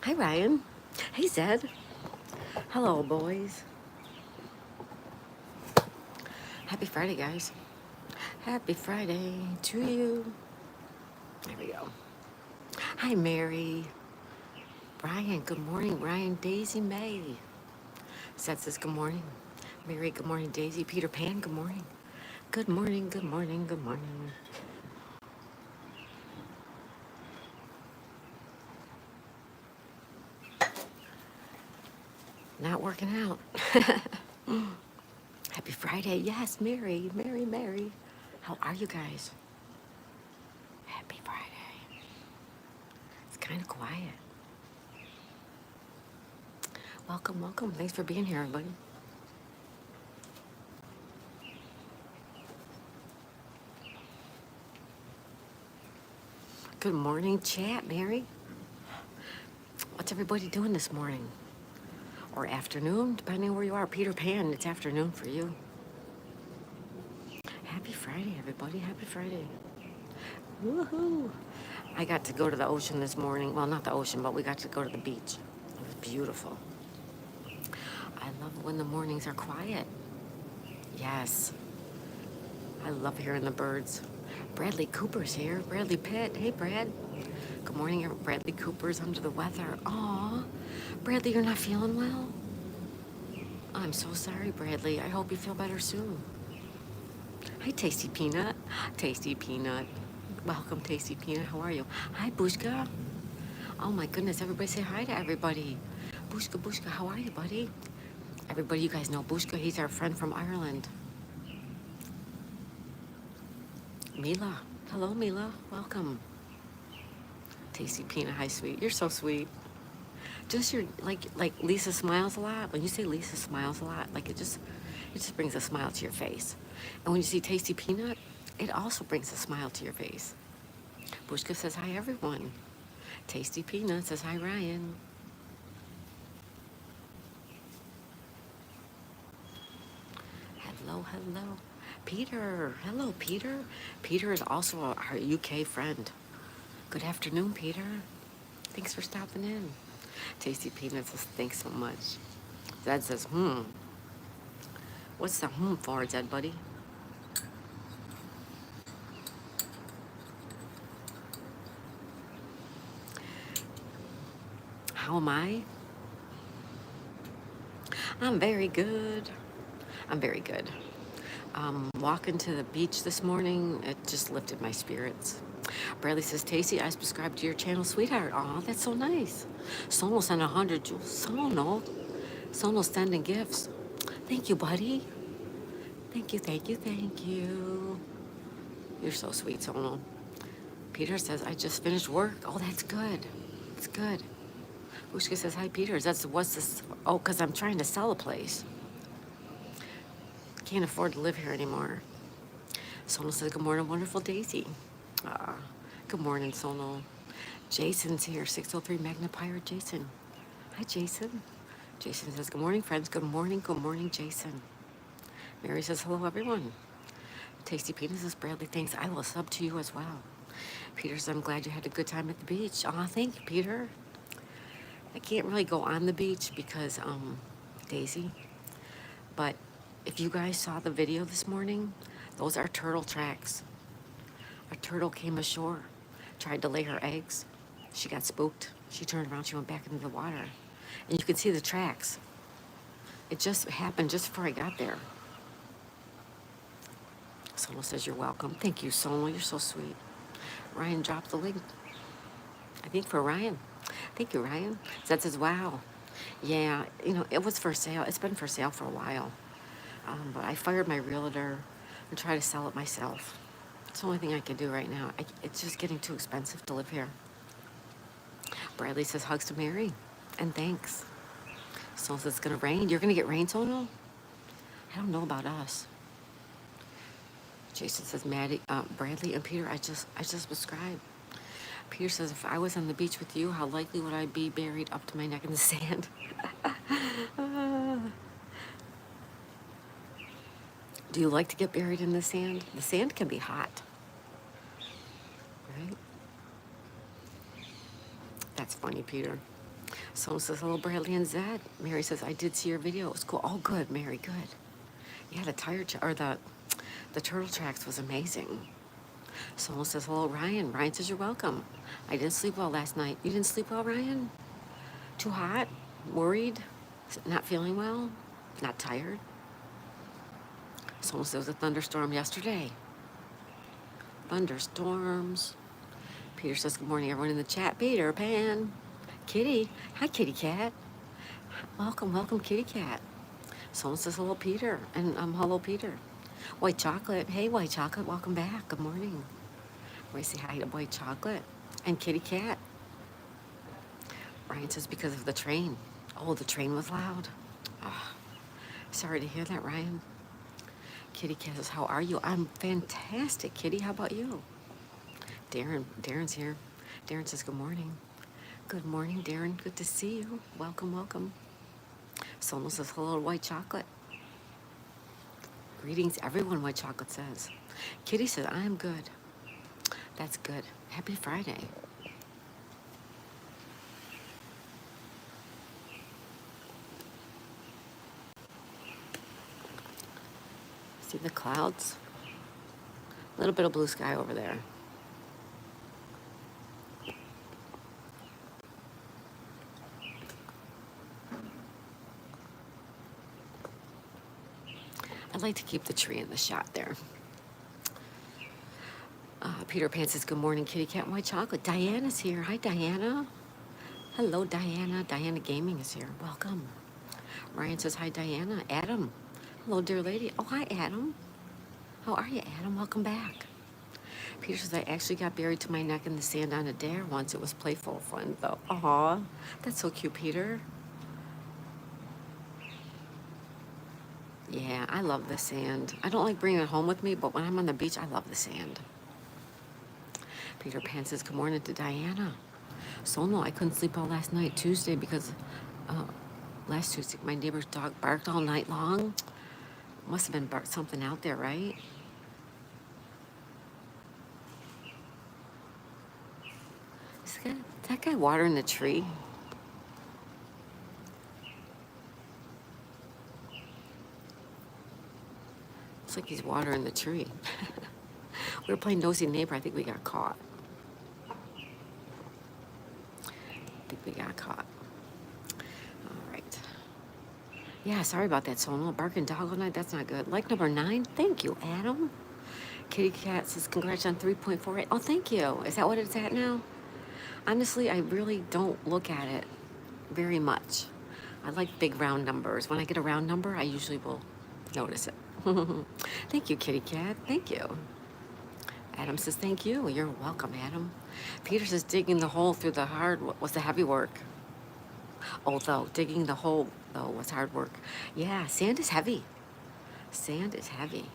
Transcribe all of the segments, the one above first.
Hi, Ryan. Hey, Zed. Hello, boys. Happy Friday, guys. Happy Friday to you. There we go. Hi, Mary. Brian, good morning. Ryan, Daisy, May. Zed says good morning. Mary, good morning. Daisy, Peter Pan, good morning. Good morning, good morning, good morning. Not working out. Happy Friday. Yes, Mary, Mary, Mary. How are you guys? Happy Friday. It's kind of quiet. Welcome, welcome. Thanks for being here, everybody. Good morning, chat, Mary. What's everybody doing this morning? Or afternoon, depending where you are. Peter Pan, it's afternoon for you. Happy Friday, everybody. Happy Friday. Woohoo! I got to go to the ocean this morning. Well, not the ocean, but we got to go to the beach. It was beautiful. I love when the mornings are quiet. Yes. I love hearing the birds. Bradley Cooper's here. Bradley Pitt. Hey, Brad. Good morning, Bradley Cooper's under the weather. Aw. Bradley, you're not feeling well? I'm so sorry, Bradley. I hope you feel better soon. Hi, Tasty Peanut. Tasty Peanut. Welcome, Tasty Peanut. How are you? Hi, Bushka. Oh my goodness, everybody say hi to everybody. Bushka, Bushka, how are you, buddy? Everybody, you guys know Bushka. He's our friend from Ireland. Mila. Hello, Mila. Welcome. Tasty Peanut. Hi, sweet. You're so sweet. Just your like Lisa smiles a lot. When you say Lisa smiles a lot, like it just brings a smile to your face. And when you see Tasty Peanut, it also brings a smile to your face. Bushka says hi, everyone. Tasty Peanut says hi, Ryan. Hello, hello. Peter. Hello, Peter. Peter is also our UK friend. Good afternoon, Peter. Thanks for stopping in. Tasty Peanut says thanks so much. Zed says, What's the for, Zed, buddy? How am I? I'm very good. I'm very good. Walking to the beach this morning, it just lifted my spirits. Bradley says, Tasty, I subscribed to your channel, sweetheart. Aw, that's so nice. Sonal sent 100 jewels. Sonal. Sonal sending gifts. Thank you, buddy. Thank you, thank you, thank you. You're so sweet, Sonal. Peter says, I just finished work. Oh, that's good. It's good. Bushka says, hi, Peter. What's this? Oh, because I'm trying to sell a place. Can't afford to live here anymore. Sonal says, good morning, wonderful Daisy. Uh, Good morning, Sonal. Jason's here, 603 Magna Pirate Jason. Hi, Jason. Jason says, good morning, friends. Good morning, Jason. Mary says, hello, everyone. Tasty Peanut says, Bradley, thanks. I will sub to you as well. Peter says, I'm glad you had a good time at the beach. Aw, thank you, Peter. I can't really go on the beach because, Daisy, but if you guys saw the video this morning, those are turtle tracks. A turtle came ashore, tried to lay her eggs. She got spooked. She turned around, she went back into the water. And you can see the tracks. It just happened just before I got there. Sonal says you're welcome. Thank you, Sonal. You're so sweet. Ryan dropped the link, I think, for Ryan. Thank you, Ryan. Zed says, wow. Yeah, it was for sale. It's been for sale for a while. But I fired my realtor and tried to sell it myself. It's the only thing I can do right now. It's just getting too expensive to live here. Bradley says hugs to Mary. And thanks. Sonal says it's going to rain. You're going to get rain, Sonal? I don't know about us. Jason says, Maddie, Bradley and Peter, I just subscribed. Peter says, if I was on the beach with you, how likely would I be buried up to my neck in the sand? Do you like to get buried in the sand? The sand can be hot, right? That's funny, Peter. Someone says, hello, Bradley and Zed. Mary says, I did see your video. It was cool. Oh, good, Mary, good. Yeah, the turtle tracks was amazing. Someone says, hello, Ryan. Ryan says, you're welcome. I didn't sleep well last night. You didn't sleep well, Ryan? Too hot? Worried? Not feeling well? Not tired? Someone says, there was a thunderstorm yesterday. Thunderstorms. Peter says, good morning, everyone in the chat. Peter Pan. Kitty. Hi, Kitty Cat. Welcome, welcome, Kitty Cat. Someone says, hello, Peter. And hello, Peter. White Chocolate. Hey, White Chocolate. Welcome back. Good morning. We say hi to White Chocolate. And Kitty Cat. Ryan says, because of the train. Oh, the train was loud. Oh, sorry to hear that, Ryan. Kitty Cat says, how are you? I'm fantastic, Kitty. How about you? Darren's here. Darren says, good morning. Good morning, Darren. Good to see you. Welcome, welcome. Someone says, hello, White Chocolate. Greetings, everyone, White Chocolate says. Kitty says, I'm good. That's good. Happy Friday. See the clouds? A little bit of blue sky over there. I'd like to keep the tree in the shot there. Peter Pan says, good morning, Kitty Cat and White Chocolate. Diana's here. Hi, Diana. Hello, Diana. Diana Gaming is here. Welcome. Ryan says, hi, Diana. Adam. Hello, dear lady. Oh, hi, Adam. How are you, Adam? Welcome back. Peter says, I actually got buried to my neck in the sand on a dare once. It was playful fun, though. Aw, that's so cute, Peter. Yeah, I love the sand. I don't like bringing it home with me, but when I'm on the beach, I love the sand. Peter Pan says, good morning to Diana. Sono, I couldn't sleep all last night, Tuesday, because last Tuesday, my neighbor's dog barked all night long. Must have been something out there, right? Is that guy watering the tree? It's like he's watering the tree. We were playing Nosy Neighbor. I think we got caught. All right. Yeah, sorry about that, Sono. Barking dog all night. That's not good. Like number 9. Thank you, Adam. Kitty Cat says, congrats on 3.48. Oh, thank you. Is that what it's at now? Honestly, I really don't look at it very much. I like big round numbers. When I get a round number, I usually will notice it. Thank you, Kitty Cat. Thank you. Adam says, thank you. You're welcome, Adam. Peter says, digging the hole through the hard was the heavy work. Although, digging the hole, though, was hard work. Yeah, sand is heavy. Sand is heavy.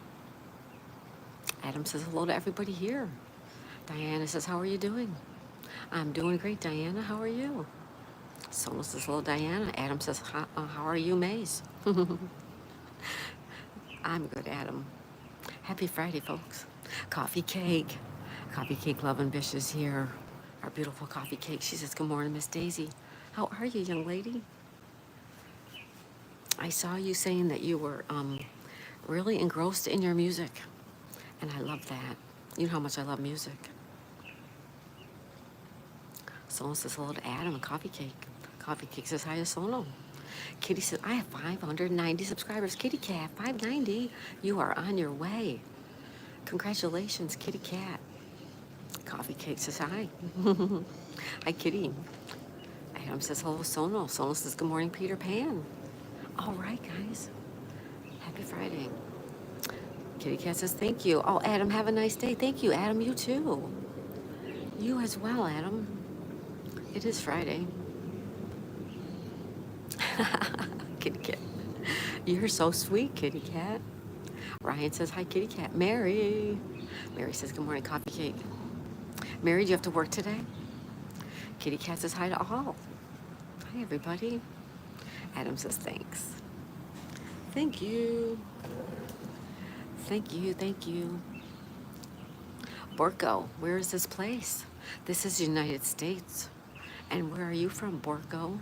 Adam says, hello to everybody here. Diana says, how are you doing? I'm doing great, Diana. How are you? Someone says, hello, Diana. Adam says, how are you, Maze? I'm good, Adam. Happy Friday, folks. Coffee Cake. Coffee Cake Love and Bish is here. Our beautiful Coffee Cake. She says, good morning, Miss Daisy. How are you, young lady? I saw you saying that you were really engrossed in your music. And I love that. You know how much I love music. Someone says hello to Adam and Coffee Cake. Coffee Cake says hi to Sono. Kitty says, I have 590 subscribers. Kitty Cat, 590. You are on your way. Congratulations, Kitty Cat. Coffee Cake says hi. Hi, Kitty. Adam says hello, Sono. Sono says good morning, Peter Pan. All right, guys. Happy Friday. Kitty Cat says thank you. Oh, Adam, have a nice day. Thank you, Adam. You too. You as well, Adam. It is Friday. Kitty Cat. You're so sweet, Kitty Cat. Ryan says, hi, Kitty Cat. Mary. Mary says, good morning, Coffee Cake. Mary, do you have to work today? Kitty Cat says, hi to all. Hi, everybody. Adam says, thanks. Thank you. Thank you, thank you. Borgo, where is this place? This is the United States. And where are you from, Borgo?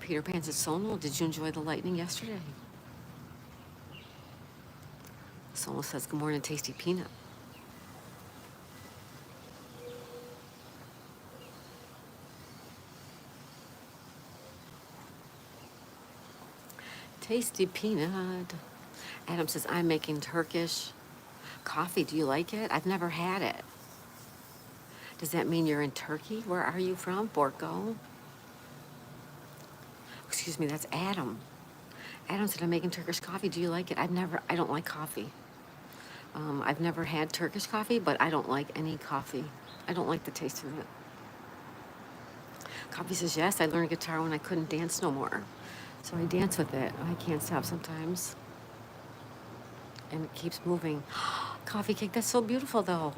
Peter Pan says, Sonal, did you enjoy the lightning yesterday? Sonal says, good morning, Tasty Peanut. Tasty Peanut. Adam says, I'm making Turkish coffee. Do you like it? I've never had it. Does that mean you're in Turkey? Where are you from? Borgo? Excuse me, that's Adam. Adam said, I'm making Turkish coffee. Do you like it? I don't like coffee. I've never had Turkish coffee, but I don't like any coffee. I don't like the taste of it. Coffee says, yes, I learned guitar when I couldn't dance no more. So I dance with it. I can't stop sometimes. And it keeps moving. Coffee cake, that's so beautiful though.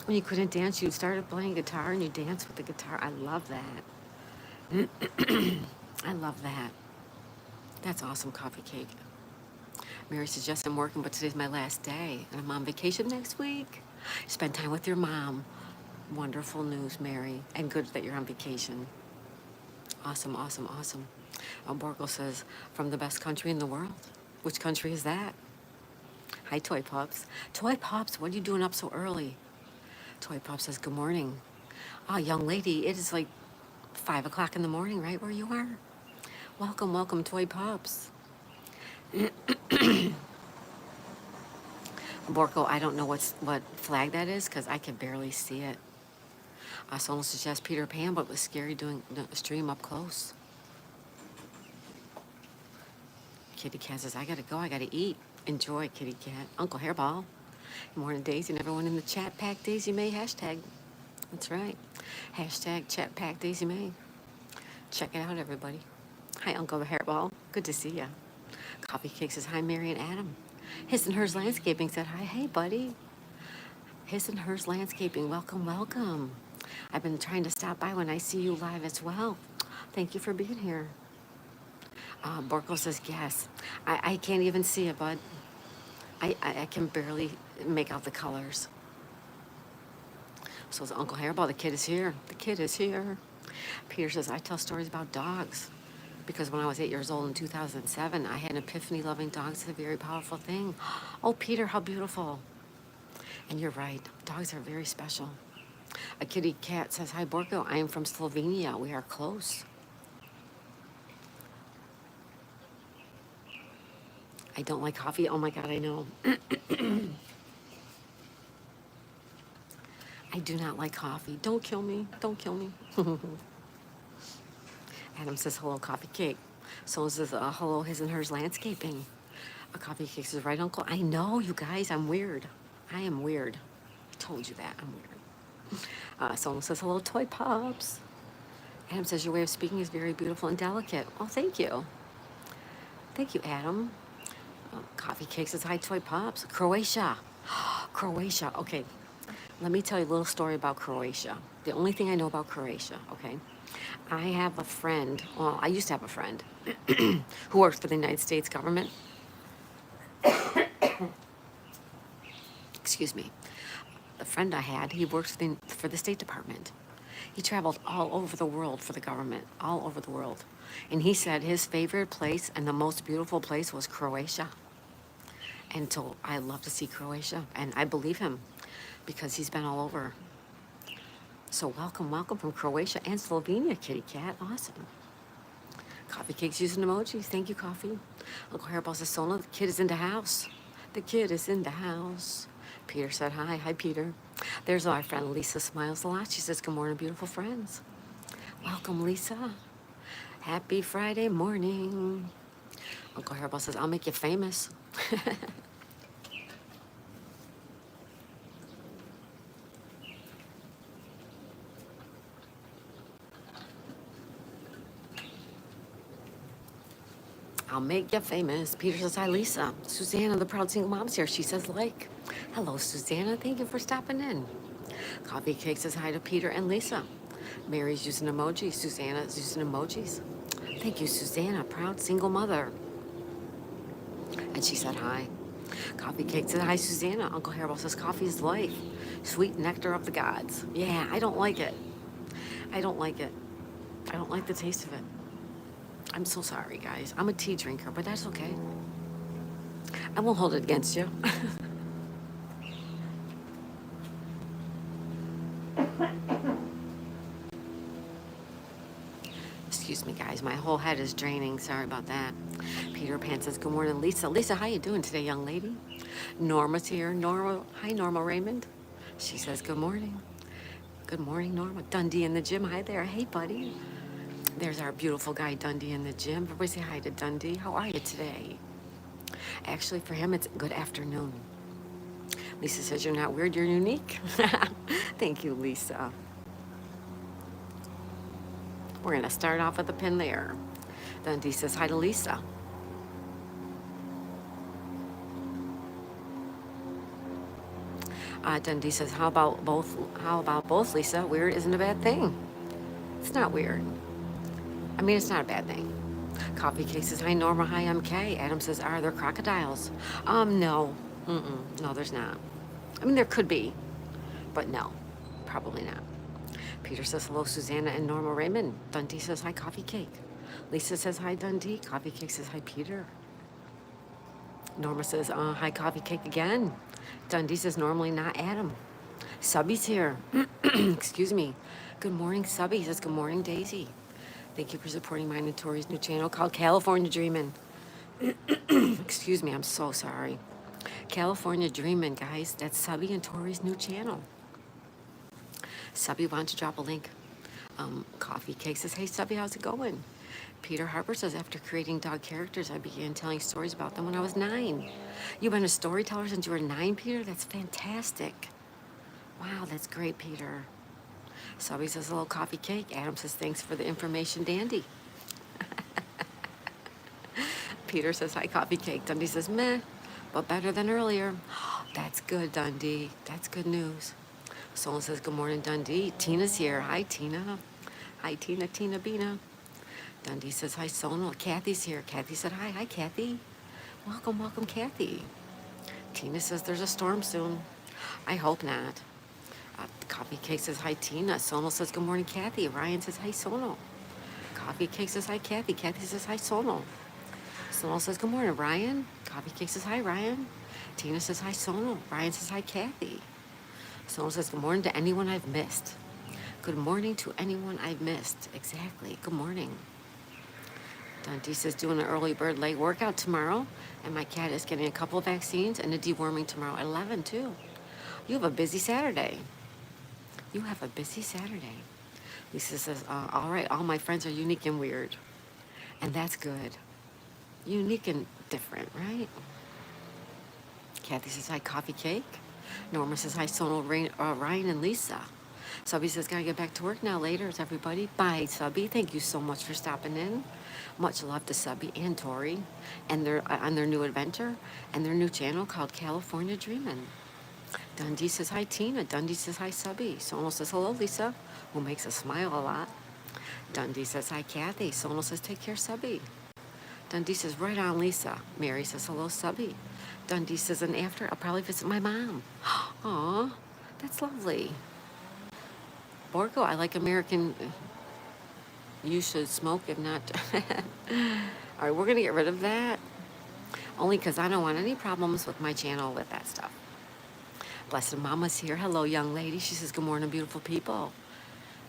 When you couldn't dance, you started playing guitar and you danced with the guitar. I love that. I love that. That's awesome, coffee cake. Mary says, yes, I'm working, but today's my last day. And I'm on vacation next week. Spend time with your mom. Wonderful news, Mary. And good that you're on vacation. Awesome, awesome, awesome. Borgo says, from the best country in the world. Which country is that? Hi, Toy Pups. Toy Pups, what are you doing up so early? Toy Pups says, good morning. Oh, young lady, it is like 5 o'clock in the morning, right where you are? Welcome, welcome, Toy Pups. Borgo, I don't know what flag that is because I can barely see it. Someone suggests Peter Pan, but it was scary doing the stream up close. Kitty Cat says, I gotta go, I gotta eat. Enjoy, Kitty Cat. Uncle Hairball. Good morning, Daisy, and everyone in the chat pack Daisy May hashtag. That's right. Hashtag chat pack Daisy May. Check it out, everybody. Hi, Uncle Hairball. Good to see ya. Coffee Cake says, hi, Mary and Adam. His and Hers Landscaping said, hi, hey, buddy. His and Hers Landscaping, welcome, welcome. I've been trying to stop by when I see you live as well. Thank you for being here. Borko says, yes. I can't even see it, bud. I can barely make out the colors. So it's Uncle Hairball, the kid is here. The kid is here. Peter says, I tell stories about dogs. Because when I was 8 years old in 2007, I had an epiphany loving dogs is a very powerful thing. Oh, Peter, how beautiful. And you're right, dogs are very special. A kitty cat says, hi, Borko, I am from Slovenia. We are close. I don't like coffee. Oh my God, I know. I do not like coffee. Don't kill me. Don't kill me. Adam says, hello, Coffee Cake. Someone says, hello, His and Hers Landscaping. A Coffee Cake says, right, Uncle? I know, you guys, I'm weird. I am weird. I told you that, I'm weird. Someone says, hello, Toy Pops. Adam says, your way of speaking is very beautiful and delicate. Oh, thank you. Thank you, Adam. Coffee Cake says, hi, Toy Pops. Croatia. Croatia. Okay, let me tell you a little story about Croatia. The only thing I know about Croatia, okay? I have a friend, well, I used to have a friend who works for the United States government. Excuse me. The friend I had, he works for the State Department. He traveled all over the world for the government, all over the world. And he said his favorite place and the most beautiful place was Croatia. And so I love to see Croatia, and I believe him because he's been all over. So welcome, welcome from Croatia and Slovenia, Kitty Cat. Awesome. Coffee Cake's using emojis. Thank you, Coffee. Uncle Hairball says, Sona, the kid is in the house. The kid is in the house. Peter said hi. Hi, Peter. There's our friend Lisa smiles a lot. She says, good morning, beautiful friends. Welcome, Lisa. Happy Friday morning. Uncle Hairball says, I'll make you famous. I'll make you famous. Peter says, hi, Lisa. Susanna, the proud single mom's here. She says, like. Hello, Susanna. Thank you for stopping in. Coffee Cake says hi to Peter and Lisa. Mary's using emojis. Susanna's using emojis. Thank you, Susanna, proud single mother. And she said hi. Coffee Cake said hi, Susanna. Uncle Hairball says coffee is life. Sweet nectar of the gods. Yeah, I don't like it. I don't like it. I don't like the taste of it. I'm so sorry, guys. I'm a tea drinker, but that's okay. I won't hold it against you. Excuse me, guys. My whole head is draining. Sorry about that. Peter Pan says, good morning, Lisa. Lisa, how you doing today, young lady? Norma's here. Norma, hi, Norma Raymond. She says, good morning. Good morning, Norma. Dundee in the gym. Hi there. Hey, buddy. There's our beautiful guy, Dundee in the gym. Everybody say hi to Dundee. How are you today? Actually, for him, it's good afternoon. Lisa says, you're not weird, you're unique. Thank you, Lisa. We're going to start off with a pin there. Dundee says hi to Lisa. Dundee says, how about both? How about both, Lisa? Weird isn't a bad thing. It's not weird. I mean, it's not a bad thing. Coffee Cake says, hi, Norma. Hi, I'm Kay. Adam says, are there crocodiles? No. No, there's not. I mean, there could be, but no, probably not. Peter says, hello, Susanna and Norma Raymond. Dundee says, hi, Coffee Cake. Lisa says, hi, Dundee. Coffee Cake says, hi, Peter. Norma says, hi, Coffee Cake again. Dundee says, normally not Adam. Subby's here. Excuse me. Good morning, Subby. He says, good morning, Daisy. Thank you for supporting mine and Tori's new channel called California Dreamin'. Excuse me, I'm so sorry. California Dreamin', guys. That's Subby and Tori's new channel. Subby wants to drop a link. Coffee Cake says, hey, Subby, how's it going? Peter Harper says, after creating dog characters, I began telling stories about them when I was 9. You've been a storyteller since you were 9, Peter? That's fantastic. Wow, that's great, Peter. Subby says, hello, Coffee Cake. Adam says, thanks for the information, Dandy. Peter says, hi, Coffee Cake. Dundee says, meh, but better than earlier. That's good, Dundee. That's good news. Someone says, good morning, Dundee. Tina's here. Hi, Tina. Hi, Tina, Tina Bina. Dundee says, hi, Sonal. Kathy's here. Kathy said, hi. Hi, Kathy. Welcome, welcome, Kathy. Tina says, there's a storm soon. I hope not. Coffee Cake says, hi, Tina. Sonal says, good morning, Kathy. Ryan says, hi, Sonal. Coffee Cake says, hi, Kathy. Kathy says, hi, Sonal. Sonal says, good morning, Ryan. Coffee Cake says, hi, Ryan. Tina says, hi, Sonal. Ryan says, hi, Kathy. Someone says, good morning to anyone I've missed. Good morning to anyone I've missed. Exactly. Good morning. Dundee says, doing an early bird leg workout tomorrow. And my cat is getting a couple of vaccines and a deworming tomorrow at 11, too. You have a busy Saturday. You have a busy Saturday. Lisa says, all right, all my friends are unique and weird. And that's good. Unique and different, right? Kathy says, hi, Coffee Cake. Norma says, hi, Sonal, Ryan, and Lisa. Subby says, gotta get back to work now. Later, it's everybody. Bye, Subby. Thank you so much for stopping in. Much love to Subby and Tori and their on their new adventure and their new channel called California Dreamin'. Dundee says, hi, Tina. Dundee says, hi, Subby. Sonal says, hello, Lisa, who makes us smile a lot. Dundee says, hi, Kathy. Sonal says, take care, Subby. Dundee says, right on, Lisa. Mary says, hello, Subby. Dundee says, and after, I'll probably visit my mom. Aw, that's lovely. Borgo, I like American. You should smoke, if not. All right, we're going to get rid of that. Only because I don't want any problems with my channel with that stuff. Blessed Mama's here. Hello, young lady. She says, good morning, beautiful people.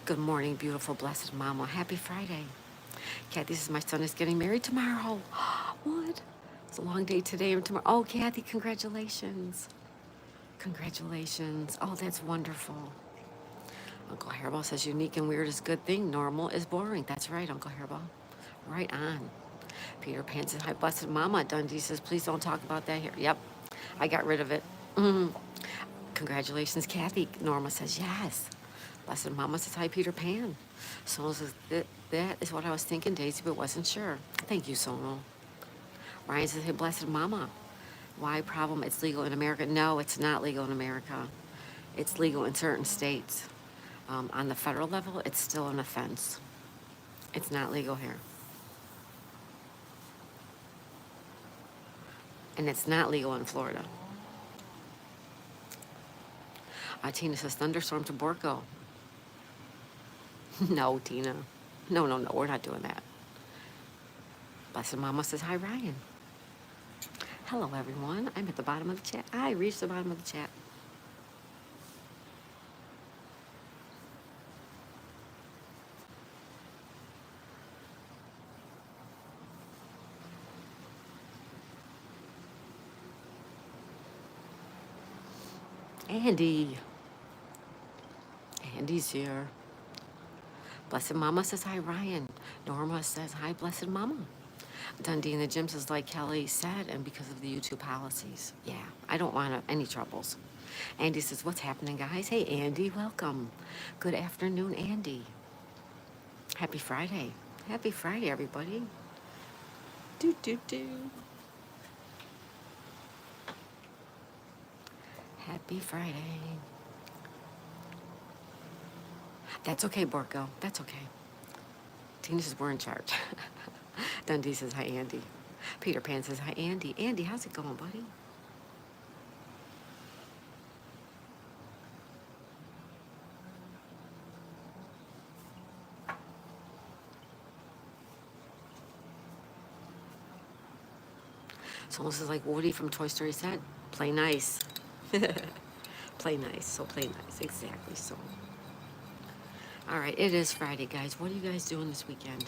Good morning, beautiful, blessed Mama. Happy Friday. Kathy says, my son is getting married tomorrow. What? It's a long day today and tomorrow. Oh, Kathy, congratulations. Congratulations. Oh, that's wonderful. Uncle Hairball says, unique and weird is a good thing. Normal is boring. That's right, Uncle Hairball. Right on. Peter Pan says, hi, blessed Mama. Dundee says, please don't talk about that here. Yep, I got rid of it. Congratulations, Kathy. Norma says, yes. Blessed Mama says, hi, Peter Pan. Sonal says, that is what I was thinking, Daisy, but wasn't sure. Thank you, Sonal. Ryan says, hey, blessed Mama. Why problem? It's legal in America. No, it's not legal in America. It's legal in certain states. On the federal level, it's still an offense. It's not legal here. And it's not legal in Florida. Tina says, thunderstorm to Borgo. No, Tina. No, no, no, we're not doing that. Blessed Mama says, hi, Ryan. Hello, everyone. I'm at the bottom of the chat. I reached the bottom of the chat. Andy. Andy's here. Blessed Mama says, hi, Ryan. Norma says, hi, Blessed Mama. Dundee in the gym says, like Kelly said, and because of the YouTube policies. Yeah, I don't want any troubles. Andy says, what's happening, guys? Hey, Andy, welcome. Good afternoon, Andy. Happy Friday. Happy Friday, everybody. Do, do, do. Happy Friday. That's okay, Borko. That's okay. Tina says, we're in charge. Dundee says, hi, Andy. Peter Pan says, hi, Andy. Andy, how's it going, buddy? Someone says, like Woody from Toy Story said, play nice. Play nice, so play nice. Exactly, so. All right, it is Friday, guys. What are you guys doing this weekend?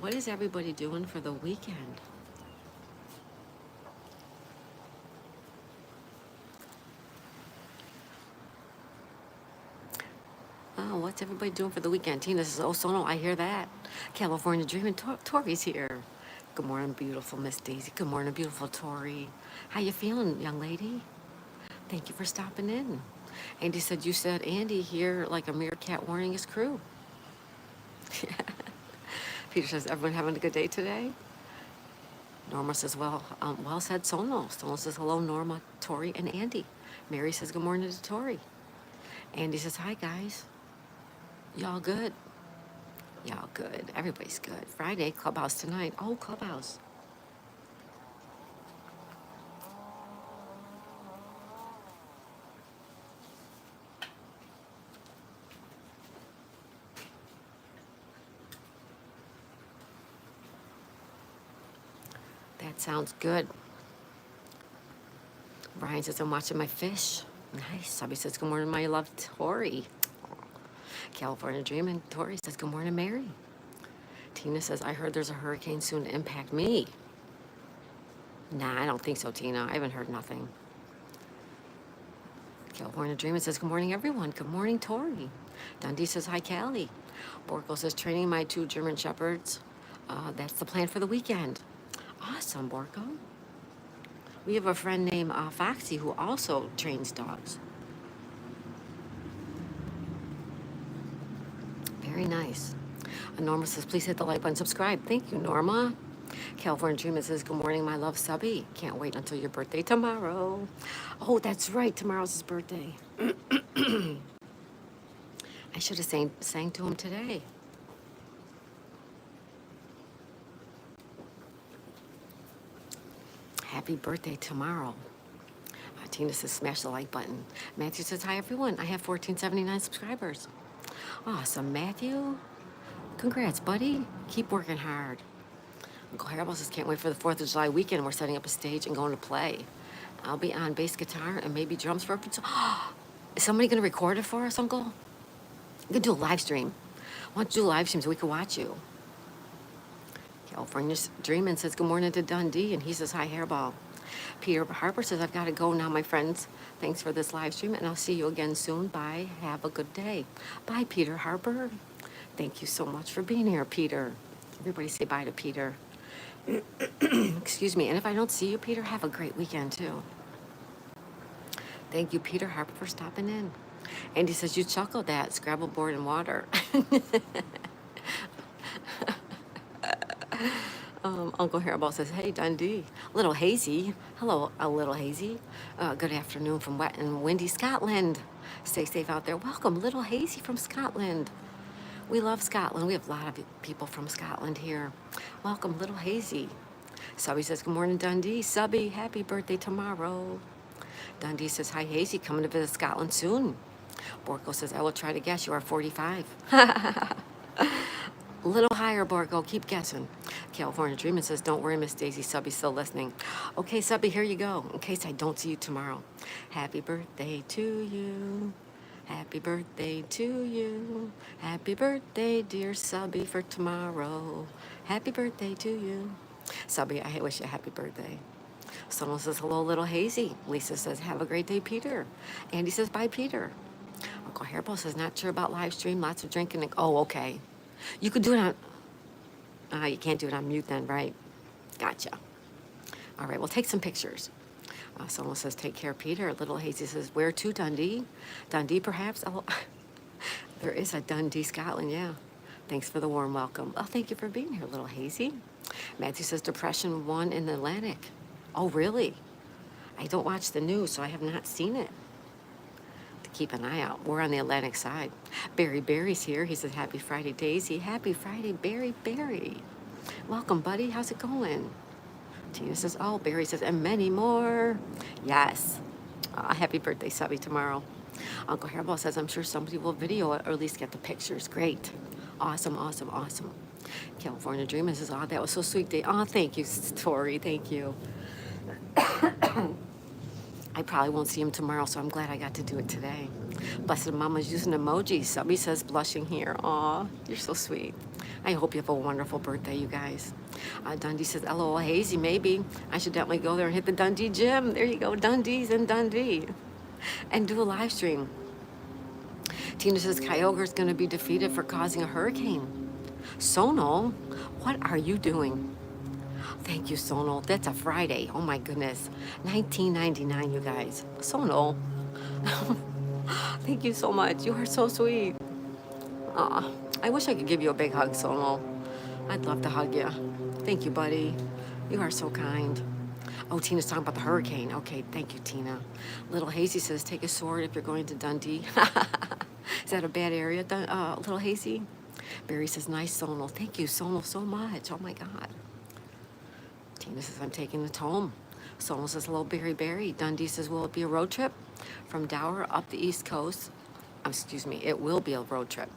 What is everybody doing for the weekend? Oh, what's everybody doing for the weekend? Tina says, oh, Sono, I hear that. California Dreaming, Tori's here. Good morning, beautiful Miss Daisy. Good morning, beautiful Tori. How you feeling, young lady? Thank you for stopping in. Andy said, you said Andy here like a meerkat warning his crew. Peter says, everyone having a good day today? Norma says, well said, Sono. Sono says, hello, Norma, Tori, and Andy. Mary says, good morning to Tori. Andy says, hi, guys. Y'all good? Y'all good. Everybody's good. Friday, Clubhouse tonight. Oh, Clubhouse. That sounds good. Brian says, I'm watching my fish. Nice. Subby says, good morning, my love, Tori. California Dreaming. Tori says, good morning, Mary. Tina says, I heard there's a hurricane soon to impact me. Nah, I don't think so, Tina. I haven't heard nothing. California Dreaming says, good morning, everyone. Good morning, Tori. Dundee says, hi, Callie. Borko says, training my 2 German Shepherds. That's the plan for the weekend. Awesome, Borko. We have a friend named Foxy who also trains dogs. Very nice. Norma says, please hit the like button, subscribe. Thank you, Norma. California Dreamer says, good morning, my love, Subby. Can't wait until your birthday tomorrow. Oh, that's right. Tomorrow's his birthday. I should have sang to him today. Happy birthday tomorrow. Tina says, smash the like button. Matthew says, hi, everyone. I have 1479 subscribers. Awesome, Matthew. Congrats, buddy. Keep working hard. Uncle Harold says, can't wait for the 4th of July weekend. We're setting up a stage and going to play. I'll be on bass guitar and maybe drums for Is somebody going to record it for us, Uncle? We could do a live stream. Why don't you do a live stream so we can watch you? California's Dreamin' says, good morning to Dundee, and he says, hi, Hairball. Peter Harper says, I've got to go now, my friends. Thanks for this live stream, and I'll see you again soon. Bye. Have a good day. Bye, Peter Harper. Thank you so much for being here, Peter. Everybody say bye to Peter. Excuse me. And if I don't see you, Peter, have a great weekend, too. Thank you, Peter Harper, for stopping in. Andy says, you chuckled that. Scrabble board and water. Uncle Hairball says, hey, Dundee. Little Hazy. Hello, a Little Hazy. Good afternoon from wet and windy Scotland. Stay safe out there. Welcome, Little Hazy from Scotland. We love Scotland. We have a lot of people from Scotland here. Welcome, Little Hazy. Subby says, good morning, Dundee. Subby, happy birthday tomorrow. Dundee says, hi, Hazy, coming to visit Scotland soon. Borko says, I will try to guess you are 45. A little higher, Borgo. Keep guessing. California Dreamin' says, don't worry, Miss Daisy. Subby's still listening. Okay, Subby, here you go. In case I don't see you tomorrow. Happy birthday to you. Happy birthday to you. Happy birthday, dear Subby, for tomorrow. Happy birthday to you. Subby, I wish you a happy birthday. Someone says, hello, little Hazy. Lisa says, have a great day, Peter. Andy says, bye, Peter. Uncle Hairball says, not sure about live stream, lots of drinking. Oh, okay. You could do it on, you can't do it on mute then, right? Gotcha. All right, well, take some pictures. Someone says, take care, Peter. Little Hazy says, where to, Dundee? Dundee, perhaps? Oh, there is a Dundee, Scotland, yeah. Thanks for the warm welcome. Oh, thank you for being here, little Hazy. Matthew says, depression 1 in the Atlantic. Oh, really? I don't watch the news, so I have not seen it. To keep an eye out. We're on the Atlantic side. Barry's here. He says, happy Friday, Daisy. Happy Friday, Barry. Welcome, buddy. How's it going? Tina says, oh, Barry says, and many more. Yes. Happy birthday, Subby, tomorrow. Uncle Hairball says, I'm sure somebody will video it or at least get the pictures. Great. Awesome. California Dreamer says, oh, that was so sweet. Oh, thank you, Tori. Thank you. I probably won't see him tomorrow, so I'm glad I got to do it today. Blessed Mama's using emojis. Subby says, blushing here. Aw, you're so sweet. I hope you have a wonderful birthday, you guys. Dundee says, LOL, Hazy, maybe. I should definitely go there and hit the Dundee gym. There you go, Dundee's in Dundee. And do a live stream. Tina says, Kyogre's going to be defeated for causing a hurricane. Sonal, what are you doing? Thank you, Sonal. That's a Friday. Oh, my goodness. 1999, you guys. Sonal. Thank you so much. You are so sweet. I wish I could give you a big hug, Sonal. I'd love to hug you. Thank you, buddy. You are so kind. Oh, Tina's talking about the hurricane. Okay, thank you, Tina. Little Hazy says, take a sword if you're going to Dundee. Is that a bad area, Little Hazy? Barry says, nice, Sonal. Thank you, Sonal, so much. Oh, my God. Tina says, I'm taking it home. Sonal says, hello, Barry. Dundee says, will it be a road trip? From Dower up the East Coast. It will be a road trip.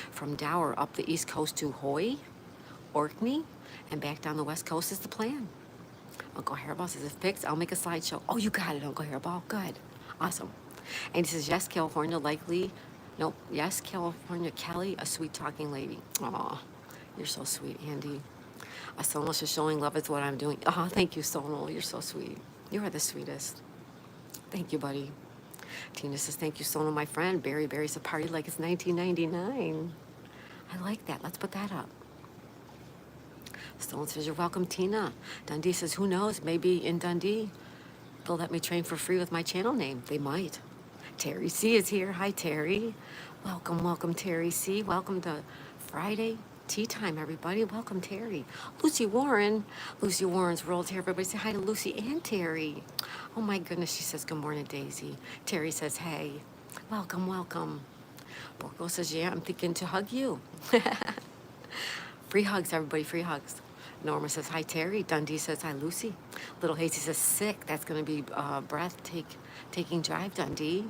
From Dower up the East Coast to Hoy, Orkney, and back down the West Coast is the plan. Uncle Hairball says, if fixed, I'll make a slideshow. Oh, you got it, Uncle Hairball. Good. Awesome. And he says, yes, California, likely. Nope. Yes, California, Kelly, a sweet talking lady. Aw, you're so sweet, Andy. Sonal is showing love is what I'm doing. Oh, thank you, Sonal. You're so sweet. You are the sweetest. Thank you, buddy. Tina says, thank you, Sonal, my friend. Barry's a party like it's 1999. I like that. Let's put that up. Stone says, you're welcome, Tina. Dundee says, who knows? Maybe in Dundee, they'll let me train for free with my channel name. They might. Terry C is here. Hi, Terry. Welcome, Terry C. Welcome to Friday tea time, everybody. Welcome, Terry. Lucy Warren's rolled here. Everybody say hi to Lucy and Terry. Oh, my goodness. She says, good morning, Daisy. Terry says, hey. Welcome. Borgo says, yeah, I'm thinking to hug you. Free hugs, everybody. Free hugs. Norma says, hi, Terry. Dundee says, hi, Lucy. Little Hazy says, sick. That's going to be breathtaking drive, Dundee.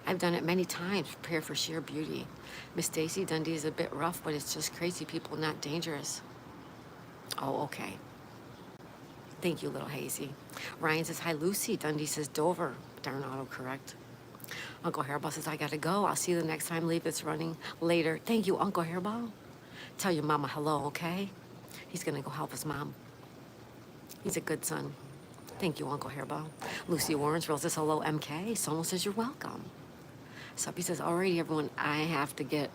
I've done it many times. Prepare for sheer beauty. Miss Stacy, Dundee is a bit rough, but it's just crazy people, not dangerous. Oh, okay. Thank you, Little Hazy. Ryan says, hi, Lucy. Dundee says, Dover. Darn autocorrect. Uncle Hairball says, I got to go. I'll see you the next time. Leave it's running later. Thank you, Uncle Hairball. Tell your mama hello, okay? He's going to go help his mom. He's a good son. Thank you, Uncle Hairball. Lucy Warren's rolls says, hello, MK. Someone says, you're welcome. Subby says, alrighty, everyone, I have to get...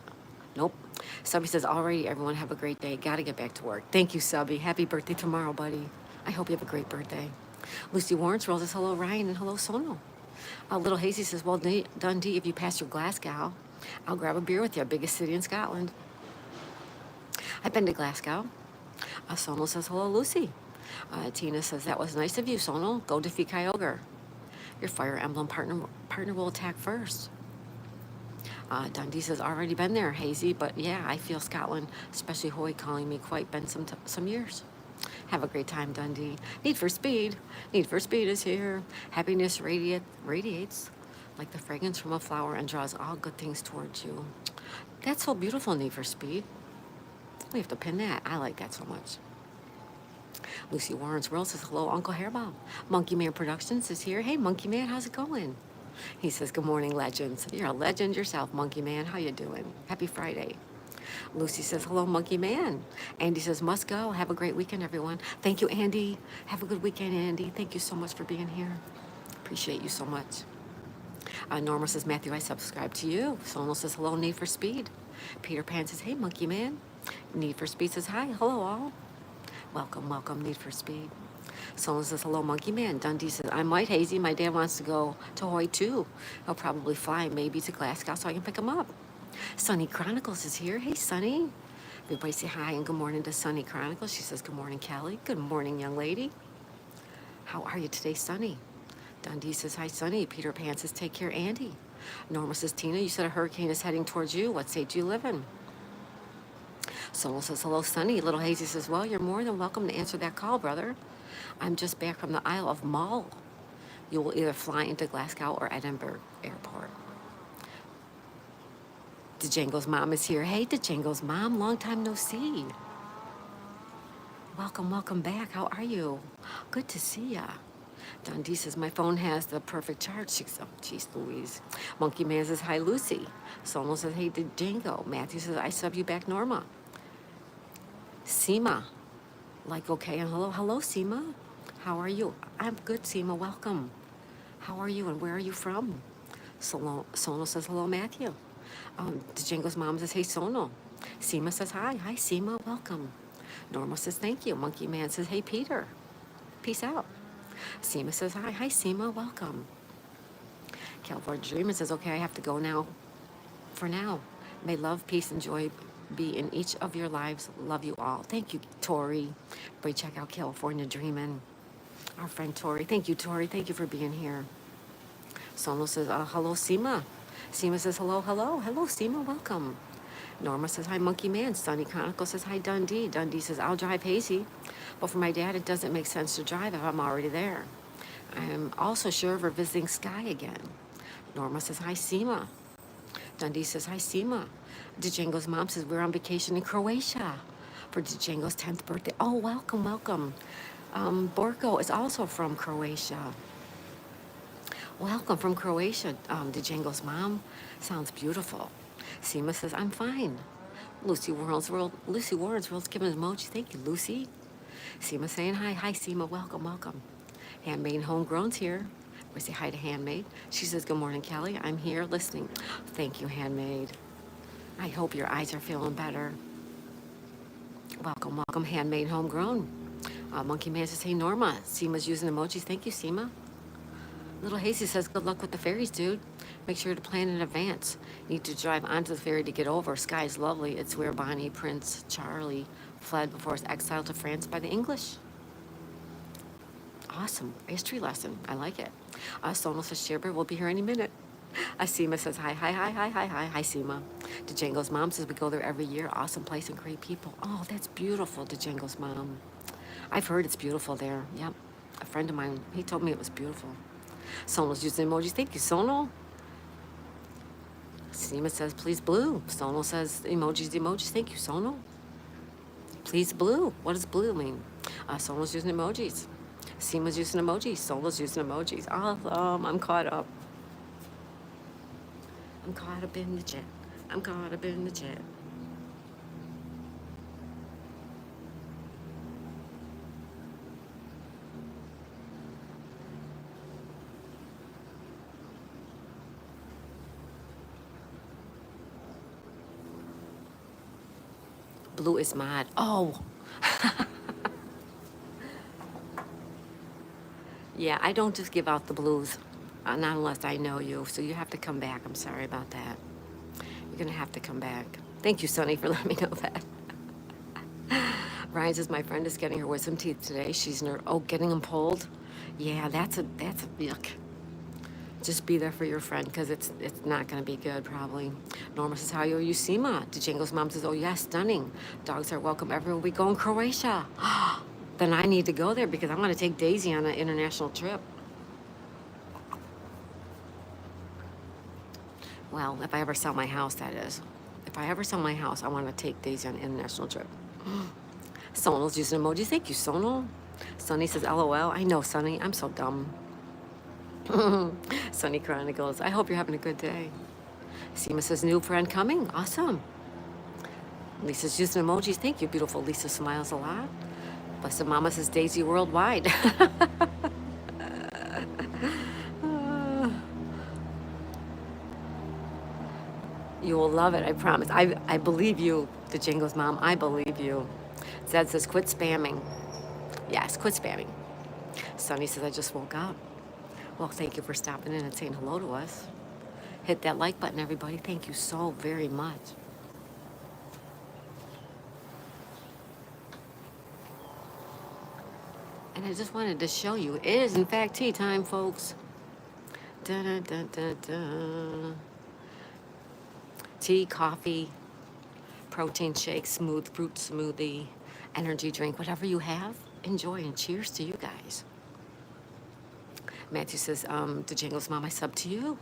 Nope. Subby says, alrighty, everyone, have a great day. Got to get back to work. Thank you, Subby. Happy birthday tomorrow, buddy. I hope you have a great birthday. Lucy Warren's rolls says, hello, Ryan, and hello, Sonal. Little Hazy says, well, Dundee, if you pass your Glasgow, I'll grab a beer with you, biggest city in Scotland. I've been to Glasgow. Sonal says, hello, Lucy. Tina says, that was nice of you, Sonal. Go defeat Kyogre. Your Fire Emblem partner will attack first. Dundee says, already been there, Hazy, but yeah, I feel Scotland, especially Hoy, calling me quite been some years. Have a great time, Dundee. Need for Speed is here. Happiness radiates like the fragrance from a flower and draws all good things towards you. That's so beautiful, Need for Speed. We have to pin that. I like that so much. Lucy Warren's World says, hello, Uncle Hairball. Monkey Man Productions is here. Hey, Monkey Man, how's it going? He says, good morning, legends. You're a legend yourself, Monkey Man. How you doing? Happy Friday. Lucy says, hello, Monkey Man. Andy says, must go. Have a great weekend, everyone. Thank you, Andy. Have a good weekend, Andy. Thank you so much for being here. Appreciate you so much. Norma says, Matthew, I subscribe to you. Sonal says, hello, Need for Speed. Peter Pan says, hey, Monkey Man. Need for Speed says, hi, hello, all. Welcome, welcome, Need for Speed. Sonal says, hello, Monkey Man. Dundee says, I'm White Hazy. My dad wants to go to Hawaii, too. He'll probably fly maybe to Glasgow so I can pick him up. Sunny Chronicles is here. Hey, Sunny. Everybody say hi and good morning to Sunny Chronicles. She says, good morning, Kelly. Good morning, young lady. How are you today, Sunny? Dundee says, hi, Sunny. Peter Pan says, take care, Andy. Norma says, Tina, you said a hurricane is heading towards you. What state do you live in? Sonal says, hello, Sunny. Little Hazy says, well, you're more than welcome to answer that call, brother. I'm just back from the Isle of Mull. You will either fly into Glasgow or Edinburgh Airport. Django's mom is here. Hey, Django's mom, long time no see. Welcome, welcome back. How are you? Good to see ya. Dundee says, my phone has the perfect charge. She says, oh, geez, Louise. Monkey Man says, hi, Lucy. Sonal says, hey, Django. Matthew says, I sub you back, Norma. Seema, like, okay, and hello, hello, Seema. How are you? I'm good, Seema, welcome. How are you and where are you from? Sonal says, hello, Matthew. Django's mom says, hey, Sonal. Seema says, hi. Hi, Seema, welcome. Norma says, thank you. Monkey Man says, hey, Peter. Peace out. Seema says, hi. Hi, Seema, welcome. California Dreamer says, okay, I have to go now. For now. May love, peace, and joy be in each of your lives. Love you all. Thank you, Tori. Everybody check out California Dreamin'. Our friend Tori. Thank you, Tori. Thank you for being here. Sonal says, hello, Seema. Seema says, hello, hello. Hello, Seema, welcome. Norma says, hi, Monkey Man. Sunny Chronicle says, hi, Dundee. Dundee says, I'll drive Hazy. But for my dad, it doesn't make sense to drive if I'm already there. I am also sure we're visiting Sky again. Norma says, hi, Seema. Dundee says, hi, Seema. Django's mom says, we're on vacation in Croatia for Django's 10th birthday. Oh, welcome, welcome. Borko is also from Croatia. Welcome from Croatia. Django's mom sounds beautiful. Seema says, I'm fine. Lucy Warren's World's giving emojis. Thank you, Lucy. Seema saying hi. Hi, Seema. Welcome, welcome. Handmade and Homegrown's here. We say hi to Handmade. She says, good morning, Kelly. I'm here listening. Thank you, Handmade. I hope your eyes are feeling better. Welcome, welcome, Handmade and Homegrown. Monkey Man says, hey, Norma. Seema's using emojis. Thank you, Seema. Little Hazy says, good luck with the ferries, dude. Make sure to plan in advance. Need to drive onto the ferry to get over. Sky's lovely. It's where Bonnie Prince Charlie fled before his exile to France by the English. Awesome. History lesson. I like it. Sonal says, Sherbert will be here any minute. Seema says, hi, hi, hi, hi, hi, hi, hi, Seema. Django's mom says, we go there every year. Awesome place and great people. Oh, that's beautiful, Django's mom. I've heard it's beautiful there. Yep. A friend of mine, he told me it was beautiful. Sonal's using emojis. Thank you, Sonal. Seema says, please blue. Sonal says, emojis, emojis. Thank you, Sonal. Please blue. What does blue mean? Sonal's using emojis. Seema's using emojis. Sonal's using emojis. Awesome. I'm caught up. I'm caught up in the chat. I'm caught up in the chat. Blue is mad. Oh. Yeah, I don't just give out the blues. Not unless I know you. So you have to come back. I'm sorry about that. You're going to have to come back. Thank you, Sonny, for letting me know that. Ryan says, my friend is getting her wisdom teeth today. She's getting them pulled. Yeah, that's a yuck. Just be there for your friend because it's not going to be good probably. Norma says, how are you, Seema? Django's mom says, oh, yes, stunning. Dogs are welcome everywhere we go in Croatia. Then I need to go there because I'm going to take Daisy on an international trip. Well, if I ever sell my house, that is. If I ever sell my house, I want to take Daisy on an international trip. Sonal's using emojis. Thank you, Sonal. Sunny says, LOL. I know, Sunny. I'm so dumb. Sunny Chronicles. I hope you're having a good day. Seema says, new friend coming. Awesome. Lisa's using emojis. Thank you, beautiful. Lisa smiles a lot. Blessed Mama says, Daisy worldwide. You will love it, I promise. I believe you, the Jingles Mom. I believe you. Zed says, quit spamming. Yes, quit spamming. Sunny says, I just woke up. Well, thank you for stopping in and saying hello to us. Hit that like button, everybody. Thank you so very much. And I just wanted to show you, it is in fact tea time, folks. Da, da, da, da, da. Tea, coffee, protein shake, smooth fruit smoothie, energy drink, whatever you have, enjoy, and cheers to you guys. Matthew says, the Jingles Mom, I sub to you.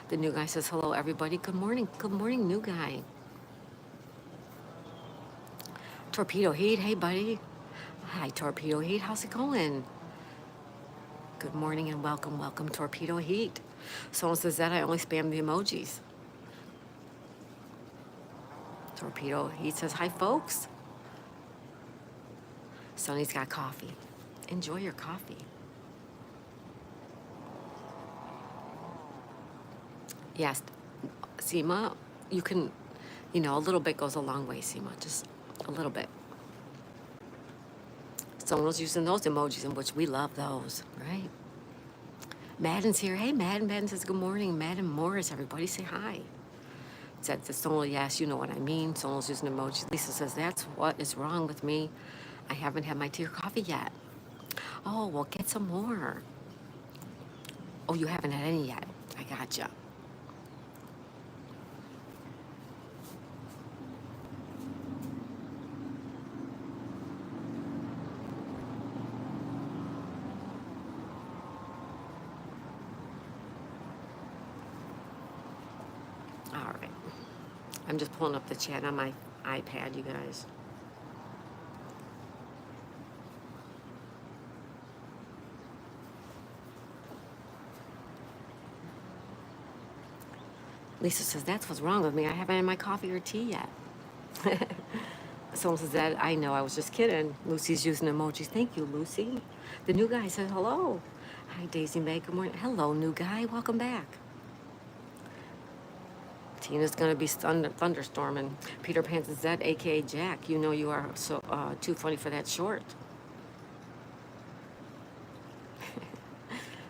The new guy says, hello, everybody. Good morning. Good morning, new guy. Torpedo Heat, hey, buddy. Hi, Torpedo Heat. How's it going? Good morning and welcome, welcome, Torpedo Heat. Someone says that I only spam the emojis. Torpedo Heat says, hi, folks. Sonny's got coffee. Enjoy your coffee. Yes, Seema, you can, a little bit goes a long way, Seema, just a little bit. Someone's using those emojis, in which we love those, right? Madden's here. Hey, Madden. Madden says, good morning. Madden Morris, everybody say hi. Said to Sonal, yes, you know what I mean. Sonal's using emojis. Lisa says, that's what is wrong with me. I haven't had my tea or coffee yet. Oh, well, get some more. Oh, you haven't had any yet. I gotcha. All right. I'm just pulling up the chat on my iPad, you guys. Lisa says, that's what's wrong with me. I haven't had my coffee or tea yet. Someone says that, I know, I was just kidding. Lucy's using emojis. Thank you, Lucy. The new guy says, hello. Hi, Daisy May. Good morning. Hello, new guy. Welcome back. Tina's going to be thunderstorming. Peter Pan says, Zed, a.k.a. Jack, you know you are so too funny for that short.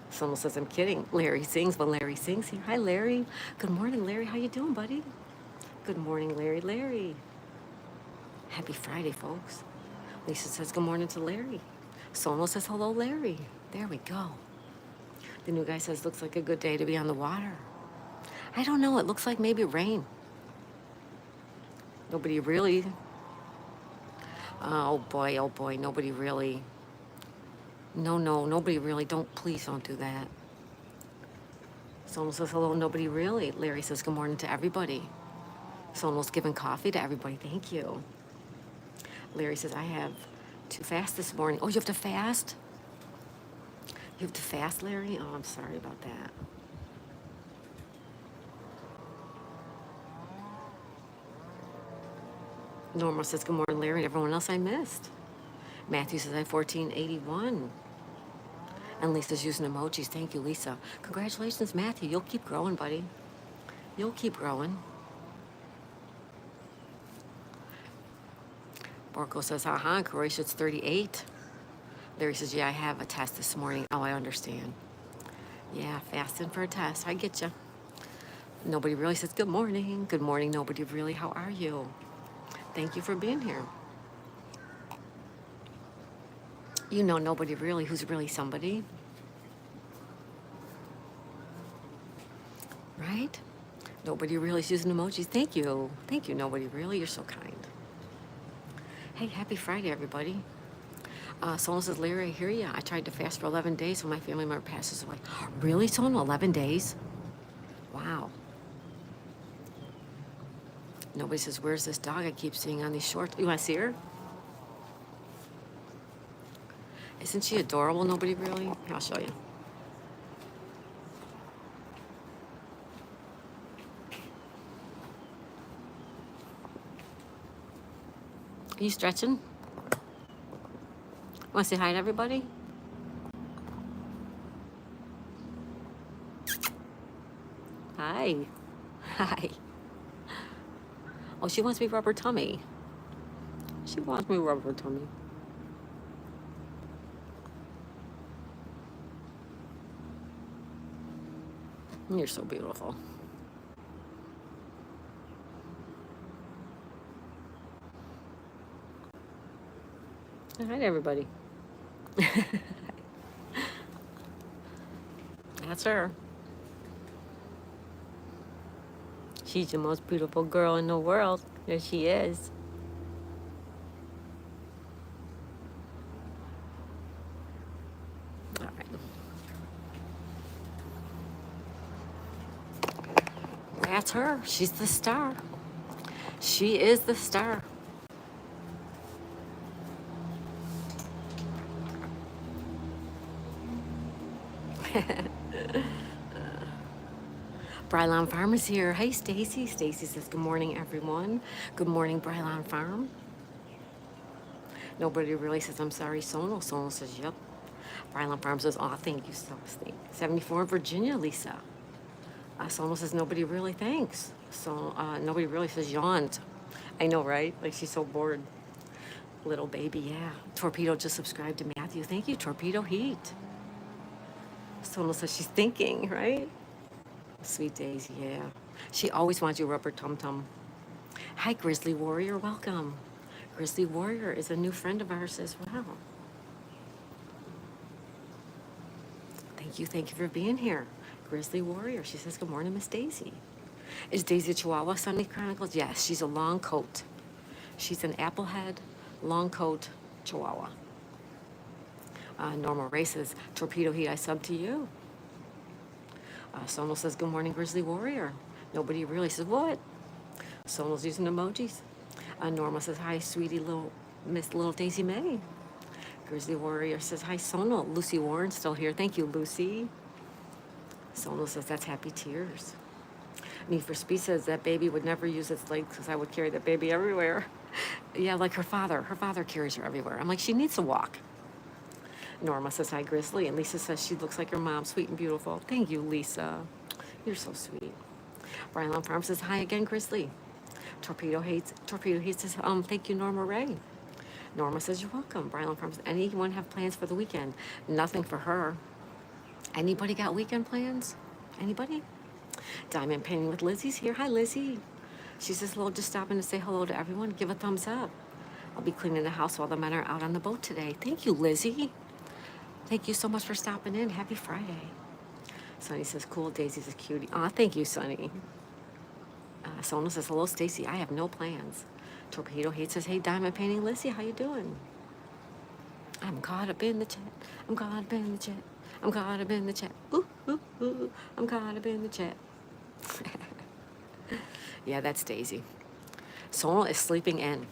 Someone says, I'm kidding. Larry sings when Larry sings here. Hi, Larry. Good morning, Larry. How you doing, buddy? Good morning, Larry. Larry. Happy Friday, folks. Lisa says, good morning to Larry. Sonal says, hello, Larry. There we go. The new guy says, looks like a good day to be on the water. I don't know. It looks like maybe rain. Nobody really. Oh, boy. Oh, boy. Nobody really. No, nobody really. Please don't do that. Sonal says, hello, nobody really. Larry says, good morning to everybody. Sonal's giving coffee to everybody. Thank you. Larry says, I have to fast this morning. Oh, you have to fast? You have to fast, Larry? Oh, I'm sorry about that. Norma says, good morning, Larry, and everyone else I missed. Matthew says, I have 1481. And Lisa's using emojis. Thank you, Lisa. Congratulations, Matthew. You'll keep growing, buddy. You'll keep growing. Borko says, haha, in Croatia it's 38. Larry says, yeah, I have a test this morning. Oh, I understand. Yeah, fasting for a test. I get you. Nobody really says, good morning. Good morning, nobody really. How are you? Thank you for being here. You know nobody really who's really somebody. Right? Nobody really is using emojis. Thank you. Thank you, nobody really. You're so kind. Hey, happy Friday, everybody. Someone says, Larry, I hear ya. I tried to fast for 11 days when my family member passes away. Really, Someone? 11 days? Wow. Nobody says, where's this dog I keep seeing on these shorts? You want to see her? Isn't she adorable? Nobody really? I'll show you. Are you stretching? Want to say hi to everybody? Hi. Hi. Oh, she wants me to rub her tummy. She wants me to rub her tummy. You're so beautiful. Hi to everybody. That's her. She's the most beautiful girl in the world. There she is. All right. That's her. She's the star. She is the star. Brylon Farm is here. Hey, Stacy. Stacy says, good morning, everyone. Good morning, Brylon Farm. Nobody really says, I'm sorry, Sonal. Sonal says, yep. Brylon Farm says, oh, thank you, so much. 74 Virginia, Lisa. Sonal says, nobody really thanks. So nobody really says, yawned. I know, right? Like, she's so bored. Little baby, yeah. Torpedo just subscribed to Matthew. Thank you, Torpedo Heat. Sonal says she's thinking, right? Sweet Daisy, yeah. She always wants you to rub her tum-tum. Hi, Grizzly Warrior, welcome. Grizzly Warrior is a new friend of ours as well. Thank you for being here. Grizzly Warrior, she says, good morning, Miss Daisy. Is Daisy a Chihuahua, Sunday Chronicles? Yes, she's a long coat. She's an applehead, long coat Chihuahua. Normal Races, Torpedo Heat, I sub to you. Sonal says, good morning, Grizzly Warrior. Nobody really says, what? Sonal's using emojis. Norma says, hi, sweetie, Miss Little Daisy May. Grizzly Warrior says, hi, Sonal. Lucy Warren still here. Thank you, Lucy. Sonal says, that's happy tears. Need for Speed says, that baby would never use its legs because I would carry that baby everywhere. Yeah, like her father. Her father carries her everywhere. I'm like, she needs to walk. Norma says, hi, Grizzly. And Lisa says, she looks like her mom, sweet and beautiful. Thank you, Lisa. You're so sweet. Brylon Farm says, hi again, Grizzly. Torpedo Hates says, thank you, Norma Ray. Norma says, you're welcome. Brylon Farm says, anyone have plans for the weekend? Nothing for her. Anybody got weekend plans? Anybody? Diamond Painting with Lizzie's here. Hi, Lizzie. She says, hello, just stopping to say hello to everyone. Give a thumbs up. I'll be cleaning the house while the men are out on the boat today. Thank you, Lizzie. Thank you so much for stopping in. Happy Friday. Sunny says, cool, Daisy's a cutie. Aw, thank you, Sunny. Sona says, hello, Stacy. I have no plans. Torpedo Hate says, hey, Diamond Painting Lizzie, how you doing? I'm caught up in the chat. I'm caught up in the chat. I'm caught up in the chat. Ooh, ooh, ooh. I'm caught up in the chat. Yeah, that's Daisy. Sona is sleeping in.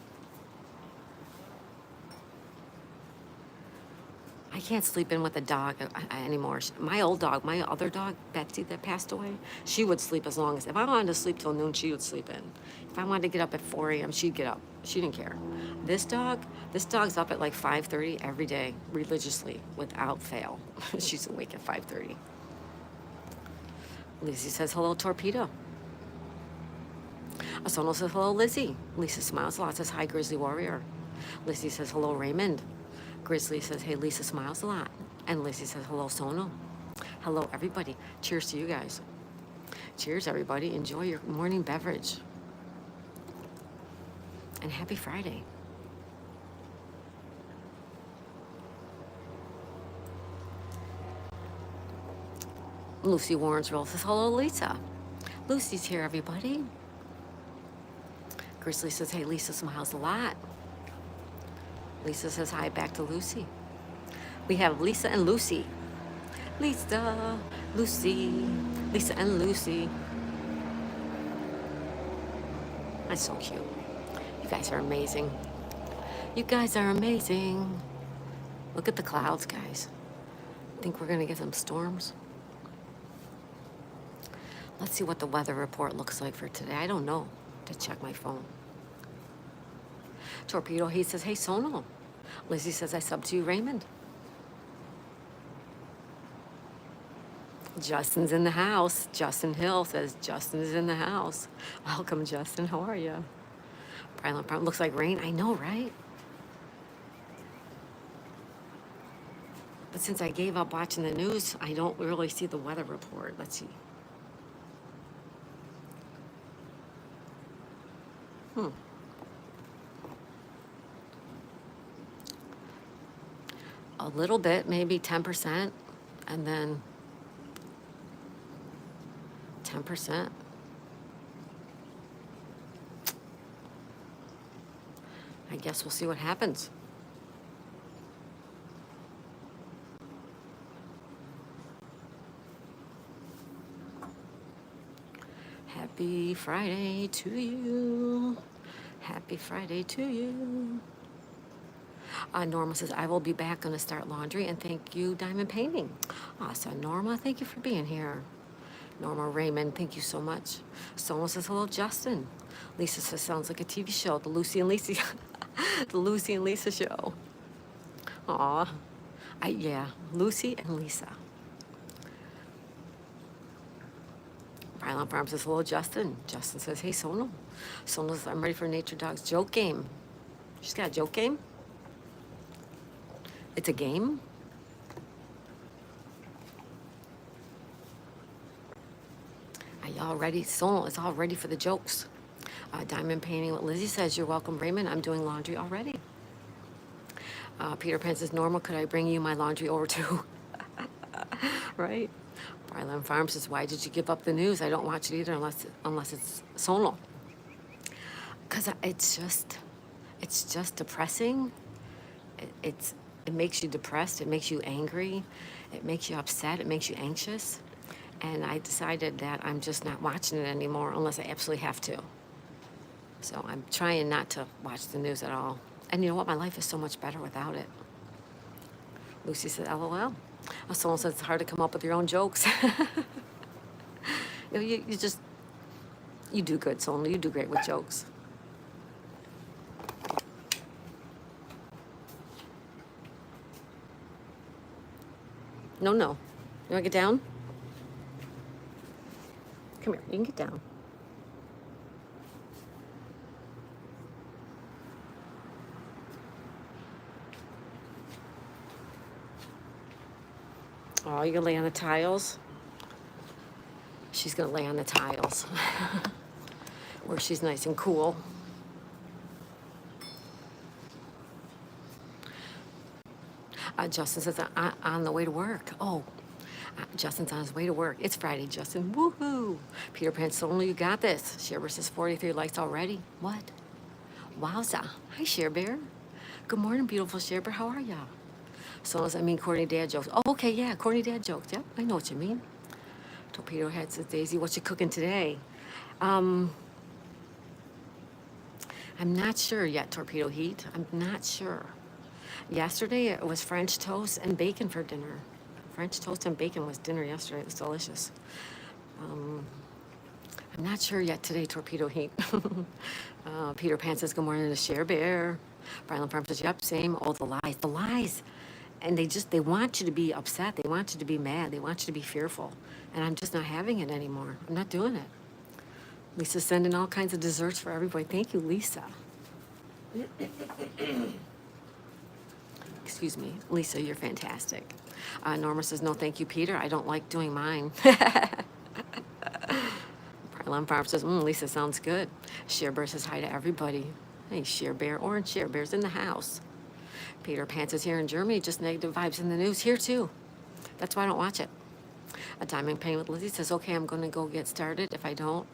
I can't sleep in with a dog anymore. My old dog, my other dog, Betsy, that passed away, she would sleep as long as, if I wanted to sleep till noon, she would sleep in. If I wanted to get up at 4 a.m., she'd get up. She didn't care. This dog's up at like 5:30 every day, religiously, without fail. She's awake at 5:30. Lizzie says, hello, Torpedo. Asono says, hello, Lizzie. Lisa smiles a lot, says, hi, Grizzly Warrior. Lizzie says, hello, Raymond. Grizzly says, hey, Lisa smiles a lot. And Lizzie says, hello, Sono. Hello, everybody. Cheers to you guys. Cheers, everybody. Enjoy your morning beverage. And happy Friday. Lucy Warrensville says, hello, Lisa. Lucy's here, everybody. Grizzly says, hey, Lisa smiles a lot. Lisa says hi back to Lucy. We have Lisa and Lucy. Lisa, Lucy, Lisa and Lucy. That's so cute. You guys are amazing. You guys are amazing. Look at the clouds, guys. Think we're gonna get some storms? Let's see what the weather report looks like for today. I don't know. To check my phone. Torpedo, he says, hey, Sonal. Lizzie says, I sub to you, Raymond. Justin's in the house. Justin Hill says, Justin is in the house. Welcome, Justin. How are you? Looks like rain. I know, right? But since I gave up watching the news, I don't really see the weather report. Let's see. A little bit, maybe 10%, and then 10%. I guess we'll see what happens. Happy Friday to you. Happy Friday to you. Norma says, I will be back, going to start laundry, and thank you, Diamond Painting. Awesome, Norma, thank you for being here. Norma Raymond, thank you so much. Someone says, hello, Justin. Lisa says, sounds like a TV show, the Lucy and Lisa, the Lucy and Lisa show. Aw, yeah, Lucy and Lisa. Rylan Farm says, hello, Justin. Justin says, hey, Sonal. Sonal says, I'm ready for Nature Dog's joke game. She's got a joke game? It's a game? Are y'all ready? Sonal is all ready for the jokes. Diamond Painting with Lizzie says, you're welcome, Raymond. I'm doing laundry already. Peter Pan says, Norma, could I bring you my laundry over too? Right? Ryland Farm says, why did you give up the news? I don't watch it either unless it's Sonal. Because it's just depressing. It makes you depressed. It makes you angry. It makes you upset. It makes you anxious. And I decided that I'm just not watching it anymore unless I absolutely have to. So I'm trying not to watch the news at all. And you know what? My life is so much better without it. Lucy said, LOL. Someone says it's hard to come up with your own jokes. You do good, Sonal. You do great with jokes. No. You want to get down? Come here. You can get down. Oh, you're going to lay on the tiles? She's going to lay on the tiles where she's nice and cool. Justin says, on the way to work. Justin's on his way to work. It's Friday, Justin. Woohoo! Peter Pan, Sonal, you got this. Share Bear says 43 likes already. What? Wowza. Hi, Share Bear. Good morning, beautiful Share Bear. How are ya? Sonal says, I mean corny dad jokes. Oh, okay, yeah, corny dad jokes. Yep, I know what you mean. Torpedo Head says, Daisy, what you cooking today? I'm not sure yet, Torpedo Heat. I'm not sure. Yesterday, it was French toast and bacon for dinner. French toast and bacon was dinner yesterday. It was delicious. I'm not sure yet today, Torpedo Heat. Peter Pan says, good morning to Share Bear. Brian Farm says, yep, same. Oh, the lies. And they want you to be upset. They want you to be mad. They want you to be fearful. And I'm just not having it anymore. I'm not doing it. Lisa's sending all kinds of desserts for everybody. Thank you, Lisa. Excuse me. Lisa, you're fantastic. Norma says, no, thank you, Peter. I don't like doing mine. Prylon Farm says, Lisa sounds good. Share Bear says hi to everybody. Hey, Share Bear. Orange Share Bear's in the house. Peter Pan says here in Germany, just negative vibes in the news. Here, too. That's why I don't watch it. A Diamond Painting with Lizzie says, okay, I'm going to go get started. If I don't,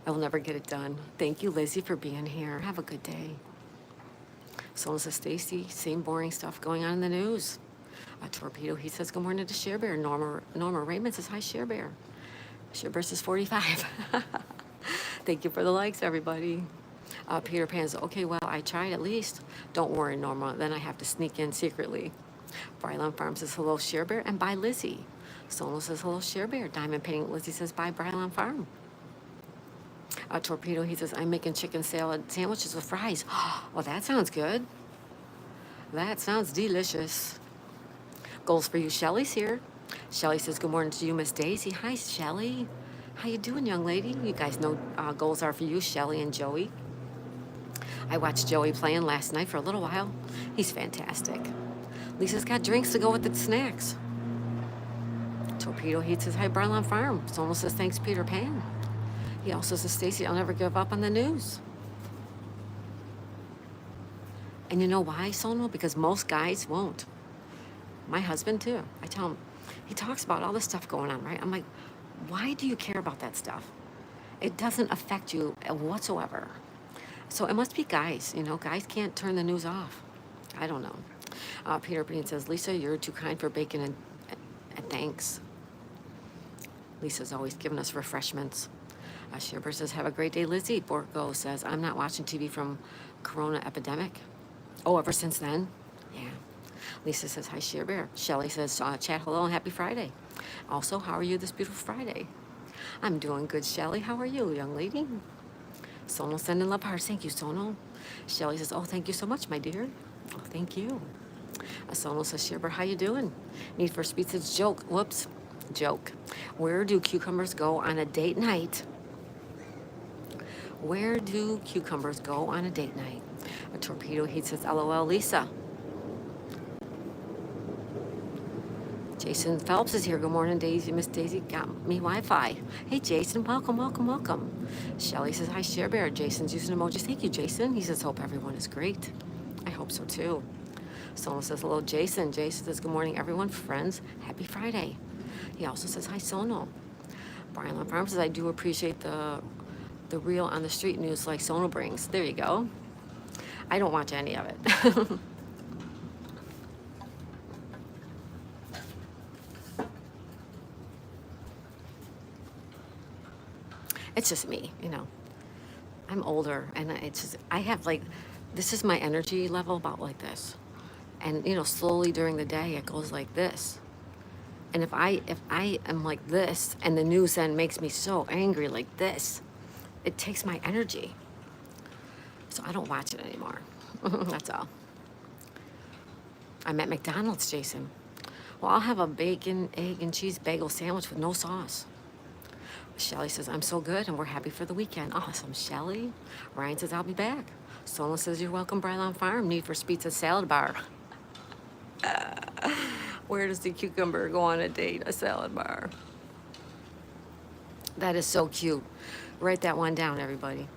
I will never get it done. Thank you, Lizzie, for being here. Have a good day. So says Stacy, same boring stuff going on in the news. Torpedo, he says, good morning to Share Bear. Norma Raymond says, hi, Share Bear. Share Bear says 45. Thank you for the likes, everybody. Peter Pan says, okay, well, I tried at least. Don't worry, Norma. Then I have to sneak in secretly. Brylan Farm says, hello, Share Bear, and bye, Lizzie. Sono says, hello, Share Bear. Diamond Painting Lizzie says, bye, Brylan Farm. Torpedo, he says, I'm making chicken salad sandwiches with fries. Well, that sounds good. That sounds delicious. Goals for you, Shelly's here. Shelly says, good morning to you, Miss Daisy. Hi, Shelly. How you doing, young lady? You guys know goals are for you, Shelly and Joey. I watched Joey playing last night for a little while. He's fantastic. Lisa's got drinks to go with the snacks. Torpedo Heat says, hi, Brylan Farm. Sono says, thanks, Peter Pan. He also says, Stacy, I'll never give up on the news. And you know why, Sono? Because most guys won't. My husband, too. I tell him, he talks about all this stuff going on, right? I'm like, why do you care about that stuff? It doesn't affect you whatsoever. So it must be guys, you know, guys can't turn the news off. I don't know. Peter Pan says, Lisa, you're too kind for bacon and thanks. Lisa's always giving us refreshments. Shipper says, have a great day, Lizzie. Borgo says, I'm not watching TV from Corona epidemic. Oh, ever since then? Yeah. Lisa says, hi, Share Bear. Shelly says, chat, hello, and happy Friday. Also, how are you this beautiful Friday? I'm doing good, Shelly. How are you, young lady? Sono sending love hearts. Thank you, Sono. Shelly says, oh, thank you so much, my dear. Oh, thank you. Sono says, Share Bear, how you doing? Need for Speed says, joke. Whoops. Joke. Where do cucumbers go on a date night? Where do cucumbers go on a date night? A Torpedo Heat says, LOL, Lisa. Jason Phelps is here. Good morning, Daisy. Miss Daisy got me Wi-Fi. Hey, Jason, welcome, welcome, welcome. Shelly says, hi, Share Bear. Jason's using emojis. Thank you, Jason. He says, hope everyone is great. I hope so, too. Sono says, hello, Jason. Jason says, good morning, everyone. Friends, happy Friday. He also says, hi, Sono. Brian Farm says, I do appreciate the real on the street news like Sono brings. There you go. I don't watch any of it. It's just me, you know. I'm older, and it's just, I have like, this is my energy level about like this. And, you know, slowly during the day, it goes like this. And if I am like this, and the news then makes me so angry like this, it takes my energy. So I don't watch it anymore. That's all. I'm at McDonald's, Jason. Well, I'll have a bacon, egg, and cheese bagel sandwich with no sauce. Shelly says, I'm so good, and we're happy for the weekend. Awesome, Shelly. Ryan says, I'll be back. Sola says, you're welcome, Brylan Farm. Need for Pizza salad bar. Where does the cucumber go on a date? A salad bar. That is so cute. Write that one down, everybody.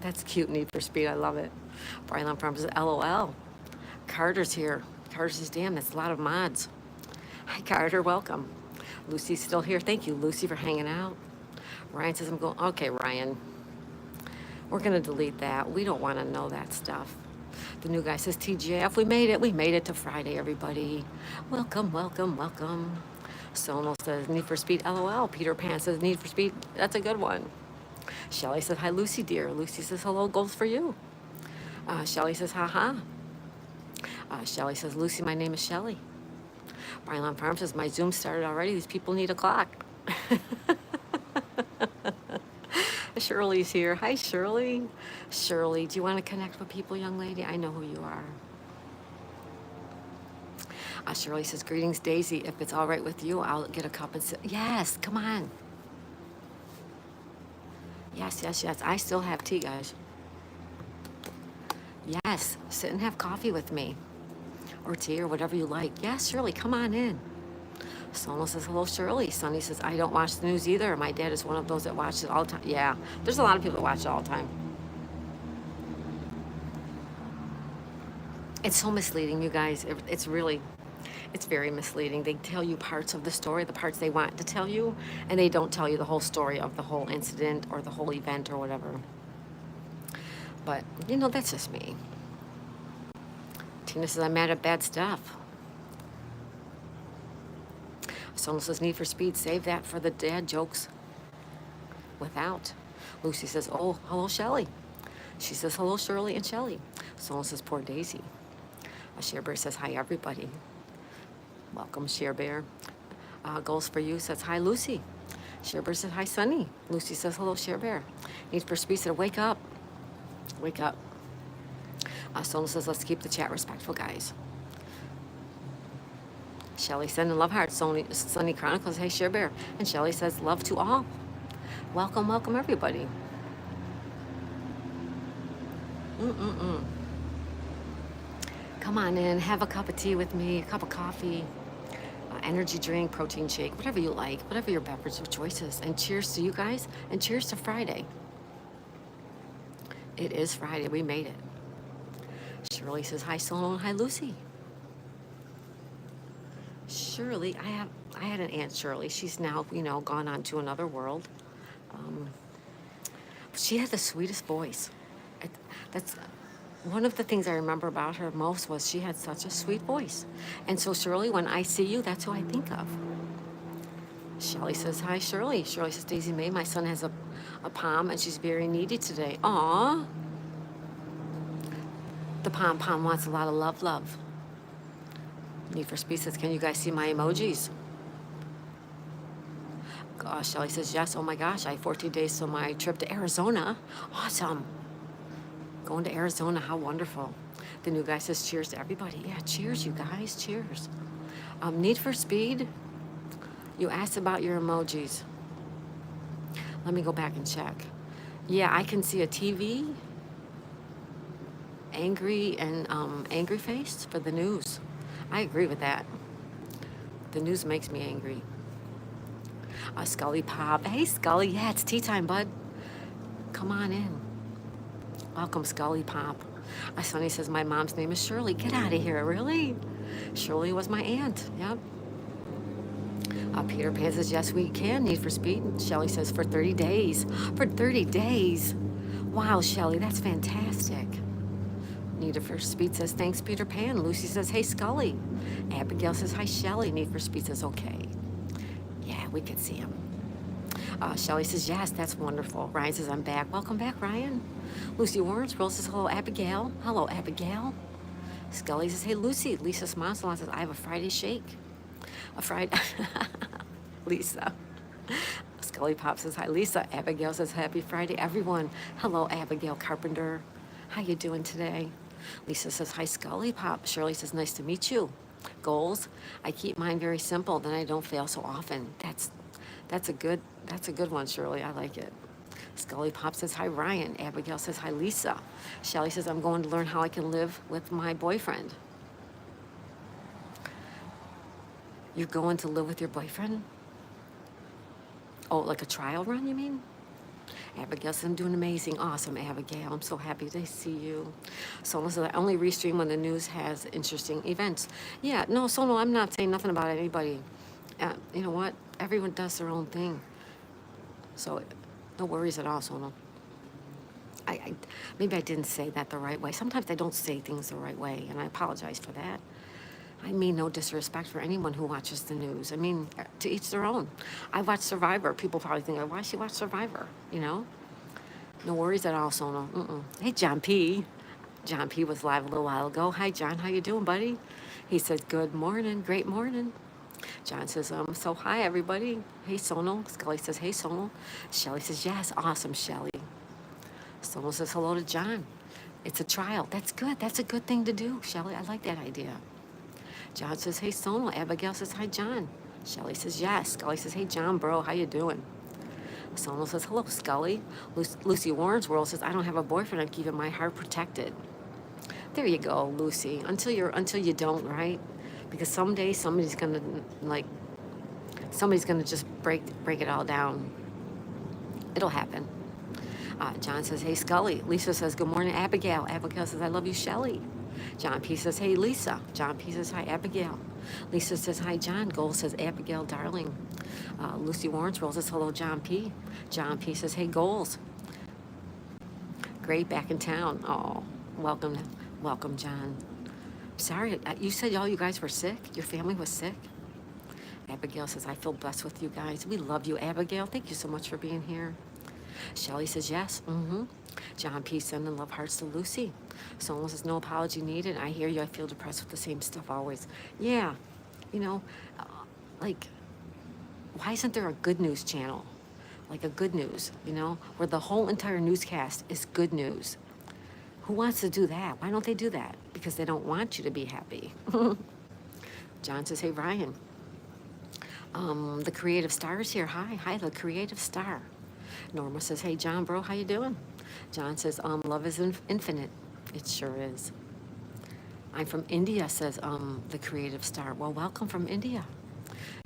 That's cute, Need for Speed. I love it. Brylan Farm says, LOL. Carter's here. Carter says, damn, that's a lot of mods. Hi, Carter. Welcome. Lucy's still here. Thank you, Lucy, for hanging out. Ryan says, I'm going, okay, Ryan. We're going to delete that. We don't want to know that stuff. The new guy says, TGF, we made it. We made it to Friday, everybody. Welcome, welcome, welcome. Sono says, Need for Speed, LOL. Peter Pan says, Need for Speed. That's a good one. Shelly says, hi, Lucy, dear. Lucy says, hello, goals for you. Shelly says, haha. Shelly says, Lucy, my name is Shelly. Brylan Farm says, my Zoom started already. These people need a clock. Shirley's here. Hi, Shirley. Shirley, do you want to connect with people, young lady? I know who you are. Shirley says, greetings, Daisy. If it's all right with you, I'll get a cup and sit. Yes, come on. Yes, yes, yes. I still have tea, guys. Yes, sit and have coffee with me. Or tea or whatever you like. Yes, Shirley, come on in. Sono says, hello, Shirley. Sonny says, I don't watch the news either. My dad is one of those that watches it all the time. Yeah, there's a lot of people that watch it all the time. It's so misleading, you guys. It's very misleading. They tell you parts of the story, the parts they want to tell you, and they don't tell you the whole story of the whole incident or the whole event or whatever. But, you know, that's just me. Tina says, I'm mad at bad stuff. Someone says, Need for Speed, save that for the dad jokes. Without. Lucy says, oh, hello, Shelly. She says, hello, Shirley and Shelly. Someone says, poor Daisy. Share Bear says, hi, everybody. Welcome, Share Bear. Goals for You says, hi, Lucy. Share Bear says, hi, Sunny. Lucy says, hello, Share Bear. Need for Speed said, wake up. Wake up. Someone says, let's keep the chat respectful, guys. Shelly sending love hearts. Sunny Chronicles, hey, Share Bear. And Shelly says, love to all. Welcome, welcome, everybody. Come on in, have a cup of tea with me, a cup of coffee, energy drink, protein shake, whatever you like, whatever your beverage of choice is. And cheers to you guys, and cheers to Friday. It is Friday, we made it. Shirley says, hi, Solon, hi, Lucy. Shirley, I had an Aunt Shirley. She's now, gone on to another world. She had the sweetest voice. That's one of the things I remember about her most was she had such a sweet voice. And so Shirley, when I see you, that's who I think of. Shelly says, hi, Shirley. Shirley says, Daisy May, my son has a pom and she's very needy today. Aw. The pom wants a lot of love. Need for Speed says, can you guys see my emojis? Shelly says, yes. Oh my gosh, I have 14 days till my trip to Arizona. Awesome. Going to Arizona, how wonderful. The new guy says, cheers to everybody. Yeah, cheers, you guys, cheers. Need for Speed, you asked about your emojis. Let me go back and check. Yeah, I can see a TV, angry and angry face for the news. I agree with that. The news makes me angry. Scully Pop. Hey, Scully. Yeah, it's tea time, bud. Come on in. Welcome, Scully Pop. Sonny says, my mom's name is Shirley. Get out of here, really? Shirley was my aunt. Yep. Peter Pan says, yes, we can. Need for Speed. Shelly says, for 30 days. For 30 days. Wow, Shelly, that's fantastic. Need for Speed says, thanks, Peter Pan. Lucy says, hey, Scully. Abigail says, hi, Shelly. Need for Speed says, okay. Yeah, we could see him. Shelly says, yes, that's wonderful. Ryan says, I'm back. Welcome back, Ryan. Lucy Warrens. Rose says, hello, Abigail. Hello, Abigail. Scully says, hey, Lucy. Lisa Smonsalon says, I have a Friday shake. A Friday. Lisa. Scully Pop says, hi, Lisa. Abigail says, happy Friday, everyone. Hello, Abigail Carpenter. How you doing today? Lisa says, hi, Scully Pop. Shirley says, nice to meet you. Goals. I keep mine very simple, then I don't fail so often. That's a good one, Shirley. I like it. Scully Pop says, hi, Ryan. Abigail says, hi, Lisa. Shelly says, I'm going to learn how I can live with my boyfriend. You're going to live with your boyfriend? Oh, like a trial run, you mean? Abigail says, I'm doing amazing. Awesome, Abigail. I'm so happy to see you. Sono says, I only restream when the news has interesting events. Yeah, no, Sono, I'm not saying nothing about anybody. You know what? Everyone does their own thing. So no worries at all, Sono. Maybe I didn't say that the right way. Sometimes I don't say things the right way, and I apologize for that. I mean no disrespect for anyone who watches the news. I mean, to each their own. I watch Survivor. People probably think, why she watch Survivor, you know? No worries at all, Sono. Hey, John P. John P. was live a little while ago. Hi, John. How you doing, buddy? He said, good morning. Great morning. John says, so hi, everybody. Hey, Sono. Scully says, hey, Sono. Shelly says, yes, awesome, Shelly. Sono says, hello to John. It's a trial. That's good. That's a good thing to do, Shelly. I like that idea. John says, hey, Sono. Abigail says, hi, John. Shelly says, yes. Scully says, hey, John, bro, how you doing? Sono says, hello, Scully. Lucy Warren's World says, I don't have a boyfriend. I'm keeping my heart protected. There you go, Lucy. Until you don't, right? Because someday somebody's gonna just break it all down. It'll happen. John says, hey, Scully. Lisa says, good morning, Abigail. Abigail says, I love you, Shelly. John P. says, hey, Lisa. John P. says, hi, Abigail. Lisa says, hi, John. Gold says, Abigail, darling. Lucy Warren's World says, hello, John P. John P. says, hey, Goals. Great, back in town. Oh, welcome, John. Sorry, you said all you guys were sick? Your family was sick? Abigail says, I feel blessed with you guys. We love you, Abigail. Thank you so much for being here. Shelly says, yes. John P. sending love hearts to Lucy. Someone says, no apology needed. I hear you. I feel depressed with the same stuff always. Yeah, you know, uh, like, why isn't there a good news channel? Like a good news, where the whole entire newscast is good news. Who wants to do that? Why don't they do that? Because they don't want you to be happy. John says, hey, Ryan, the creative star is here. Hi, the creative star. Norma says, hey, John, bro, how you doing? John says, love is infinite. It sure is. I'm from India, says the creative star. Well, welcome from India.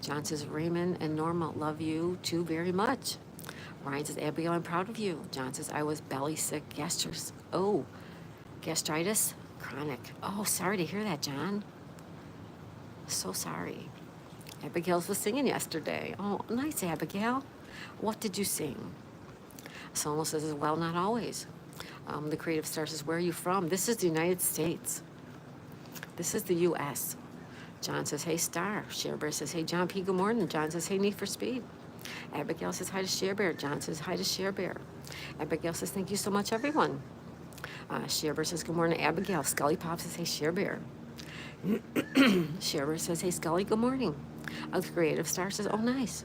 John says, Raymond and Norma love you too very much. Ryan says, Abigail, I'm proud of you. John says, I was belly sick, gastritis, chronic. Oh, sorry to hear that, John. So sorry. Abigail was singing yesterday. Oh, nice, Abigail. What did you sing? Someone says, well, not always. The creative star says, where are you from? This is the United States. This is the U.S. John says, hey, Star. Sharebear says, hey, John P., good morning. John says, hey, Need for Speed. Abigail says, hi to Sharebear. John says, hi to Sharebear. Abigail says, thank you so much, everyone. Sharebear says, good morning, Abigail. Scully Pop says, hey, Sharebear. Sharebear says, hey, Scully, good morning. The creative star says, oh, nice.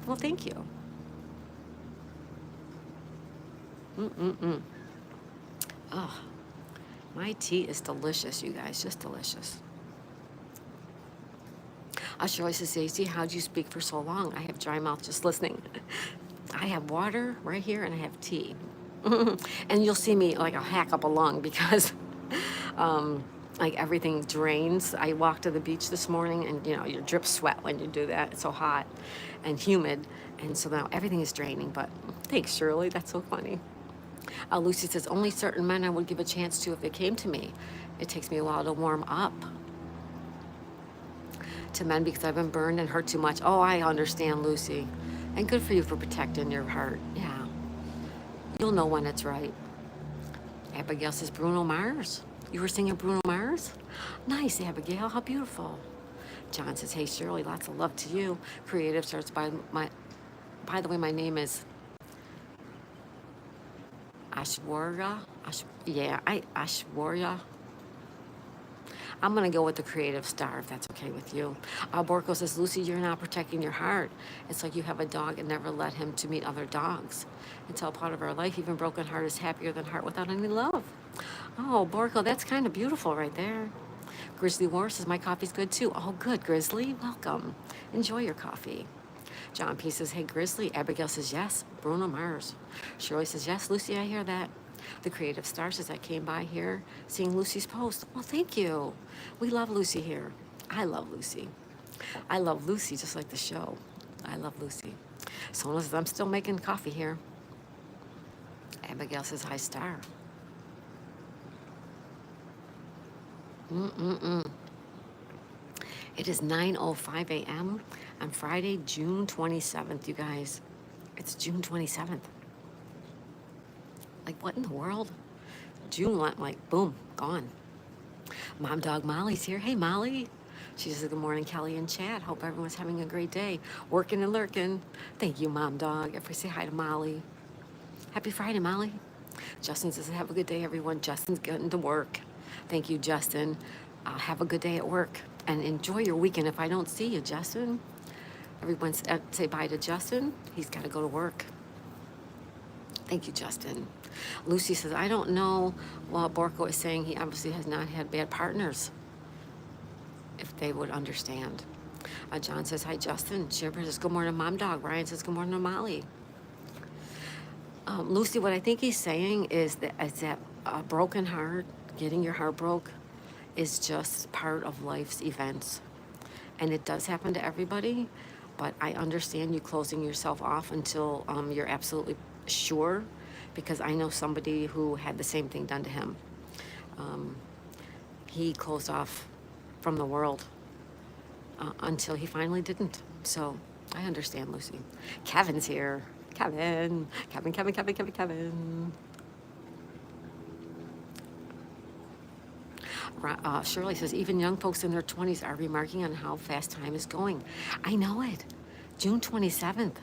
Well, thank you. Oh, my tea is delicious, you guys, just delicious. Shirley says, Stacey, how'd you speak for so long? I have dry mouth just listening. I have water right here and I have tea. And you'll see me, like, I'll hack up a lung because like everything drains. I walked to the beach this morning and, you drip sweat when you do that. It's so hot and humid. And so now everything is draining. But thanks, Shirley. That's so funny. Lucy says, only certain men I would give a chance to if they came to me. It takes me a while to warm up to men because I've been burned and hurt too much. Oh, I understand, Lucy. And good for you for protecting your heart. Yeah. You'll know when it's right. Abigail says, Bruno Mars. You were singing Bruno Mars? Nice, Abigail. How beautiful. John says, hey, Shirley, lots of love to you. Creative starts by the way, my name is Ashwarya. Ashwarya. I'm going to go with the creative star, if that's okay with you. Borko says, Lucy, you're not protecting your heart. It's like you have a dog and never let him to meet other dogs. Until part of our life, even broken heart is happier than heart without any love. Oh, Borko, that's kind of beautiful right there. Grizzly War says, my coffee's good too. Oh, good, Grizzly. Welcome. Enjoy your coffee. John P. says, hey, Grizzly. Abigail says, yes. Bruno Mars. Shirley says, yes, Lucy, I hear that. The creative star says, I came by here seeing Lucy's post. Well, thank you. We love Lucy here. I love Lucy. I love Lucy just like the show. I love Lucy. Sona says, I'm still making coffee here. Abigail says, hi, Star. It is 9:05 a.m. on Friday, June 27th, you guys. It's June 27th. Like, what in the world? June went like, boom, gone. Mom Dog Molly's here. Hey, Molly. She says, good morning, Kelly and Chad. Hope everyone's having a great day. Working and lurking. Thank you, Mom Dog. If we say hi to Molly. Happy Friday, Molly. Justin says, have a good day, everyone. Justin's getting to work. Thank you, Justin. Have a good day at work. And enjoy your weekend. If I don't see you, Justin. Everyone say bye to Justin. He's got to go to work. Thank you, Justin. Lucy says, I don't know what Borko is saying. He obviously has not had bad partners. If they would understand. John says, hi, Justin. Shipper says, good morning, Mom Dog. Ryan says, good morning, Molly. Lucy, what I think he's saying is that a broken heart, getting your heart broke, is just part of life's events. And it does happen to everybody, but I understand you closing yourself off until you're absolutely sure, because I know somebody who had the same thing done to him. He closed off from the world until he finally didn't. So I understand, Lucy. Kevin's here. Kevin. Shirley says, even young folks in their 20s are remarking on how fast time is going. I know it. June 27th.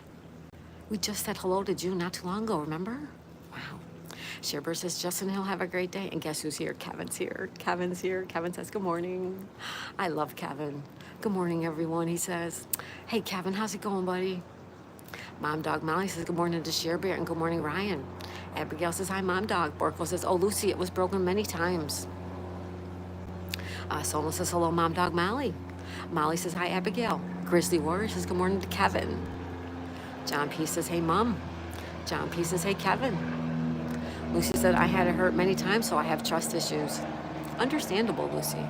We just said hello to June not too long ago, remember? Wow. Sherbert says, Justin Hill, have a great day. And guess who's here? Kevin's here. Kevin's here. Kevin says, good morning. I love Kevin. Good morning, everyone, he says. Hey, Kevin, how's it going, buddy? Mom Dog Molly says, good morning to Sherbert and good morning, Ryan. Abigail says, hi, Mom Dog. Borko says, oh, Lucy, it was broken many times. Sona says, hello, Mom Dog Molly. Molly says, hi, Abigail. Grizzly Warrior says, good morning to Kevin. John P says, hey, Mom. John P says, hey, Kevin. Lucy said, I had it hurt many times, so I have trust issues. Understandable, Lucy.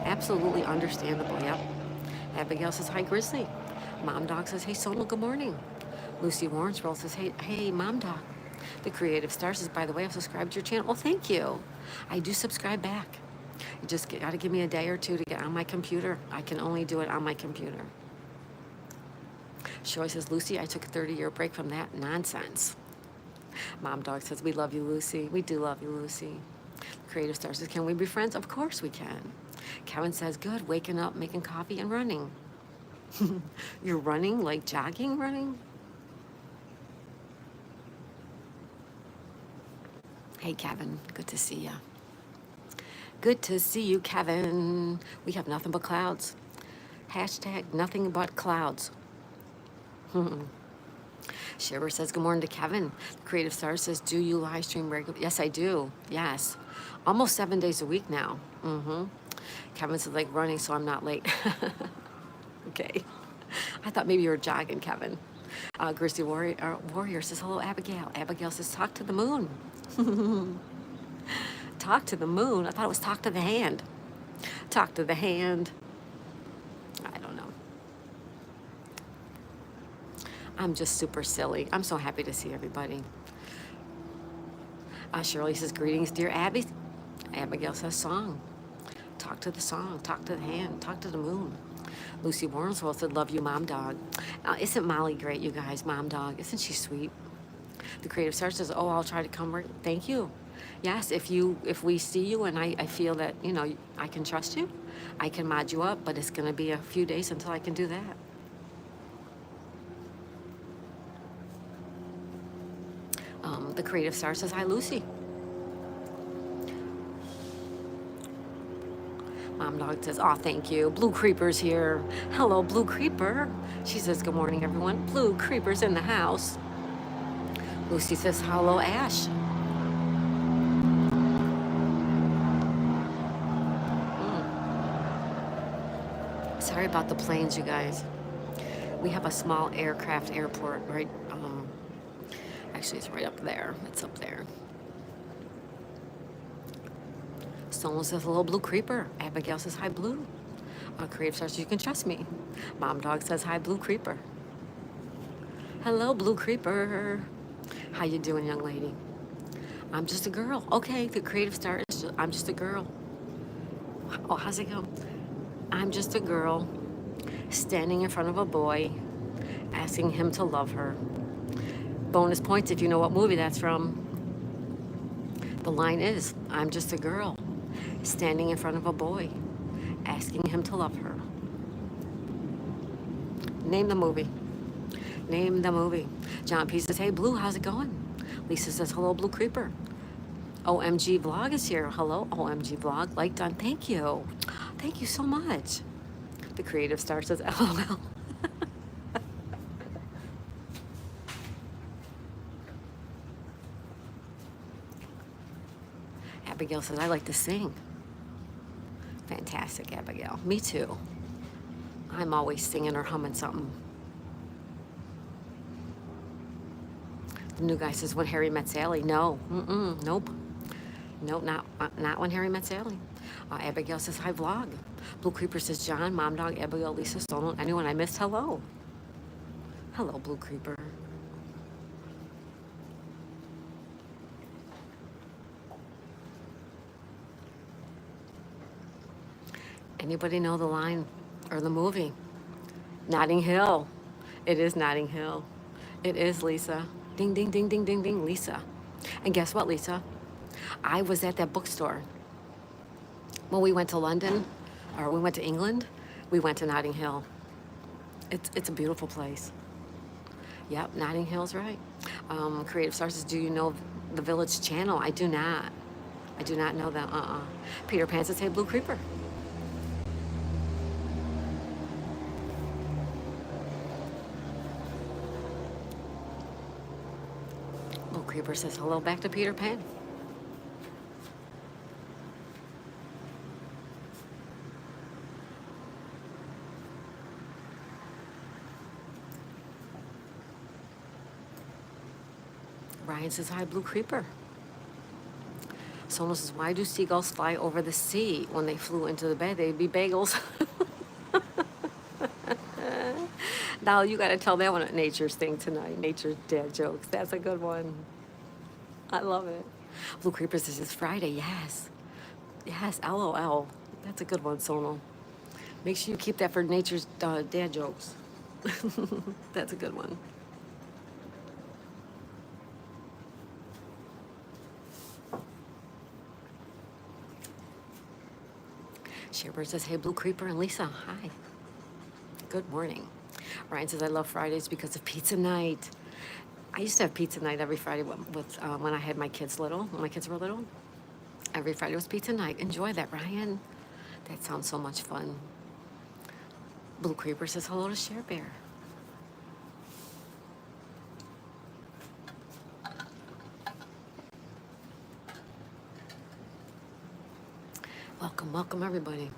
Absolutely understandable, yep. Abigail says, hi, Grizzly. Mom Dog says, hey, Sona, good morning. Lucy Warrensville says, hey, Mom Dog. The Creative Star says, by the way, I've subscribed to your channel. Well, thank you. I do subscribe back. You just got to give me a day or two to get on my computer. I can only do it on my computer. Shoy says, Lucy, I took a 30-year break from that nonsense. Mom Dog says, we love you, Lucy. We do love you, Lucy. Creative Star says, can we be friends? Of course we can. Kevin says, good, waking up, making coffee, and running. You're running, like jogging running? Hey, Kevin, good to see ya. Good to see you, Kevin. We have nothing but clouds. Hashtag nothing but clouds. Sherbert says, good morning to Kevin. The Creative Star says, do you live stream regularly? Yes, I do. Yes. Almost 7 days a week now. Kevin says, like running, so I'm not late. Okay. I thought maybe you were jogging, Kevin. Grizzly Warrior says, hello, Abigail. Abigail says, talk to the moon. Talk to the moon? I thought it was talk to the hand. Talk to the hand. I don't know. I'm just super silly. I'm so happy to see everybody. Shirley says, greetings, dear Abby. Abigail says, song. Talk to the song. Talk to the hand. Talk to the moon. Lucy Warrenswell said, love you, Mom Dog. Isn't Molly great, you guys? Mom Dog. Isn't she sweet? The Creative Star says, oh, I'll try to come. Thank you. Yes, if we see you and I feel that, you know, I can trust you, I can mod you up, but it's going to be a few days until I can do that. The Creative Star says, hi, Lucy. Mom Dog says, oh, thank you. Blue Creeper's here. Hello, Blue Creeper. She says, good morning, everyone. Blue Creeper's in the house. Lucy says, hello, Ash. Sorry about the planes, you guys. We have a small aircraft airport, right? Actually, it's right up there. It's up there. Someone says, hello, Blue Creeper. Abigail says, hi, Blue. Creative Star says, you can trust me. Mom Dog says, hi, Blue Creeper. Hello, Blue Creeper. How you doing, young lady? I'm just a girl. Okay, the Creative Star is I'm just a girl. Oh, how's it go? I'm just a girl standing in front of a boy, asking him to love her. Bonus points if you know what movie that's from. The line is, I'm just a girl standing in front of a boy, asking him to love her. Name the movie. Name the movie. John P says, hey, Blue, how's it going? Lisa says, hello, Blue Creeper. OMG Vlog is here. Hello, OMG Vlog. Like done. Thank you. Thank you so much. The Creative Star says, LOL. Abigail says, I like to sing. Fantastic, Abigail. Me too. I'm always singing or humming something. The new guy says, when Harry met Sally. No. Nope. Nope, not when Harry met Sally. Abigail says, hi, Vlog. Blue Creeper says, John, Mom Dog, Abigail, Lisa, Stone. Anyone I missed? Hello. Hello, Blue Creeper. Anybody know the line or the movie? Notting Hill. It is Notting Hill. It is, Lisa. Ding, ding, ding, ding, ding, ding, Lisa. And guess what, Lisa? I was at that bookstore. When we went to London, or we went to England, we went to Notting Hill. It's a beautiful place. Yep, Notting Hill's right. Creative Star says, do you know the Village Channel. I do not. I do not know that. Peter Pan says, hey, Blue Creeper. Blue Creeper says hello back to Peter Pan. Ryan says, hi, Blue Creeper. Someone says, why do seagulls fly over the sea? When they flew into the bay, they'd be bagels. Now you got to tell that one at Nature's thing tonight. Nature's dad jokes. That's a good one. I love it. Blue Creeper says, it's Friday. Yes. Yes, LOL. That's a good one, Sonal. Make sure you keep that for Nature's dad jokes. That's a good one. Sherbird says, hey, Blue Creeper and Lisa, hi. Good morning. Ryan says, I love Fridays because of pizza night. I used to have pizza night every Friday with when I had my kids little, when my kids were little. Every Friday was pizza night. Enjoy that, Ryan. That sounds so much fun. Blue Creeper says, hello to Share Bear. Welcome, welcome, everybody.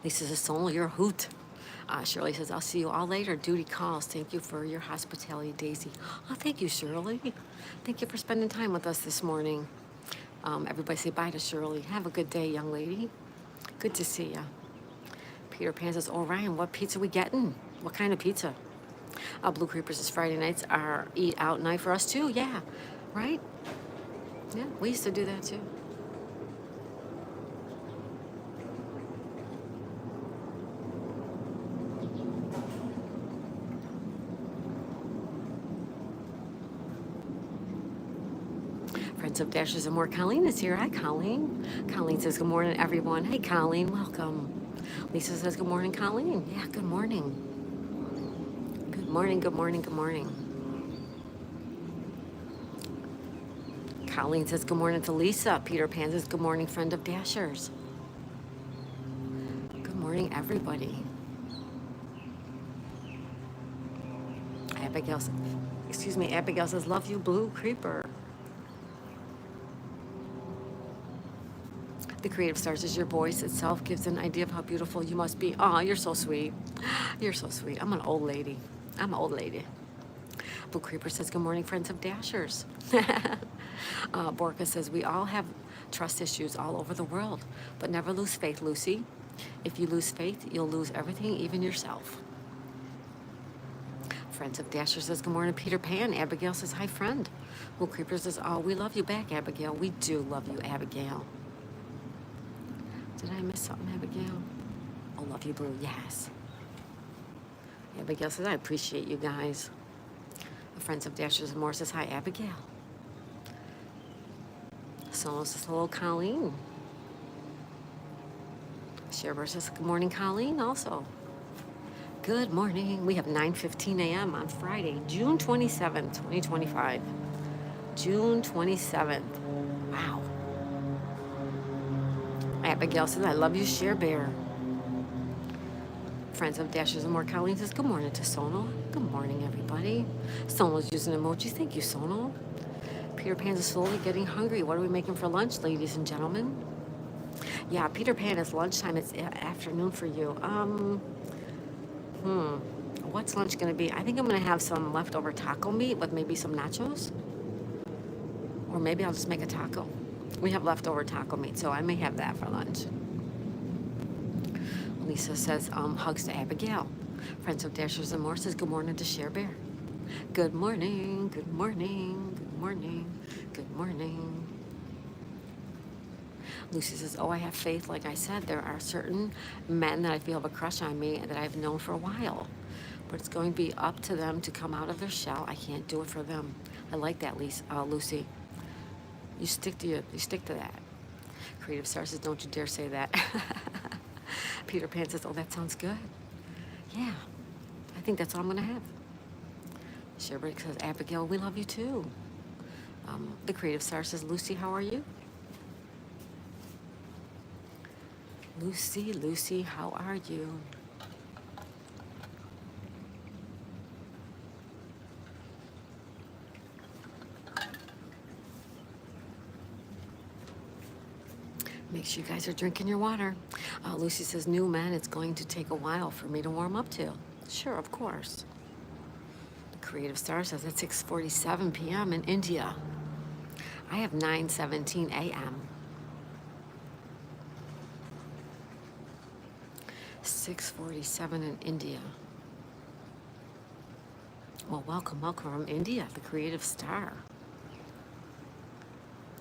Lisa says, Sonal, you're a hoot. Shirley says, I'll see you all later. Duty calls. Thank you for your hospitality, Daisy. Oh, thank you, Shirley. Thank you for spending time with us this morning. Everybody say bye to Shirley. Have a good day, young lady. Good to see you. Peter Pan says, oh, Ryan, what pizza we getting? What kind of pizza? Blue Creeper says, Friday nights are eat out night for us, too. Yeah, right? Yeah, we used to do that, too. Friends of Dashes and More. Colleen is here. Hi, Colleen. Colleen says, good morning, everyone. Hey, Colleen, welcome. Lisa says, good morning, Colleen. Yeah, good morning. Good morning, good morning, good morning. Colleen says, good morning to Lisa. Peter Pan says, good morning, friend of Dashers. Good morning, everybody. Abigail says, love you, Blue Creeper. The creative star says, your voice itself gives an idea of how beautiful you must be. Oh, you're so sweet. You're so sweet. I'm an old lady. I'm an old lady. Blue Creeper says, good morning, friends of Dashers. Borka says, we all have trust issues all over the world, but never lose faith, Lucy. If you lose faith, you'll lose everything, even yourself. Friends of Dashers says, good morning, Peter Pan. Abigail says, hi, friend. Blue Creeper says, oh, we love you back, Abigail. We do love you, Abigail. Did I miss something, Abigail? Oh, love you, Blue. Yes. Abigail says, I appreciate you guys. The Friends of Dashers and More says, hi, Abigail. Solo says, hello, Colleen. Sherbert says, good morning, Colleen, also. Good morning. We have 9:15 a.m. on Friday, June 27th, 2025. June 27th. Wow. Abigail says, I love you, Share Bear. Friends of Dashers and More. Colleen says, good morning to Sonal. Good morning, everybody. Sonal's using emojis. Thank you, Sonal. Peter Pan is slowly getting hungry. What are we making for lunch, ladies and gentlemen? Yeah, Peter Pan, it's lunchtime. It's afternoon for you. What's lunch going to be? I think I'm going to have some leftover taco meat with maybe some nachos. Or maybe I'll just make a taco. We have leftover taco meat, so I may have that for lunch. Lisa says, hugs to Abigail. Friends of Dashers and More says, good morning to Share Bear. Good morning, good morning, good morning, good morning. Lucy says, oh, I have faith. Like I said, there are certain men that I feel have a crush on me and that I've known for a while. But it's going to be up to them to come out of their shell. I can't do it for them. I like that, Lucy. You stick to that. Creative Star says, don't you dare say that. Peter Pan says, oh, that sounds good. Yeah, I think that's all I'm going to have. Sherbert says, Abigail, we love you too. The Creative Star says, Lucy, how are you? Lucy, how are you? Make sure you guys are drinking your water. Lucy says, new man, it's going to take a while for me to warm up to. Sure, of course. The Creative Star says it's 6:47 p.m. in India. I have 9:17 a.m. 6:47 in India. Well, welcome from India, the Creative Star.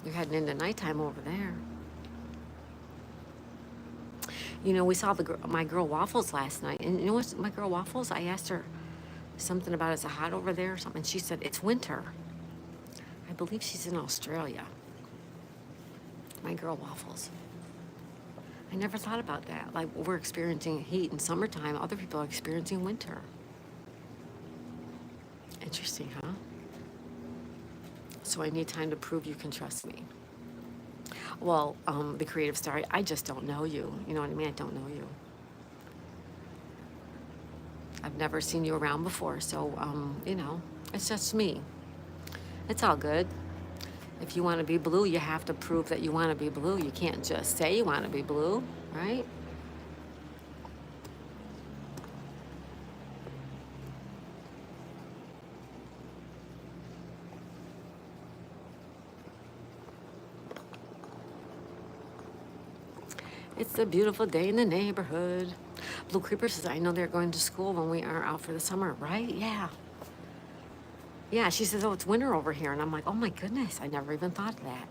You're heading into nighttime over there. You know, we saw my girl Waffles last night, and you know what, my girl Waffles, I asked her something about, is it hot over there or something, and she said it's winter. I believe she's in Australia. My girl Waffles. I never thought about that. Like, we're experiencing heat in summertime, other people are experiencing winter. Interesting, huh? So I need time to prove you can trust me. Well, the Creative Star, I just don't know you. You know what I mean? I don't know you. I've never seen you around before, so, you know, it's just me. It's all good. If you want to be blue, you have to prove that you want to be blue. You can't just say you want to be blue, right? It's a beautiful day in the neighborhood. Blue Creeper says, I know they're going to school when we are out for the summer, right? Yeah. Yeah, she says, oh, it's winter over here. And I'm like, oh my goodness, I never even thought of that.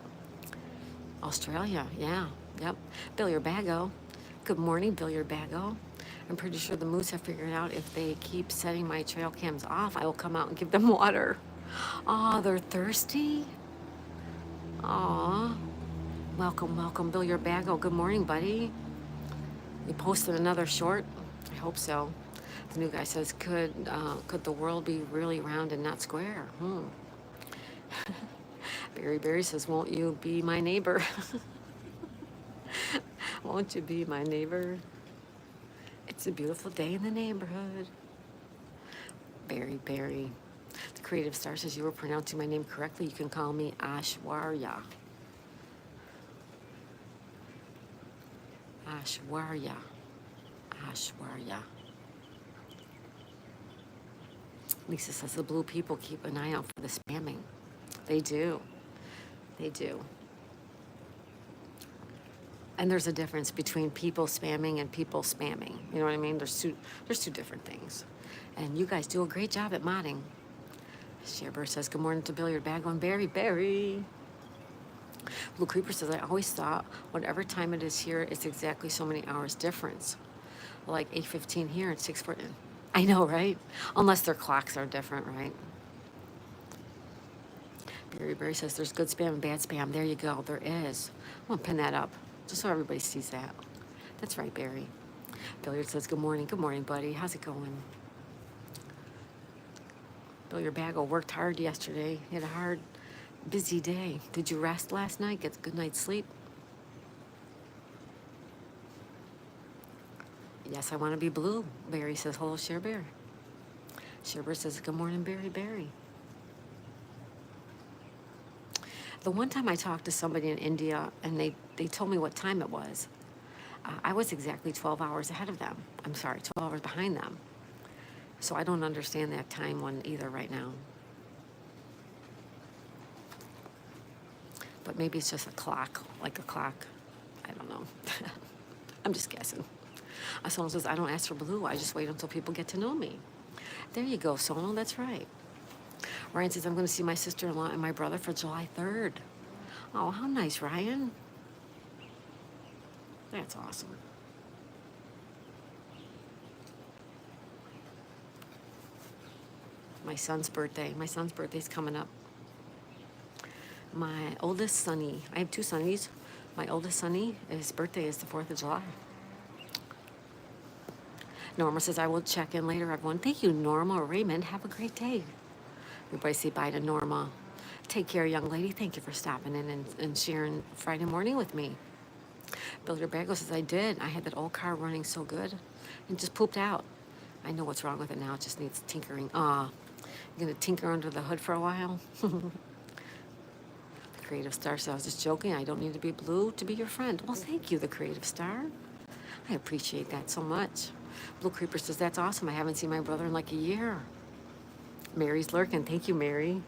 Australia, yeah, yep. Billiard Bago. Good morning, Billiard Bago. I'm pretty sure the moose have figured out if they keep setting my trail cams off, I will come out and give them water. Oh, they're thirsty? Aw. Welcome, Billiard Bago. Good morning, buddy. You posted another short? I hope so. The new guy says, could the world be really round and not square? Barry says, won't you be my neighbor? Won't you be my neighbor? It's a beautiful day in the neighborhood. Barry. The Creative Star says, you were pronouncing my name correctly. You can call me Ashwarya. Ashwarya. Lisa says the blue people keep an eye out for the spamming. They do. And there's a difference between people spamming and people spamming. You know what I mean? There's two different things. And you guys do a great job at modding. Sherbert says, good morning to Billiard Bag on Barry. Blue Creeper says, I always thought whatever time it is here, it's exactly so many hours difference. Like 8:15 here and 6:40. I know, right? Unless their clocks are different, right? Barry says there's good spam and bad spam. There you go. There is. I'm going to pin that up just so everybody sees that. That's right, Barry. Billiard says, good morning. Good morning, buddy. How's it going? Billiard Bagel worked hard yesterday. He had a hard, busy day. Did you rest last night? Get a good night's sleep? Yes, I want to be blue. Barry says, hello, Sherbert. Sherbert says, good morning, Barry. The one time I talked to somebody in India and they told me what time it was, I was exactly 12 hours ahead of them. I'm sorry, 12 hours behind them. So I don't understand that time one either right now. But maybe it's just a clock, like a clock. I don't know. I'm just guessing. Someone says, I don't ask for blue. I just wait until people get to know me. There you go, Sonal. That's right. Ryan says, I'm going to see my sister-in-law and my brother for July 3rd. Oh, how nice, Ryan. That's awesome. My son's birthday's coming up. My oldest sonny, I have two sonnies. My oldest sonny, his birthday is the 4th of July. Norma says, I will check in later, everyone. Thank you, Norma. Raymond, have a great day. Everybody say bye to Norma. Take care, young lady. Thank you for stopping in and sharing Friday morning with me. Builder Bagel says, I did. I had that old car running so good and just pooped out. I know what's wrong with it now. It just needs tinkering. You're going to tinker under the hood for a while? The Creative Star says, I was just joking. I don't need to be blue to be your friend. Well, thank you, the Creative Star. I appreciate that so much. Blue Creeper says, that's awesome. I haven't seen my brother in like a year. Mary's lurking. Thank you, Mary.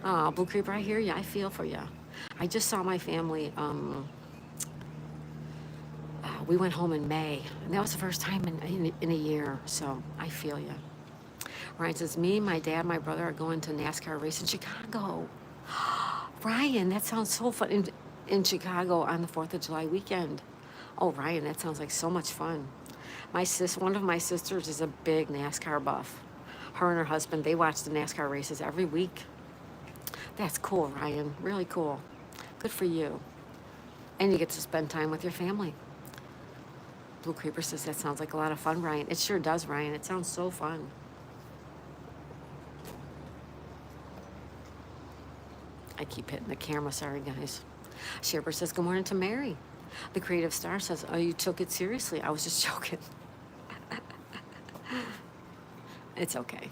Blue Creeper, I hear you. I feel for you. I just saw my family. We went home in May, and that was the first time in a year, so I feel you. Ryan says, me, my dad, my brother are going to NASCAR race in Chicago. Ryan, that sounds so fun in Chicago on the 4th of July weekend. Oh, Ryan, that sounds like so much fun. One of my sisters is a big NASCAR buff. Her and her husband, they watch the NASCAR races every week. That's cool, Ryan. Really cool. Good for you. And you get to spend time with your family. Blue Creeper says, that sounds like a lot of fun, Ryan. It sure does, Ryan. It sounds so fun. I keep hitting the camera. Sorry, guys. Sherber says, good morning to Mary. The Creative Star says, oh, you took it seriously. I was just joking. It's okay.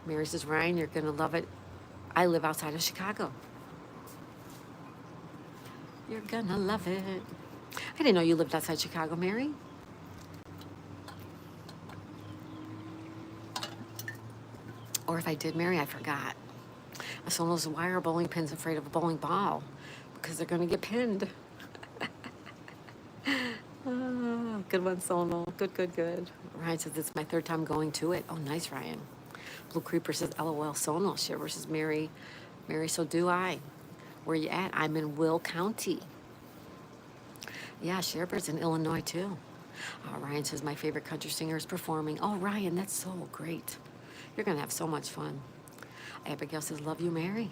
Mary says, Ryan, you're going to love it. I live outside of Chicago. You're going to love it. I didn't know you lived outside Chicago, Mary. Or if I did, Mary, I forgot. Someone knows why are bowling pins afraid of a bowling ball? Because they're going to get pinned. Oh, good one, Sonal. Good. Ryan says, it's my third time going to it. Oh, nice, Ryan. Blue Creeper says, LOL, Sonal. Shit versus Mary. Mary, so do I. Where you at? I'm in Will County. Yeah, Sherberd's in Illinois, too. Ryan says, my favorite country singer is performing. Oh, Ryan, that's so great. You're going to have so much fun. Abigail says, love you, Mary.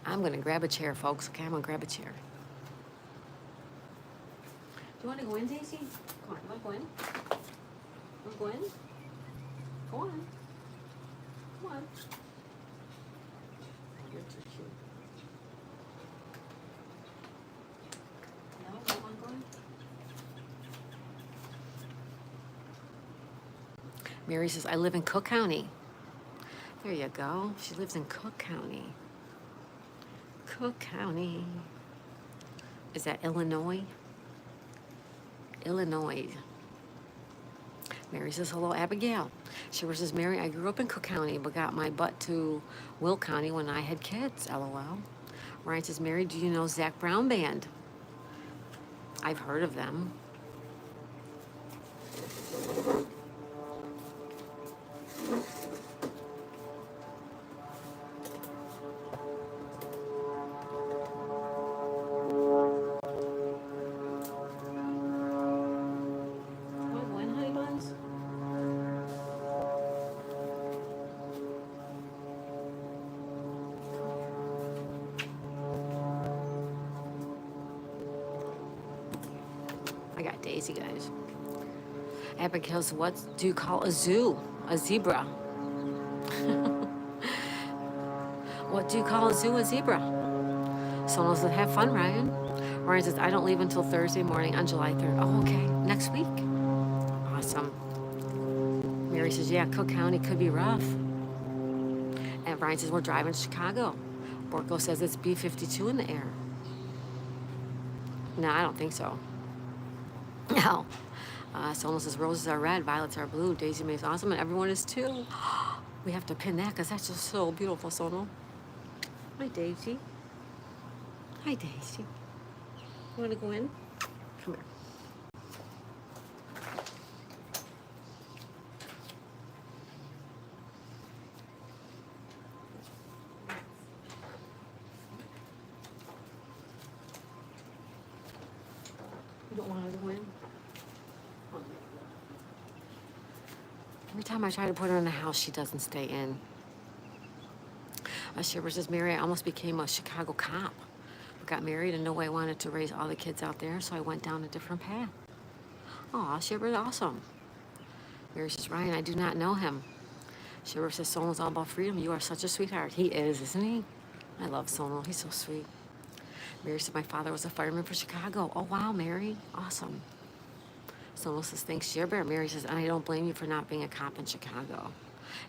I'm going to grab a chair, folks. Okay, I'm going to grab a chair. Do you want to go in, Daisy? Come on, you want to go in? Want to go in? Go on. Come on. You're too cute. No, don't want to go in? Mary says, I live in Cook County. There you go. She lives in Cook County. Cook County. Is that Illinois? Illinois. Mary says, hello, Abigail. She says, Mary, I grew up in Cook County, but got my butt to Will County when I had kids, LOL. Ryan says, Mary, do you know Zach Brown Band? I've heard of them. I got Daisy, guys. Abigail's, what do you call a zoo? A zebra. What do you call a zoo? A zebra. Someone said, have fun, Ryan. Ryan says, I don't leave until Thursday morning on July 3rd. Oh, okay. Next week. Awesome. Mary says, yeah, Cook County could be rough. And Ryan says, we're driving to Chicago. Borko says it's B-52 in the air. No, I don't think so. No. Sonal says, roses are red, violets are blue, Daisy May's awesome, and everyone is too. We have to pin that because that's just so beautiful, Sonal. Hi, Daisy. Hi, Daisy. You want to go in? Come here. You don't want to go in? Every time I try to put her in the house, she doesn't stay in. Shivers says, Mary, I almost became a Chicago cop. Got married and knew I wanted to raise all the kids out there, so I went down a different path. Aw, Shivers, awesome. Mary says, Ryan, I do not know him. Shivers says, Sonal's all about freedom. You are such a sweetheart. He is, isn't he? I love Sonal. He's so sweet. Mary said, my father was a fireman for Chicago. Oh, wow, Mary. Awesome. Sonal says, thanks, Share Bear. Mary says, and I don't blame you for not being a cop in Chicago.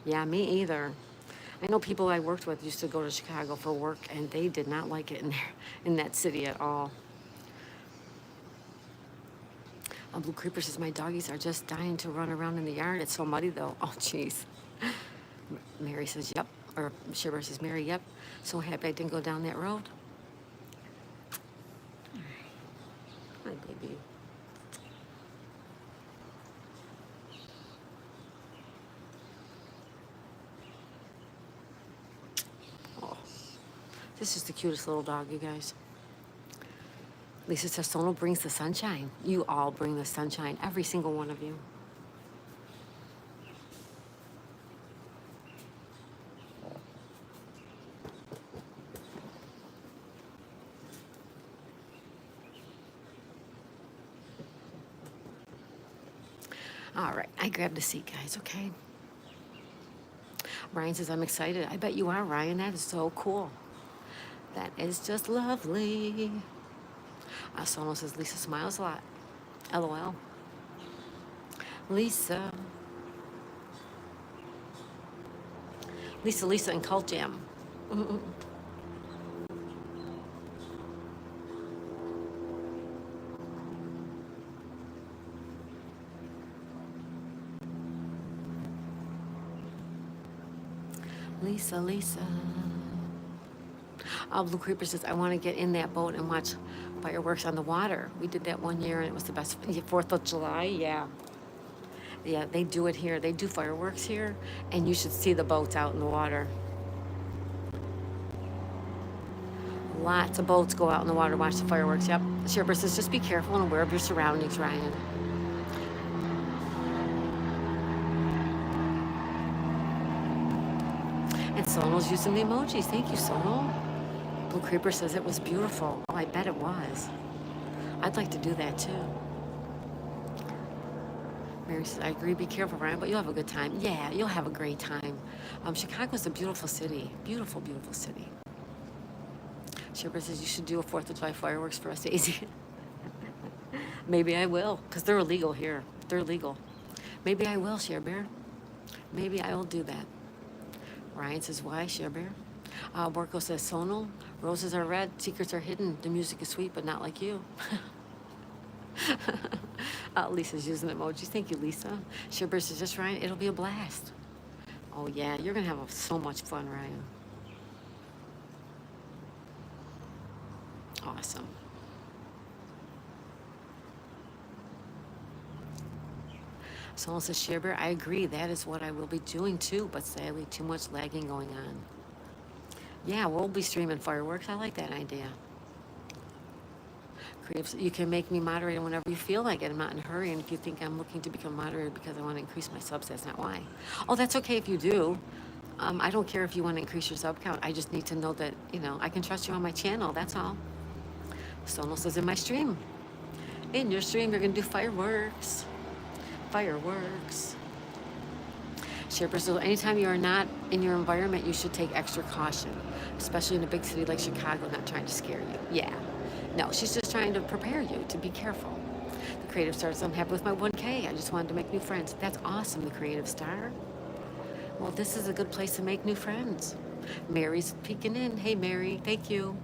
Yeah, me either. I know people I worked with used to go to Chicago for work, and they did not like it in there, in that city at all. A Blue Creeper says, my doggies are just dying to run around in the yard. It's so muddy, though. Oh, jeez. Mary says, yep. Or Shiver says, Mary, yep. So happy I didn't go down that road. Hi, baby. Oh, this is the cutest little dog, you guys. Lisa says, Sonal brings the sunshine. You all bring the sunshine, every single one of you. All right, I grabbed a seat, guys, okay? Ryan says, I'm excited. I bet you are, Ryan. That is so cool. That is just lovely. Sonal says, Lisa smiles a lot. LOL. Lisa. Lisa, and Cult Jam. Lisa. Blue Creeper says, I want to get in that boat and watch fireworks on the water. We did that one year, and it was the best. 4th of July, yeah. Yeah, they do it here. They do fireworks here, and you should see the boats out in the water. Lots of boats go out in the water to watch the fireworks. Yep. Sherber says, just be careful and aware of your surroundings, Ryan. And Sonal's using the emojis. Thank you, Sonal. Blue Creeper says it was beautiful. Oh, I bet it was. I'd like to do that too. Mary says, I agree, be careful, Ryan, but you'll have a good time. Yeah, you'll have a great time. Chicago's a beautiful city. Beautiful, beautiful city. Sherber says, you should do a 4th of July fireworks for us, Daisy. Maybe I will, because they're illegal here. They're legal. Maybe I will, Sherber. Maybe I will do that. Ryan says, why, Sherber? Borko says, Sonal, roses are red, secrets are hidden. The music is sweet, but not like you. Lisa's using emojis. Thank you, Lisa. Sherber says, just Ryan, it'll be a blast. Oh, yeah, you're going to have so much fun, Ryan. Awesome. Someone says, Sherber, I agree. That is what I will be doing too, but sadly, too much lagging going on. Yeah, we'll be streaming fireworks. I like that idea. Creatives, you can make me moderator whenever you feel like it. I'm not in a hurry, and if you think I'm looking to become moderator because I want to increase my subs, that's not why. Oh, that's okay if you do. I don't care if you want to increase your sub count. I just need to know that, I can trust you on my channel. That's all. Sonal says, in my stream. In your stream, you're going to do fireworks. Fireworks. Sherber says, anytime you are not in your environment, you should take extra caution, especially in a big city like Chicago, not trying to scare you. Yeah. No, she's just trying to prepare you to be careful. The Creative Star says, I'm happy with my 1K. I just wanted to make new friends. That's awesome, the Creative Star. Well, this is a good place to make new friends. Mary's peeking in. Hey, Mary, thank you.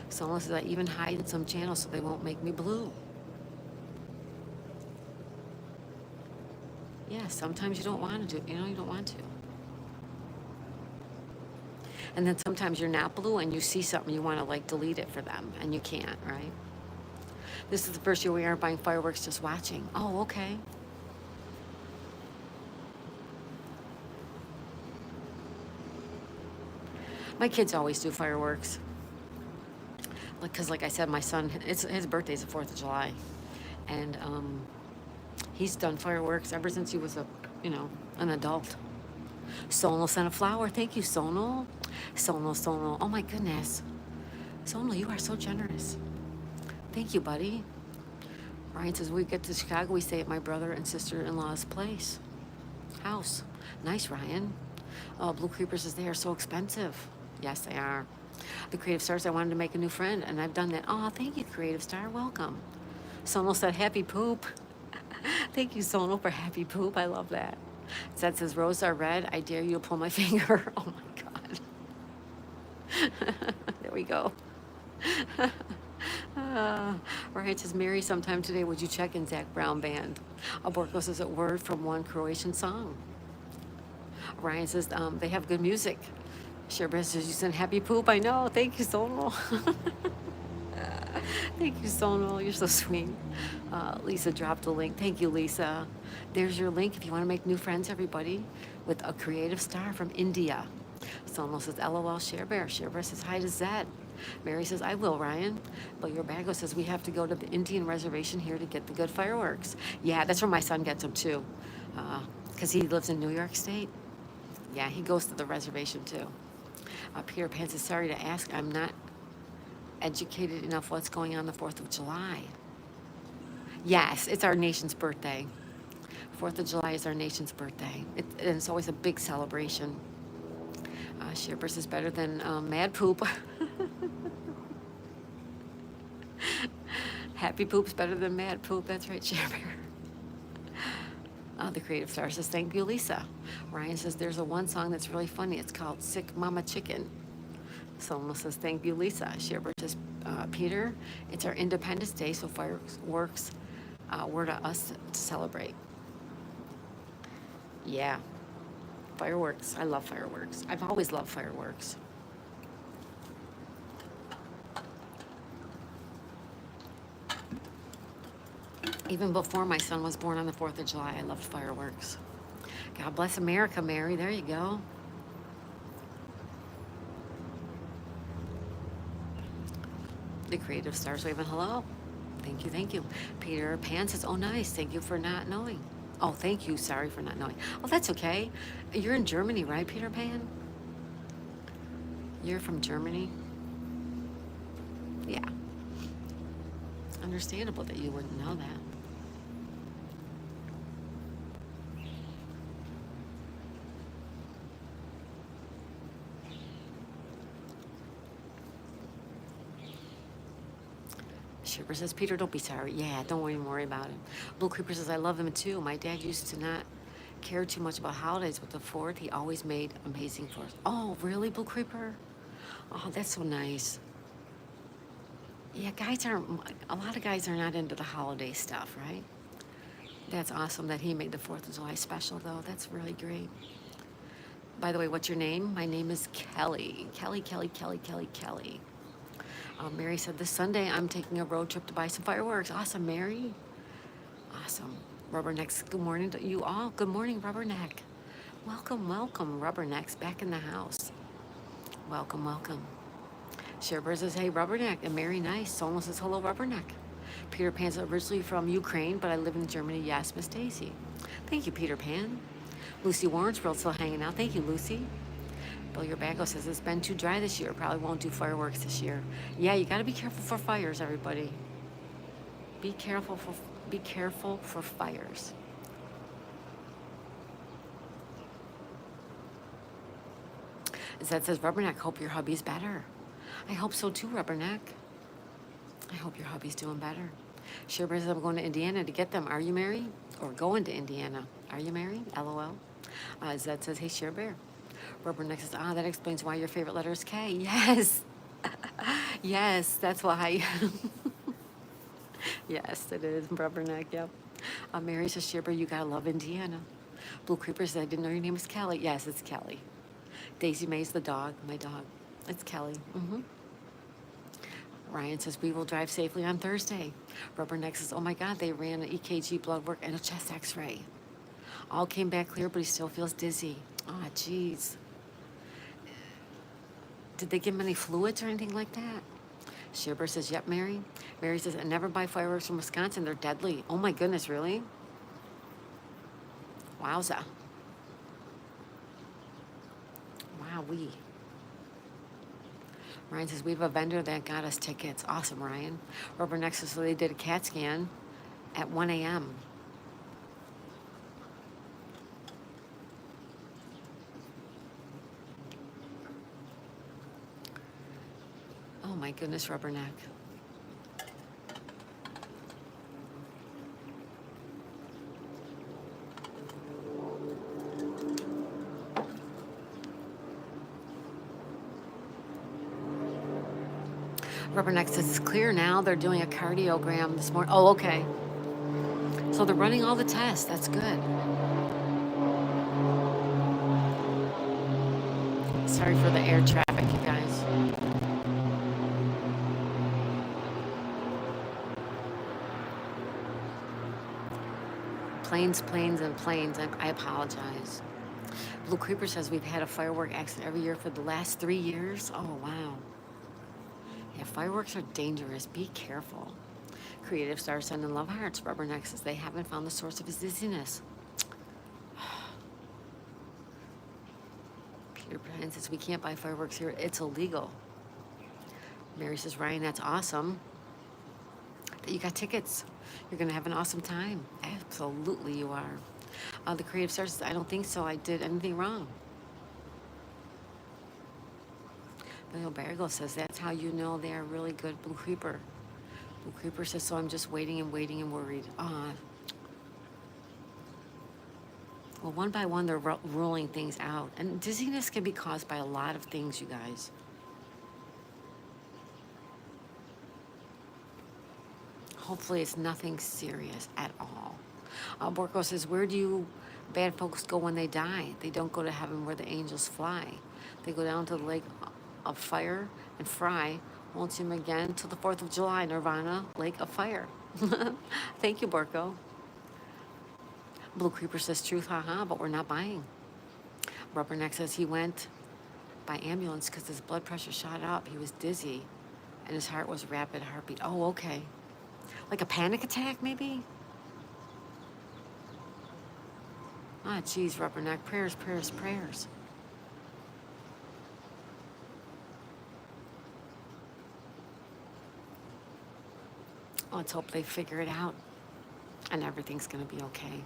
Someone says, I even hide in some channels so they won't make me blue. Yeah, sometimes you don't want to do, you don't want to. And then sometimes you're not blue and you see something, you want to delete it for them, and you can't, right? This is the first year we aren't buying fireworks, just watching. Oh, okay. My kids always do fireworks. Because like I said, my son, his birthday's the 4th of July. And he's done fireworks ever since he was an adult. Sonal sent a flower. Thank you, Sonal. Sono. Oh my goodness. Sono, you are so generous. Thank you, buddy. Ryan says, we get to Chicago, we stay at my brother and sister-in-law's place. House. Nice, Ryan. Blue Creeper says, they are so expensive. Yes, they are. The Creative Stars, I wanted to make a new friend, and I've done that. Oh, thank you, Creative Star. Welcome. Sono said, happy poop. Thank you, Sono, for happy poop. I love that. Zed says, roses are red. I dare you to pull my finger. Oh, my God. There we go. Right, says Mary, sometime today, would you check in Zach Brown Band? Borko says a word from one Croatian song. Ryan says they have good music. Sherbert says you sent happy poop. I know. Thank you, Sonal. Thank you, Sonal. You're so sweet. Lisa dropped a link. Thank you, Lisa. There's your link if you want to make new friends, everybody, with a creative star from India. Sonal says, LOL, Sherbert. Sherbert says, hi to Zed. Mary says, I will, Ryan. But your Bago says, we have to go to the Indian reservation here to get the good fireworks. Yeah, that's where my son gets them, too. Because he lives in New York State. Yeah, he goes to the reservation, too. Peter Pan says, sorry to ask, I'm not educated enough what's going on the 4th of July. Yes, it's our nation's birthday. 4th of July is our nation's birthday. And it's always a big celebration. Sherbert is better than Mad Poop. Happy Poop's better than Mad Poop. That's right, Sherbert. The Creative Star says, thank you, Lisa. Ryan says, there's a one song that's really funny. It's called Sick Mama Chicken. Selma says, thank you, Lisa. Sherbert says, Peter, it's our Independence Day, so fireworks were to us to celebrate. Yeah. Fireworks. I love fireworks. I've always loved fireworks. Even before my son was born on the 4th of July, I loved fireworks. God bless America, Mary. There you go. The Creative Stars waving hello. Thank you, thank you. Peter Pan says, oh, nice. Thank you for not knowing. Oh, thank you. Sorry for not knowing. Oh, that's okay. You're in Germany, right, Peter Pan? You're from Germany? Yeah. Understandable that you wouldn't know that. Shipper says, Peter, don't be sorry. Yeah, don't even worry about it. Blue Creeper says, I love him too. My dad used to not care too much about holidays, but the 4th, he always made amazing for us. Oh, really, Blue Creeper? Oh, that's so nice. Yeah, a lot of guys are not into the holiday stuff, right? That's awesome that he made the 4th of July special, though. That's really great. By the way, what's your name? My name is Kelly. Kelly. Mary said, this Sunday, I'm taking a road trip to buy some fireworks. Awesome, Mary. Awesome. Rubbernecks, good morning to you all. Good morning, Rubberneck. Welcome, Rubbernecks, back in the house. Welcome. Sherbert says, hey, Rubberneck. And Mary, nice. Someone says, hello, Rubberneck. Peter Pan's originally from Ukraine, but I live in Germany. Yes, Miss Daisy. Thank you, Peter Pan. Lucy Warrensworld still hanging out. Thank you, Lucy. Bill Your Bago says, it's been too dry this year. Probably won't do fireworks this year. Yeah, you got to be careful for fires, everybody. Be careful for fires. Zed says, Rubberneck, hope your hubby's better. I hope so too, Rubberneck. I hope your hubby's doing better. Sherbert says, I'm going to Indiana to get them. Are you married? Or going to Indiana. Are you married? LOL. Zed says, hey, Sherbert. Rubberneck says, that explains why your favorite letter is K. Yes. Yes, that's why. Yes, it is. Rubberneck, yep. Mary says, Sherbert, you gotta love Indiana. Blue Creeper says, I didn't know your name was Kelly. Yes, it's Kelly. Daisy May's the dog, my dog. It's Kelly. Ryan says, we will drive safely on Thursday. Rubberneck says, oh my God, they ran an EKG blood work and a chest x-ray. All came back clear, but he still feels dizzy. Oh, geez. Did they give him any fluids or anything like that? Sherbert says, yep, Mary. Mary says, and never buy fireworks from Wisconsin. They're deadly. Oh my goodness, really? Wowza. Wowee. Ryan says, we have a vendor that got us tickets. Awesome, Ryan. Rubberneck says, so they did a CAT scan at 1 a.m. Oh my goodness, Rubberneck. Rubberneck says it's clear now. They're doing a cardiogram this morning. Oh, okay. So they're running all the tests. That's good. Sorry for the air traffic, you guys. Planes, planes, and planes. I apologize. Blue Creeper says we've had a firework accident every year for the last 3 years. Oh, wow. Yeah, fireworks are dangerous. Be careful. Creative Star sending love hearts. Rubberneck says they haven't found the source of his dizziness. Peter Pan says we can't buy fireworks here. It's illegal. Mary says, Ryan, that's awesome that you got tickets. You're going to have an awesome time. Absolutely you are. The Creative Star says, I don't think so. I did anything wrong. Bill Barrigo says, that's how you know they are really good. Blue Creeper. Blue Creeper says, so I'm just waiting and waiting and worried. Well, one by one, they're ruling things out. And dizziness can be caused by a lot of things, you guys. Hopefully it's nothing serious at all. Borko says, where do bad folks go when they die? They don't go to heaven where the angels fly. They go down to the lake of fire and fry. Won't see them again till the 4th of July, Nirvana, Lake of Fire. Thank you, Borko. Blue Creeper says, truth, haha, but we're not buying. Rubberneck says he went by ambulance because his blood pressure shot up. He was dizzy and his heart was rapid heartbeat. Oh, okay. Like a panic attack, maybe? Ah, geez, Rubberneck. Prayers, prayers, prayers. Let's hope they figure it out and everything's going to be okay.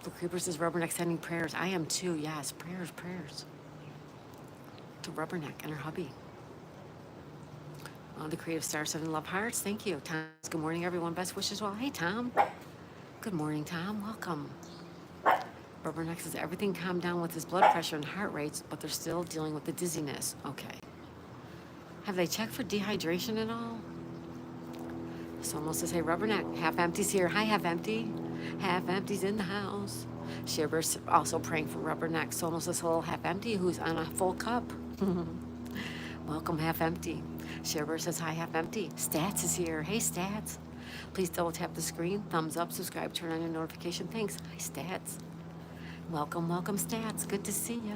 Blue Creeper says, Rubberneck sending prayers. I am too, yes. Prayers, prayers. To Rubberneck and her hubby. The Creative Star sending love hearts. Thank you. Tom, good morning, everyone. Best wishes. Well, hey, Tom. Good morning, Tom. Welcome. Rubberneck says everything calmed down with his blood pressure and heart rates, but they're still dealing with the dizziness. Okay. Have they checked for dehydration at all? Someone says, hey, Rubberneck, half empty's here. Hi, half empty. Half empty's in the house. Shiver's also praying for Rubberneck. Someone says, hello, half empty, who's on a full cup. Welcome, half empty. Shiver says, hi, half empty. Stats is here. Hey, Stats. Please double tap the screen, thumbs up, subscribe, turn on your notification. Thanks. Hi, Stats. Welcome, welcome, Stats. Good to see ya.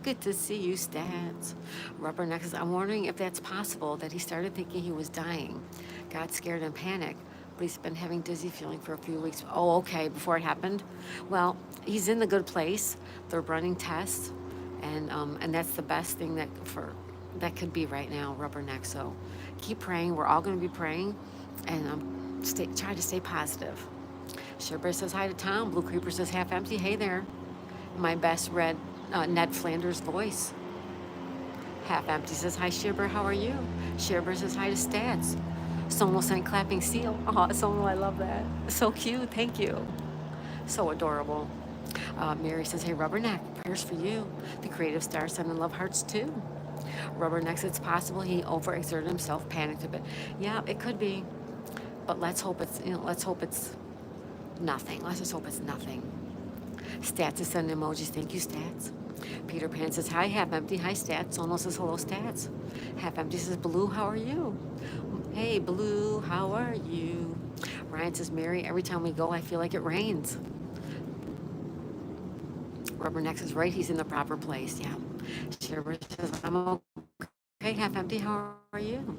Good to see you, Stats. Rubberneck says, I'm wondering if that's possible, that he started thinking he was dying, got scared and panicked, but he's been having dizzy feeling for a few weeks. Oh, okay, before it happened. Well, he's in the good place. They're running tests, and that's the best thing that could be right now, Rubberneck. So keep praying. We're all going to be praying, and try to stay positive. Sherbert says hi to Tom. Blue Creeper says half empty. Hey there. My best read Ned Flanders voice. Half empty says hi, Sherbert. How are you? Sherbert says hi to Stats. Sono sent clapping seal. Oh, Sono, I love that. So cute. Thank you. So adorable. Mary says, hey, Rubberneck, prayers for you. The Creative Star sending love hearts too. Rubberneck says it's possible he overexerted himself, panicked a bit. Yeah, it could be. But let's hope it's nothing. Let's just hope it's nothing. Stats is sending emojis. Thank you, Stats. Peter Pan says, hi, half empty. Hi, Stats. Sono says, hello, Stats. Half empty says, Blue, how are you? Hey, Blue, how are you? Ryan says, Mary, every time we go, I feel like it rains. Rubberneck says, right, he's in the proper place. Yeah. Sherbert says, I'm okay. Half empty, how are you?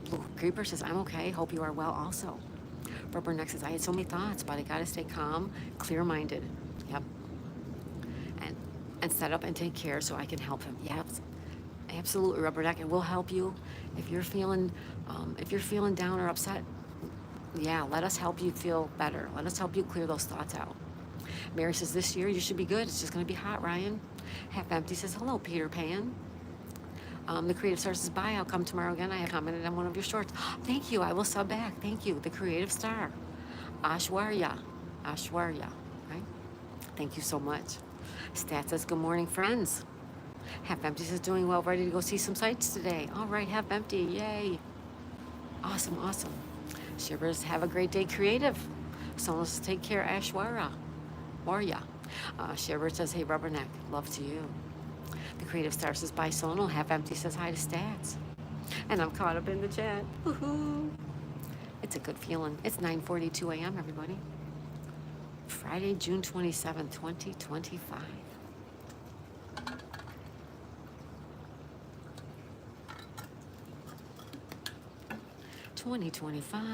Blue Creeper says, I'm okay. Hope you are well also. Rubberneck says, I had so many thoughts, but I got to stay calm, clear-minded. Yep. And set up and take care so I can help him. Yep. Absolutely, Rubberneck. It will help you if you're feeling down or upset. Yeah, let us help you feel better. Let us help you clear those thoughts out. Mary says this year you should be good. It's just going to be hot, Ryan. Half Empty says hello, Peter Pan. The Creative Star says bye. I'll come tomorrow again. I have commented on one of your shorts. Thank you. I will sub back. Thank you. The Creative Star, Ashwarya, Ashwarya. Right? Thank you so much. Stat says good morning, friends. Half Empty says doing well, ready to go see some sights today. All right, Half Empty, yay. Awesome, awesome. Shivers, have a great day, Creative. Someone says take care, Ashwara. Warya. Shivers says, hey, Rubberneck, love to you. The Creative Star says, bye, Sonal. Half Empty says hi to Stats. And I'm caught up in the chat. Woohoo. It's a good feeling. It's 9:42 a.m., everybody. Friday, June 27th, 2025. 2025.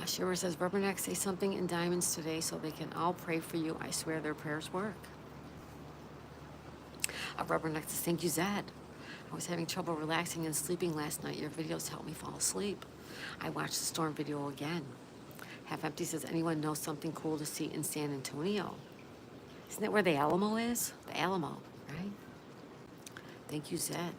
Shiver says, Rubberneck, say something in diamonds today so they can all pray for you. I swear their prayers work. Rubberneck says, thank you, Zed. I was having trouble relaxing and sleeping last night. Your videos helped me fall asleep. I watched the storm video again. Half Empty says, anyone know something cool to see in San Antonio? Isn't that where the Alamo is? The Alamo, right? Thank you, Zed.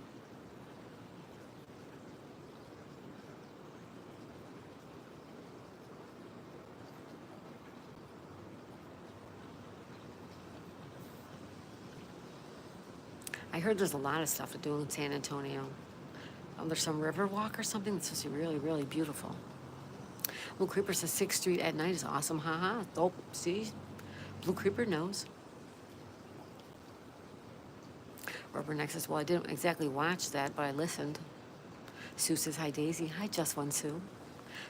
I heard there's a lot of stuff to do in San Antonio. There's some river walk or something that's supposed to be really, really beautiful. Blue Creeper says 6th Street at night is awesome. Haha. Oh, see? Blue Creeper knows. Rubberneck says, well, I didn't exactly watch that, but I listened. Sue says, hi, Daisy. Hi, Just One Sue.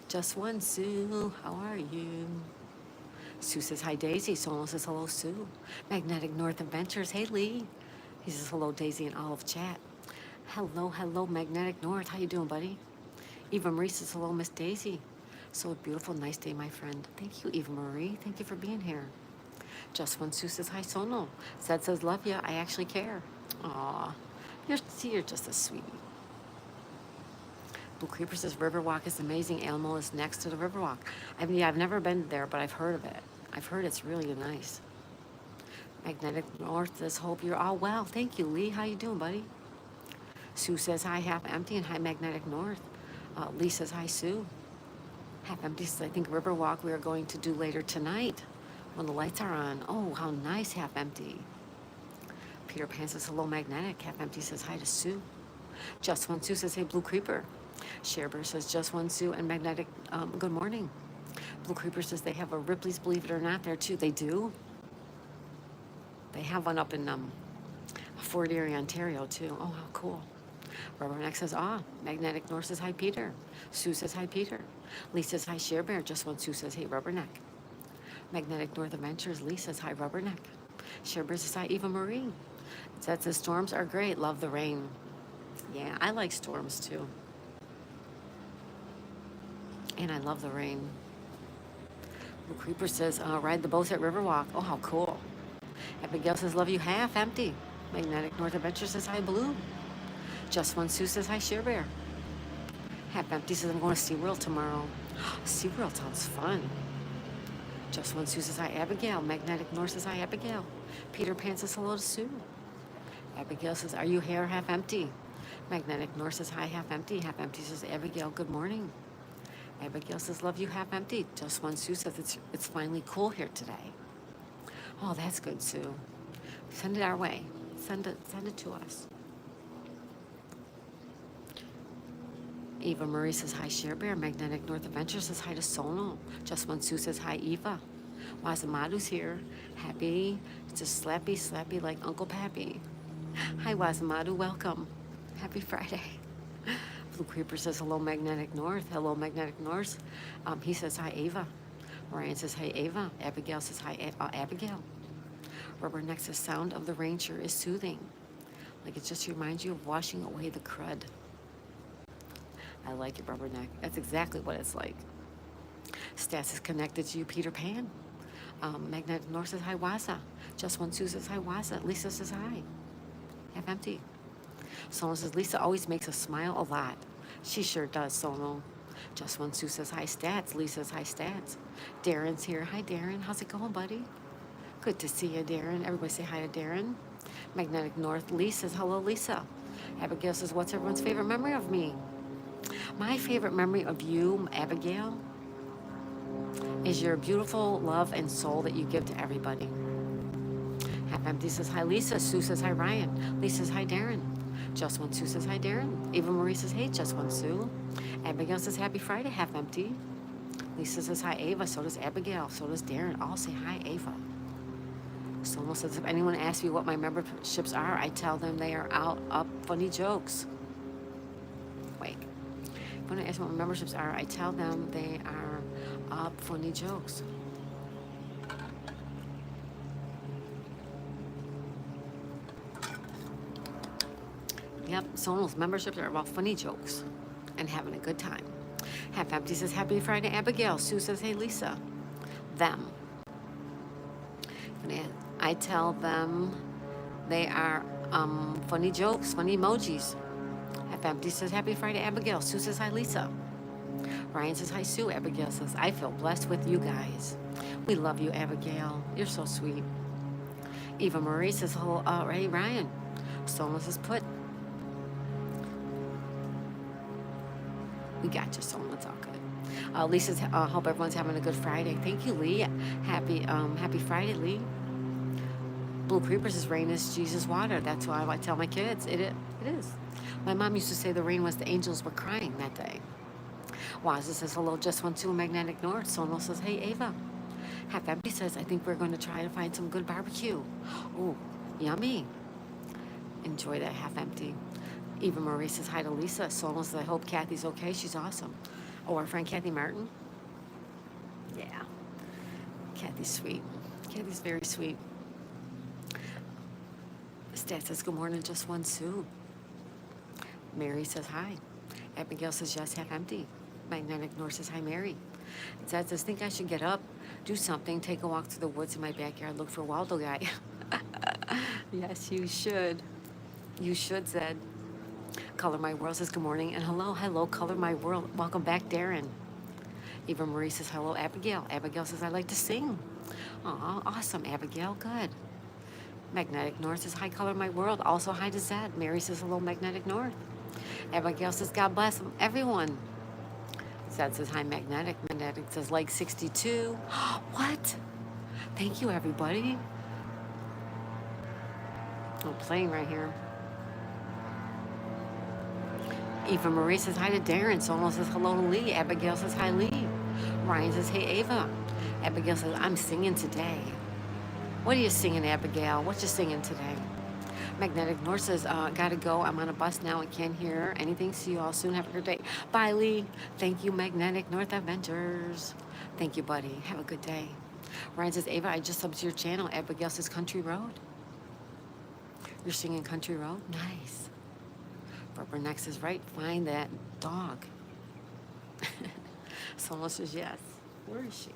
Just One Sue, how are you? Sue says, hi, Daisy. Sonal says, hello, Sue. Magnetic North Adventures. Hey, Lee. He says, hello, Daisy, in Olive chat. Hello, hello, Magnetic North. How you doing, buddy? Eva Marie says, hello, Miss Daisy. So beautiful, nice day, my friend. Thank you, Eva Marie. Thank you for being here. Just One Sue says, hi, Sonal. Zed says, love ya. I actually care. Aw, you're just a sweetie. Blue Creeper says, Riverwalk is amazing. Alamo is next to the Riverwalk. I've never been there, but I've heard of it. I've heard it's really nice. Magnetic North says, hope you're all well. Thank you, Lee. How you doing, buddy? Sue says, hi, Half Empty, and hi, Magnetic North. Lee says, hi, Sue. Half Empty says, I think Riverwalk we are going to do later tonight when the lights are on. Oh, how nice, Half Empty. Peter Pan says, hello, Magnetic. Half Empty says, hi to Sue. Just One Sue says, hey, Blue Creeper. Sharebear says, Just One Sue and Magnetic, good morning. Blue Creeper says they have a Ripley's Believe It or Not there, too. They do? They have one up in Fort Erie, Ontario, too. Oh, how cool. Rubberneck says, Magnetic North says, hi, Peter. Sue says, hi, Peter. Lee says, hi, Sharebear. Just One Sue says, hey, Rubberneck. Magnetic North Adventures. Lee says, hi, Rubberneck. Sharebear says, hi, Eva Marie. Zed says, storms are great. Love the rain. Yeah, I like storms, too. And I love the rain. Blue Creeper says, ride the boats at Riverwalk. Oh, how cool. Abigail says, love you, Half Empty. Magnetic North Adventure says, hi, Blue. Just One Sue says, hi, Sharebear. Half Empty says, I'm going to SeaWorld tomorrow. SeaWorld sounds fun. Just One Sue says, hi, Abigail. Magnetic North says, hi, Abigail. Peter Pan says, hello to Sue. Abigail says, are you here, Half Empty? Magnetic North says, hi, Half Empty. Half Empty says, Abigail, good morning. Abigail says, love you, Half Empty. Just One Sue says, it's finally cool here today. Oh, that's good, Sue. Send it our way. Send it to us. Eva Marie says, hi, Sharebear. Magnetic North Adventure says, hi to Sonal. Just One Sue says, hi, Eva. Wazamadu's here. Happy. It's just slappy like Uncle Pappy. Hi, Wazamadu. Welcome. Happy Friday. Blue Creeper says, hello, Magnetic North. Hello, Magnetic North. He says, hi, Ava. Ryan says, hi, Ava. Abigail says, hi, Abigail. Rubberneck says, sound of the rain sure is soothing. Like it just reminds you of washing away the crud. I like it, Rubberneck. That's exactly what it's like. Stats is connected to you, Peter Pan. Magnetic North says, hi, Waza. Just One Sue says, hi, Waza. Lisa says, hi. half empty. Sonal says, Lisa always makes us smile a lot. She sure does, Sonal. Just One Sue says, hi, Stats. Lee says, hi, Stats. Darren's here. Hi, Darren. How's it going, buddy? Good to see you, Darren. Everybody say hi to Darren. Magnetic North. Lee says, hello, Lisa. Abigail says, what's everyone's favorite memory of me? My favorite memory of you, Abigail, is your beautiful love and soul that you give to everybody. Half Empty says, hi, Lisa. Sue says, hi, Ryan. Lee says, hi, Darren. Just One Sue says, hi, Darren. Eva Marie says, hey, Just One Sue. Abigail says, happy Friday, Half Empty. Lisa says, hi, Ava. So does Abigail. So does Darren. All say, hi, Ava. Someone says, if anyone asks me what my memberships are, I tell them they are out up funny jokes. Wait. When I ask what my memberships are, I tell them they are up funny jokes. Yep, Sonal's memberships are about funny jokes and having a good time. Half Empty says, happy Friday, Abigail. Sue says, hey, Lisa. Them. I tell them they are funny jokes, funny emojis. Half Empty says, happy Friday, Abigail. Sue says, hi, Lisa. Ryan says, hi, Sue. Abigail says, I feel blessed with you guys. We love you, Abigail. You're so sweet. Eva Marie says, hello, hey, Ryan. Sonal says, put. We got you, Sonal. It's all good. Lee says, hope everyone's having a good Friday. Thank you, Lee. Happy Friday, Lee. Blue Creeper says, rain is Jesus' water. That's why I tell my kids. It is. My mom used to say the rain was the angels were crying that day. Wazza says, hello, Just One Two Magnetic North. Sonal says, hey, Ava. Half Empty says, I think we're going to try to find some good barbecue. Oh, yummy. Enjoy that, Half Empty. Eva Marie says, hi to Lisa. Sonal says, I hope Kathy's okay. She's awesome. Oh, our friend Kathy Martin? Yeah. Kathy's sweet. Kathy's very sweet. Stat says, good morning, Just One Sue. Mary says, hi. Abigail says, yes, Half Empty. Magnetic North says, hi, Mary. Zed says, think I should get up, do something, take a walk through the woods in my backyard, look for Waldo guy. Yes, you should. You should, Zed. Color My World says, good morning, and hello, Color My World. Welcome back, Darren. Eva Marie says, hello, Abigail. Abigail says, I like to sing. Aw, awesome, Abigail, good. Magnetic North says, hi, Color My World. Also, hi to Zed. Mary says, hello, Magnetic North. Abigail says, God bless everyone. Zed says, hi, Magnetic. Magnetic says, like 62. What? Thank you, everybody. I'm playing right here. Eva Marie says, hi to Darren. Sonal says, hello to Lee. Abigail says, hi, Lee. Ryan says, hey, Ava. Abigail says, I'm singing today. What are you singing, Abigail? What you singing today? Magnetic North says, gotta go. I'm on a bus now and can't hear anything. See you all soon. Have a good day. Bye, Lee. Thank you, Magnetic North Adventures. Thank you, buddy. Have a good day. Ryan says, Ava, I just subbed to your channel. Abigail says, Country Road. You're singing Country Road? Nice. Barbara next says, right, find that dog. Someone says, yes. Where is she?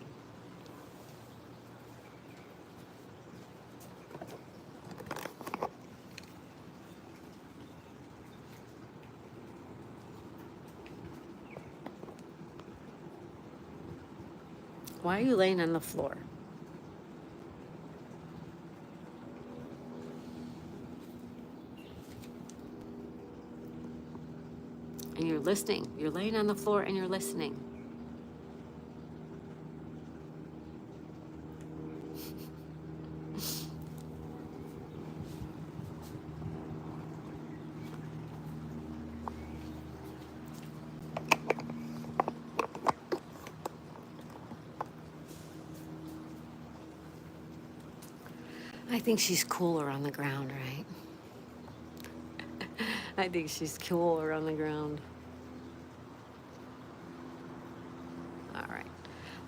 Why are you laying on the floor? And you're listening. You're laying on the floor and you're listening. I think she's cooler on the ground, right? I think she's cooler on the ground. All right.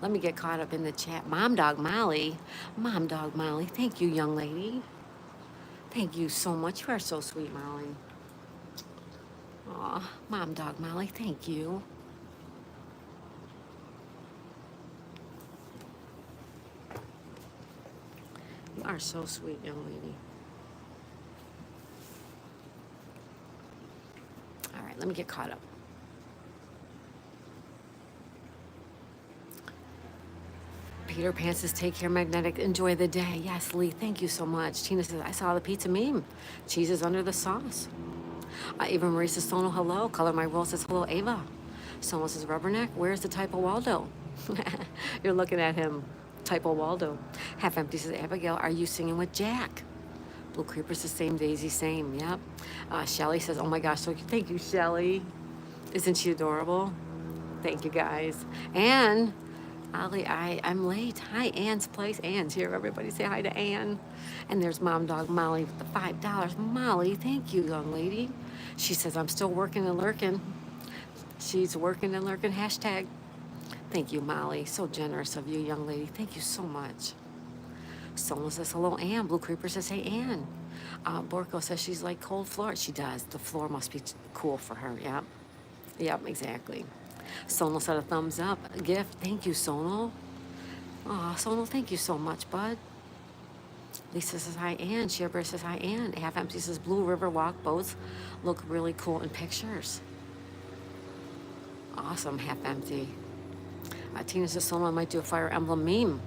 Let me get caught up in the chat. Mom Dog Molly. Mom Dog Molly. Thank you, young lady. Thank you so much. You are so sweet, Molly. Aw, Mom Dog Molly. Thank you. You are so sweet, young lady. right, let me get caught up. Peter Pan says, take care, Magnetic. Enjoy the day. Yes, Lee, thank you so much. Tina says, I saw the pizza meme. Cheese is under the sauce. Eva Marie says, Sono, hello. Color My World says, hello, Ava. Sono says, Rubberneck, where's the typo Waldo? You're looking at him. Typo Waldo. Half Empty says, Abigail, are you singing with Jack? Blue Creeper says, same, Daisy, same. Yep. Shelly says, oh my gosh, so thank you, Shelly. Isn't she adorable? Thank you, guys. And Ollie, I'm late. Hi, Ann's Place. Ann's here. Everybody say hi to Ann. And there's Mom Dog Molly with the $5. Molly, thank you, young lady. She says, I'm still working and lurking. She's working and lurking. Hashtag. Thank you, Molly. So generous of you, young lady. Thank you so much. Someone says, hello, Ann. Blue Creeper says, hey, Ann. Borko says she's like cold floor. She does. The floor must be cool for her. Yep. Yep, exactly. Sonal said a thumbs up. A gift. Thank you, Sonal. Aw, Sonal, thank you so much, bud. Lisa says hi, Ann. Shearbear says hi, Ann. Half Empty says Blue River Walk boats look really cool in pictures. Awesome, Half Empty. Tina says Sonal, I might do a Fire Emblem meme.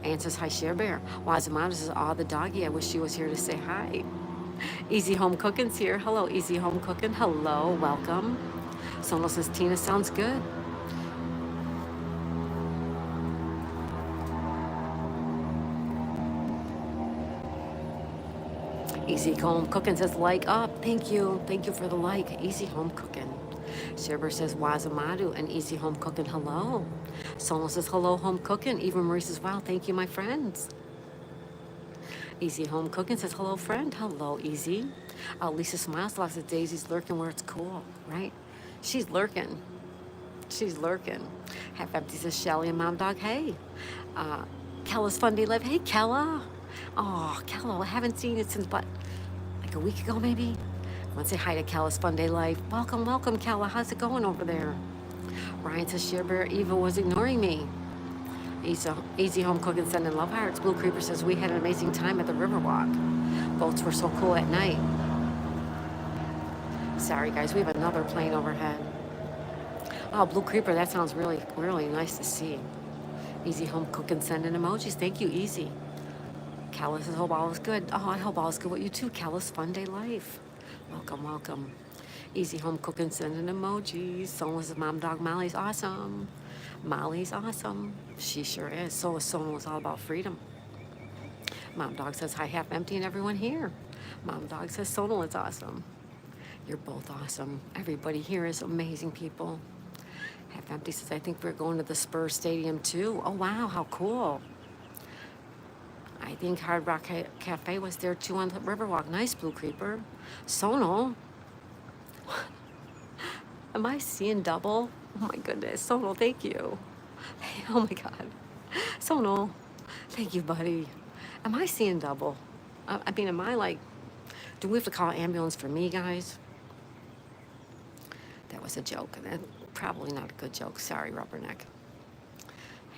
Ann says hi, Shearbear. Wazamata says, aw, the doggy. I wish she was here to say hi. Easy Home Cooking's here. Hello, Easy Home Cooking. Hello, welcome. Sonal says, Tina sounds good. Easy Home Cooking says, like up. Thank you. Thank you for the like. Easy Home Cooking. Sherbert says, Wazamadu and Easy Home Cooking. Hello. Sonal says, hello, Home Cooking. Eva Marie says, wow, thank you, my friends. Easy Home Cooking says, hello, friend. Hello, Easy. Lisa Smiles says, Daisy's lurking where it's cool, right? She's lurking. She's lurking. Half Empty says, Shelly and Mom Dog, hey. Kella's Fun Day Live. Hey, Kella. Oh, Kella, I haven't seen it since, like a week ago, maybe. I want to say hi to Kella's Fun Day Life. Welcome, welcome, Kella. How's it going over there? Ryan says, Shearbear, Eva was ignoring me. Easy Home Cooking sending love hearts. Blue Creeper says, we had an amazing time at the Riverwalk. Boats were so cool at night. Sorry, guys, we have another plane overhead. Oh, Blue Creeper, that sounds really, really nice to see. Easy Home Cooking sending emojis. Thank you, Easy. Kella says, hope all is good. Oh, I hope all is good with you too. Kella's Fun Day Life. Welcome, welcome. Easy Home Cooking sending emojis. Someone says, Mom Dog Molly's awesome. Molly's awesome. She sure is. So is Sonal. It's all about freedom. Mom Dog says, hi, Half Empty and everyone here. Mom Dog says, Sonal is awesome. You're both awesome. Everybody here is amazing people. Half Empty says, I think we're going to the Spurs Stadium too. Oh, wow, how cool. I think Hard Rock Cafe was there too on the Riverwalk. Nice, Blue Creeper. Sonal. Am I seeing double? Oh my goodness. Sonal, thank you. Oh my God. Sonal, thank you, buddy. Am I seeing double? I mean, am I like, do we have to call an ambulance for me, guys? That was a joke. Probably not a good joke. Sorry, Rubberneck.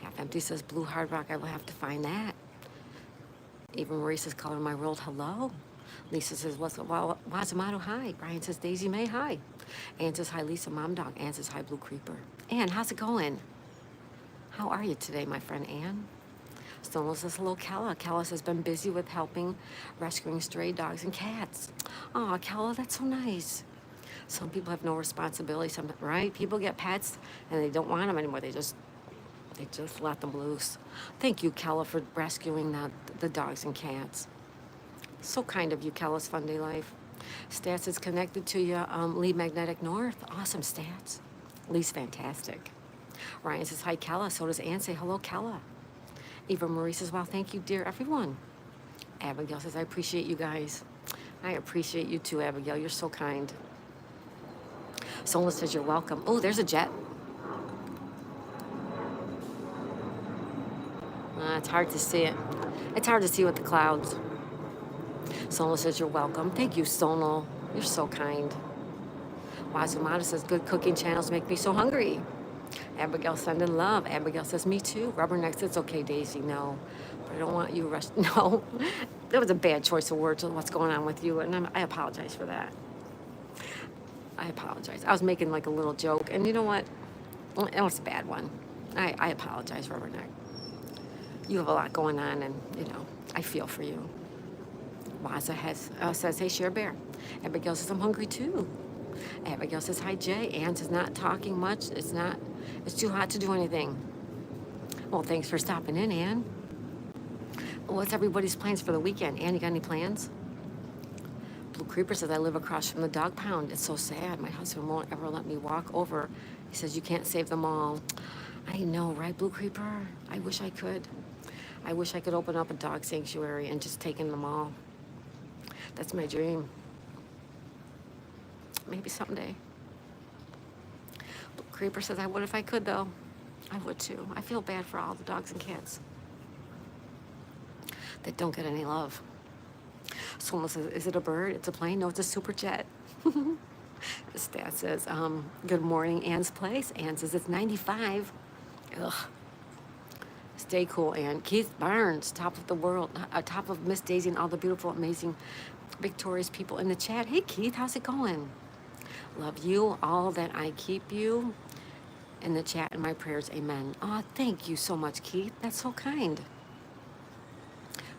Half Empty says, Blue Hard Rock, I will have to find that. Even Marie says, Color My World, hello. Lisa says, Wazamato, hi. Brian says, Daisy May, hi. Ann says, hi, Lisa, Mom Dog. Ann says, hi, Blue Creeper. Ann, how's it going? How are you today, my friend Ann? Sonal says, hello, Kella. Kella has been busy with helping rescuing stray dogs and cats. Oh, Kella, that's so nice. Some people have no responsibility, right? People get pets and they don't want them anymore. They just let them loose. Thank you, Kella, for rescuing the dogs and cats. So kind of you, Kella's Fun Day Life. Stats is connected to you, Lee Magnetic North. Awesome, Stats. Lee's fantastic. Ryan says, hi, Kella. So does Ann say, hello, Kella. Eva Marie says, wow, thank you, dear everyone. Abigail says, I appreciate you guys. I appreciate you too, Abigail. You're so kind. Sola says, you're welcome. Oh, there's a jet. It's hard to see it. It's hard to see with the clouds. Sola says, you're welcome. Thank you, Sonal. You're so kind. Wazumata says, good cooking channels make me so hungry. Abigail sending love. Abigail says, me too. Rubberneck says, it's okay, Daisy. No, but I don't want you rushed. No, that was a bad choice of words. What's going on with you? And I apologize for that. I apologize. I was making like a little joke, and you know what? Well, it was a bad one. I apologize, Rubberneck. You have a lot going on, and I feel for you. Waza says, "Hey, Share Bear." Abigail says, "I'm hungry too." Abigail says, "Hi, Jay." Ann is not talking much. It's too hot to do anything. Well, thanks for stopping in, Ann. What's everybody's plans for the weekend? Ann, you got any plans? Blue Creeper says, "I live across from the dog pound. It's so sad. My husband won't ever let me walk over. He says, you can't save them all." I know, right, Blue Creeper? I wish I could. I wish I could open up a dog sanctuary and just take in them all. That's my dream. Maybe someday. Blue Creeper says, "I would if I could, though." I would too. I feel bad for all the dogs and cats that don't get any love. Someone says, "Is it a bird? It's a plane?" No, it's a super jet. Stat says, "Good morning, Ann's place." Ann says, "It's 95. Ugh. Stay cool, Ann." Keith Barnes, top of the world, top of Miss Daisy and all the beautiful, amazing, victorious people in the chat. Hey, Keith, how's it going? Love you, all that I keep you in the chat and my prayers. Amen. Oh, thank you so much, Keith. That's so kind.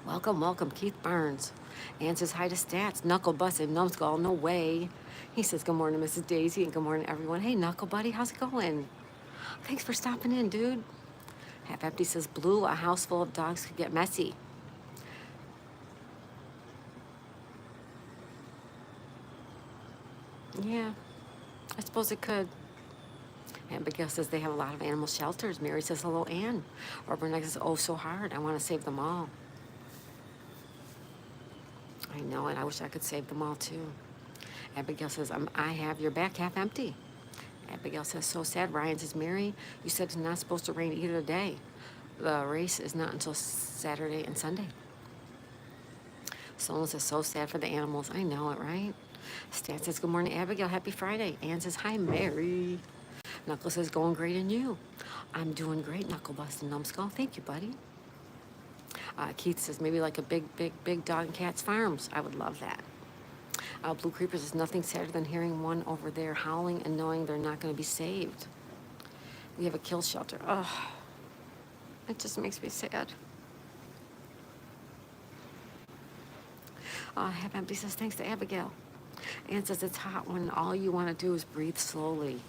Welcome, welcome, Keith Barnes. Ann says hi to Stats. Knuckle Bus and Numbskull, no way. He says, "Good morning, Mrs. Daisy," and good morning, everyone. Hey, Knuckle Buddy, how's it going? Thanks for stopping in, dude. Half Empty says, "Blue, a house full of dogs could get messy." Yeah, I suppose it could. Abigail says they have a lot of animal shelters. Mary says, "Hello, Ann." Robert says, "Oh, so hard. I want to save them all." I know, and I wish I could save them all too. Abigail says, "I have your back." Half Empty. Abigail says, "So sad." Ryan says, "Mary, you said it's not supposed to rain either day. The race is not until Saturday and Sunday." Someone says, "So sad for the animals." I know it, right? Stan says, "Good morning, Abigail. Happy Friday." Ann says, "Hi, Mary." Knuckle says, "Going great, and you?" "I'm doing great, Knuckle Bust and Numbskull." Thank you, buddy. Keith says, "Maybe like a big dog and cats farms." I would love that. Blue Creeper says, "Nothing sadder than hearing one over there howling and knowing they're not going to be saved. We have a kill shelter." Oh, it just makes me sad. Half Empty says, "Thanks to Abigail." Ann says, "It's hot when all you want to do is breathe slowly."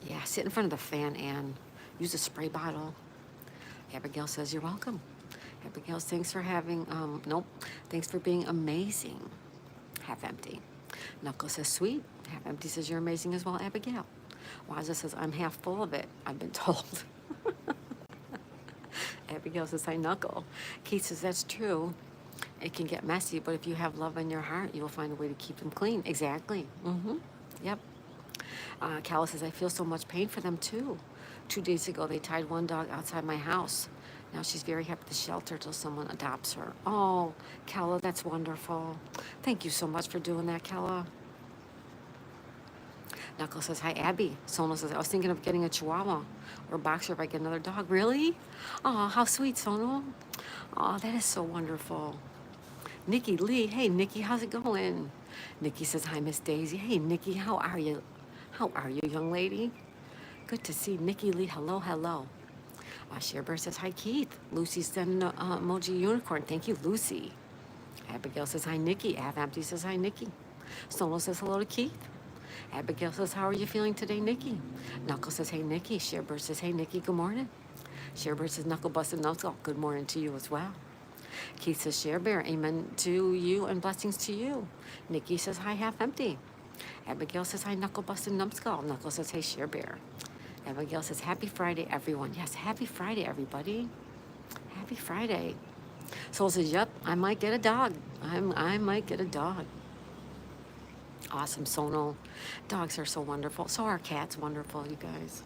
Yeah, sit in front of the fan, Ann. Use a spray bottle. Abigail says, "You're welcome." Abigail says, "Thanks for having, nope. Thanks for being amazing." Half Empty. Knuckle says, "Sweet." Half Empty says, "You're amazing as well, Abigail." Waza says, "I'm half full of it, I've been told." Abigail says, "Hi, Knuckle." Keith says, "That's true. It can get messy, but if you have love in your heart, you will find a way to keep them clean." Exactly. Yep. Calla says, "I feel so much pain for them too. 2 days ago, they tied one dog outside my house. Now she's very happy at the shelter till someone adopts her." Oh, Calla, that's wonderful. Thank you so much for doing that, Calla. Knuckle says, "Hi, Abby." Sono says, "I was thinking of getting a Chihuahua or a boxer if I get another dog." Really? Oh, how sweet, Sono. Oh, that is so wonderful. Nikki Lee. Hey, Nikki, how's it going? Nikki says, "Hi, Miss Daisy." Hey, Nikki, how are you? How are you, young lady? Good to see Nikki Lee. Hello, hello. Shearbear says, "Hi, Keith." Lucy sending an emoji unicorn. Thank you, Lucy. Abigail says, "Hi, Nikki." Half Empty says, "Hi, Nikki." Solo says, "Hello to Keith." Abigail says, "How are you feeling today, Nikki?" Knuckle says, "Hey, Nikki." Shearbird says, "Hey, Nikki, good morning." Shearbird says, "Knuckle busted Knuckle. Good morning to you as well." Keith says, "Shearbear, amen to you and blessings to you." Nikki says, "Hi, Half Empty." Abigail says, "Hi, Knuckle busted Numbskull." Knuckle says, "Hey, Shearbear." Abigail says, "Happy Friday, everyone." Yes, happy Friday, everybody. Happy Friday. Soul says, "Yep, I might get a dog. I might get a dog." Awesome, Sonal. Dogs are so wonderful. So are cats wonderful, you guys.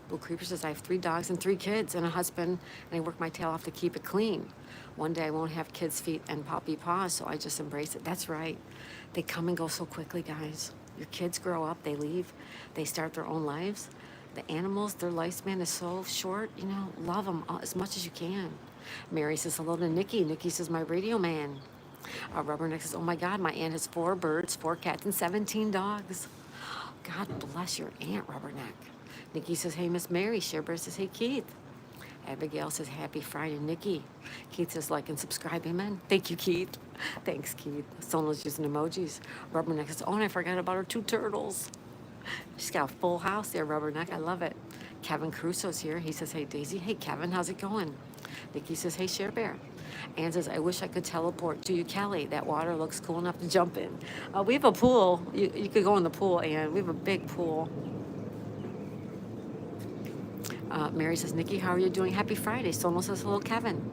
Blue Creeper says, "I have 3 dogs and 3 kids and a husband, and I work my tail off to keep it clean. One day I won't have kids' feet and puppy paws, so I just embrace it." That's right. They come and go so quickly, guys. Your kids grow up, they leave, they start their own lives. The animals, their lifespan is so short, love them as much as you can. Mary says, "Hello to Nikki." Nikki says, "My radio man." Rubberneck says, oh my God, my aunt has 4 birds, 4 cats, and 17 dogs. God bless your aunt, Rubberneck. Nikki says, hey, Miss Mary. Sherbert says, hey, Keith. Abigail says, happy Friday, Nikki. Keith says, like and subscribe, amen. Thank you, Keith. Thanks, Keith. Sona's using emojis. Rubberneck says, oh, and I forgot about her 2 turtles. She's got a full house there, Rubberneck. I love it. Kevin Crusoe's here. He says, hey, Daisy. Hey, Kevin, how's it going? Nikki says, hey, Share Bear. Ann says, I wish I could teleport to you, Kelly. That water looks cool enough to jump in. We have a pool. You could go in the pool, Ann. We have a big pool. Mary says, Nikki, how are you doing? Happy Friday. Sonal says, hello, Kevin.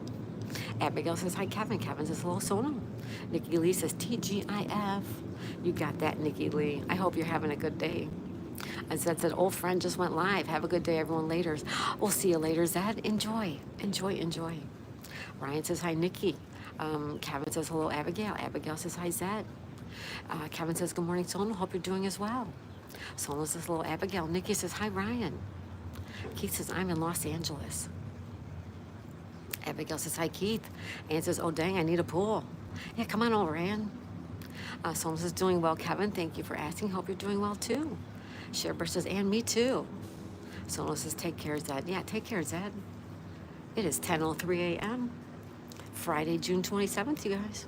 Abigail says, hi, Kevin. Kevin says, hello, Sonal. Nikki Lee says, TGIF. You got that, Nikki Lee. I hope you're having a good day. And Zed said, old friend just went live. Have a good day, everyone, later. We'll see you later, Zed. Enjoy. Enjoy, enjoy. Ryan says, hi, Nikki. Kevin says, hello, Abigail. Abigail says, hi, Zed. Kevin says, good morning, Sonal. Hope you're doing as well. Sonal says, hello, Abigail. Nikki says, hi, Ryan. Keith says, I'm in Los Angeles. Abigail says, hi, Keith. Ann says, oh, dang, I need a pool. Yeah, come on over, Ann. Someone says, doing well, Kevin. Thank you for asking. Hope you're doing well, too. Sherbert says, and me, too. Someone says, take care, Zed. Yeah, take care, Zed. It is 10:03 a.m. Friday, June 27th, you guys.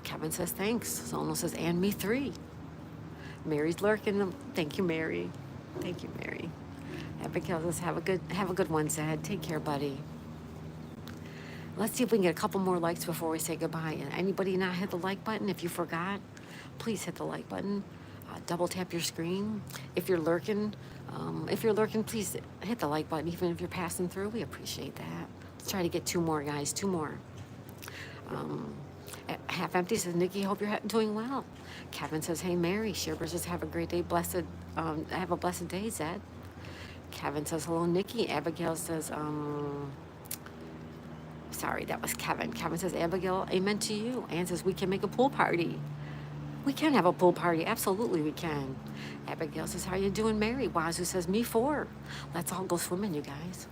Kevin says, thanks. Someone says, and me, 3. Mary's lurking. Thank you, Mary. Thank you, Mary. Abigail says, have a good one, Zed. Take care, buddy. Let's see if we can get a couple more likes before we say goodbye. And anybody not hit the like button? If you forgot, please hit the like button. Double tap your screen. If you're lurking, please hit the like button. Even if you're passing through, we appreciate that. Let's try to get 2 more, guys. 2 more. Half Empty says, Nikki, hope you're doing well. Kevin says, hey, Mary. Sherbert says, have a great day. Have a blessed day, Zed. Kevin says, hello, Nikki. Abigail says, sorry, that was Kevin. Kevin says, Abigail, amen to you. Ann says, we can make a pool party. We can have a pool party. Absolutely, we can. Abigail says, how you doing, Mary? Wazoo says, me 4. Let's all go swimming, you guys.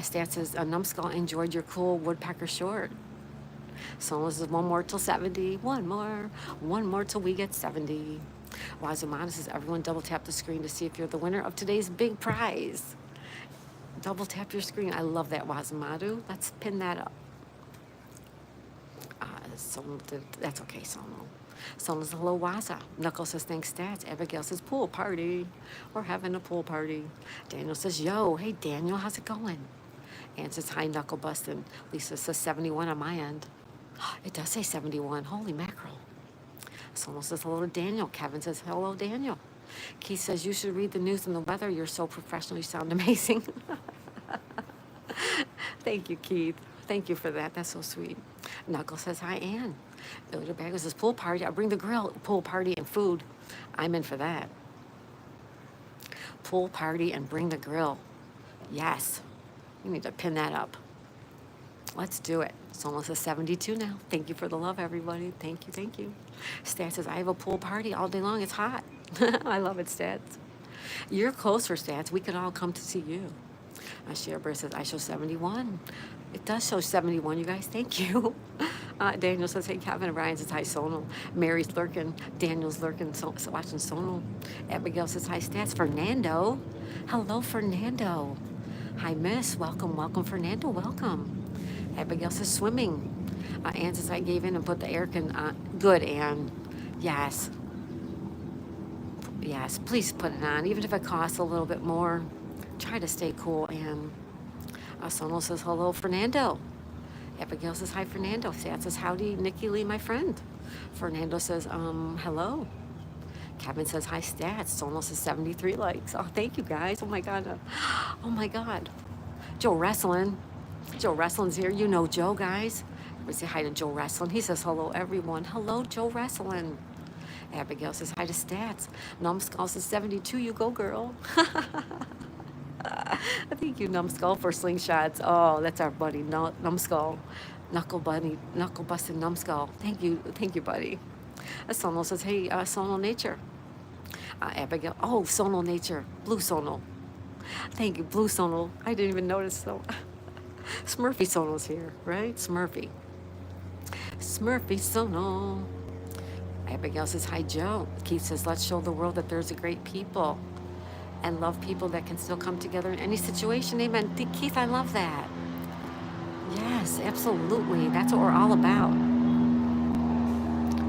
Stan says, Numbskull enjoyed your cool woodpecker short. Someone says, 1 more till 70. 1 more. 1 more till we get 70. Wazumana says, everyone double tap the screen to see if you're the winner of today's big prize. Double tap your screen. I love that, Wazumadu. Let's pin that up. That's okay, Sono. Sono says, hello, Waza. Knuckles says, thanks, Stats. Abigail says, pool party. We're having a pool party. Daniel says, yo, hey, Daniel, how's it going? Ann says, hi, Knuckle Bustin'. Lisa says, 71 on my end. It does say 71. Holy mackerel. Sono says, hello to Daniel. Kevin says, hello, Daniel. Keith says, you should read the news and the weather. You're so professional. You sound amazing. Thank you, Keith. Thank you for that. That's so sweet. Knuckle says, hi, Ann. Billy Bagel says, pool party. I'll bring the grill, pool party, and food. I'm in for that. Pool party and bring the grill. Yes. We need to pin that up. Let's do it. It's almost a 72 now. Thank you for the love, everybody. Thank you, thank you. Stats says, I have a pool party all day long. It's hot. I love it, Stats. You're closer, Stats. We could all come to see you. Sherbert says, I show 71. It does show 71, you guys. Thank you. Daniel says, hey, Kevin. Ryan says, hi, Sonal. Mary's lurking. Daniel's lurking, watching Sonal. Abigail says, hi, Stats. Fernando. Hello, Fernando. Hi, Miss. Welcome, welcome, Fernando. Welcome. Abigail says, swimming. Ann says, I gave in and put the air con on. Good, Ann. Yes. Yes, please put it on. Even if it costs a little bit more, try to stay cool, Ann. Sonal says, hello, Fernando. Abigail says, hi, Fernando. Sat says, howdy, Nikki Lee, my friend. Fernando says, hello. Kevin says, hi, Stats. Sonal says, 73 likes. Oh, thank you, guys. Oh, my God. Oh, my God. Joe Wrestling. Joe Wrestling's here. You know Joe, guys. We say hi to Joe Wrestling. He says, hello, everyone. Hello, Joe Wrestling. Abigail says, hi to Stats. Numbskull says, 72. You go, girl. Thank you, Numbskull, for slingshots. Oh, that's our buddy, Numbskull. Knuckle busting Numbskull. Thank you, buddy. Sonal says, hey, Sonal Nature. Abigail, oh, Sonal Nature. Blue Sonal. Thank you, Blue Sonal. I didn't even notice, so. Smurfy Sonal's here, right? Smurfy. Smurfy Sono. Abigail says, hi, Joe. Keith says, let's show the world that there's a great people and love people that can still come together in any situation. Amen. Keith, I love that. Yes, absolutely. That's what we're all about.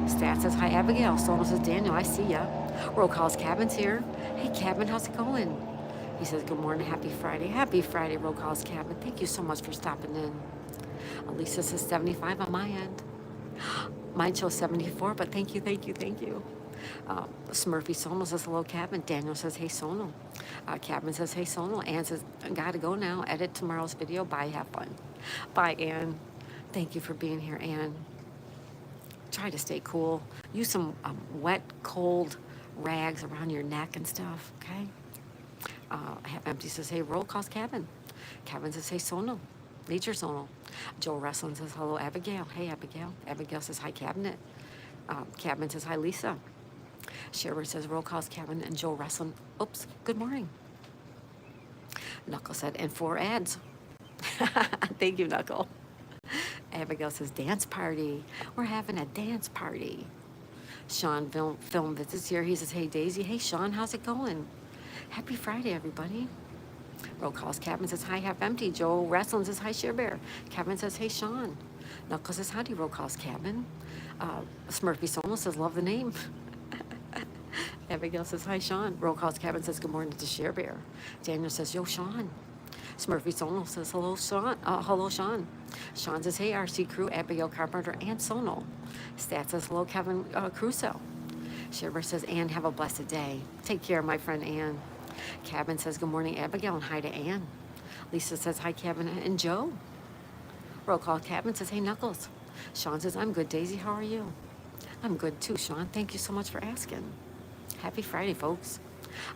Stat says, hi, Abigail. Sono says, Daniel, I see ya. Roll calls, Cabin's here. Hey, Cabin, how's it going? He says, good morning, happy Friday. Happy Friday, Roll calls, Cabin. Thank you so much for stopping in. Elisa says 75 on my end. Mine shows 74, but thank you, thank you, thank you. Smurfy Sono says hello, Cabin. Daniel says, hey, Sono. Cabin says, hey, Sono. Ann says, gotta go now. Edit tomorrow's video. Bye, have fun. Bye, Ann. Thank you for being here, Ann. Try to stay cool. Use some wet, cold rags around your neck and stuff, okay? Empty says, hey, roll calls, Cabin. Cabin says, hey, Sono. Nature Sono. Joe Wrestling says, hello, Abigail. Hey, Abigail. Abigail says, hi, Cabinet. Cabin says, hi, Lisa. Sherber says, roll calls, Cabin. And Joe Wrestling, oops, good morning. Knuckle said, and 4 ads. Thank you, Knuckle. Abigail says, dance party. We're having a dance party. Sean Film Visits here. He says, hey, Daisy. Hey, Sean, how's it going? Happy Friday, everybody. Roll calls. Cabin says, hi, half empty. Joe Wrestling says, hi, Share Bear. Cabin says, hey, Sean. Knuckles says, howdy, roll calls, Cabin. Smurfy Sono says, love the name. Abigail says, hi, Sean. Roll calls, Cabin says, good morning to Share Bear. Daniel says, yo, Sean. Smurfy Sono says, hello, Sean. Hello, Sean. Sean says, hey, RC crew, Abigail Carpenter, and Sono. Stat says, hello, Kevin Crusoe. Share Bear says, Ann, have a blessed day. Take care, my friend Ann. Cabin says, good morning, Abigail, and hi to Ann. Lisa says, hi, Cabin and Joe. Roll call, Cabin says, hey, Knuckles. Sean says, I'm good, Daisy. How are you? I'm good, too, Sean. Thank you so much for asking. Happy Friday, folks.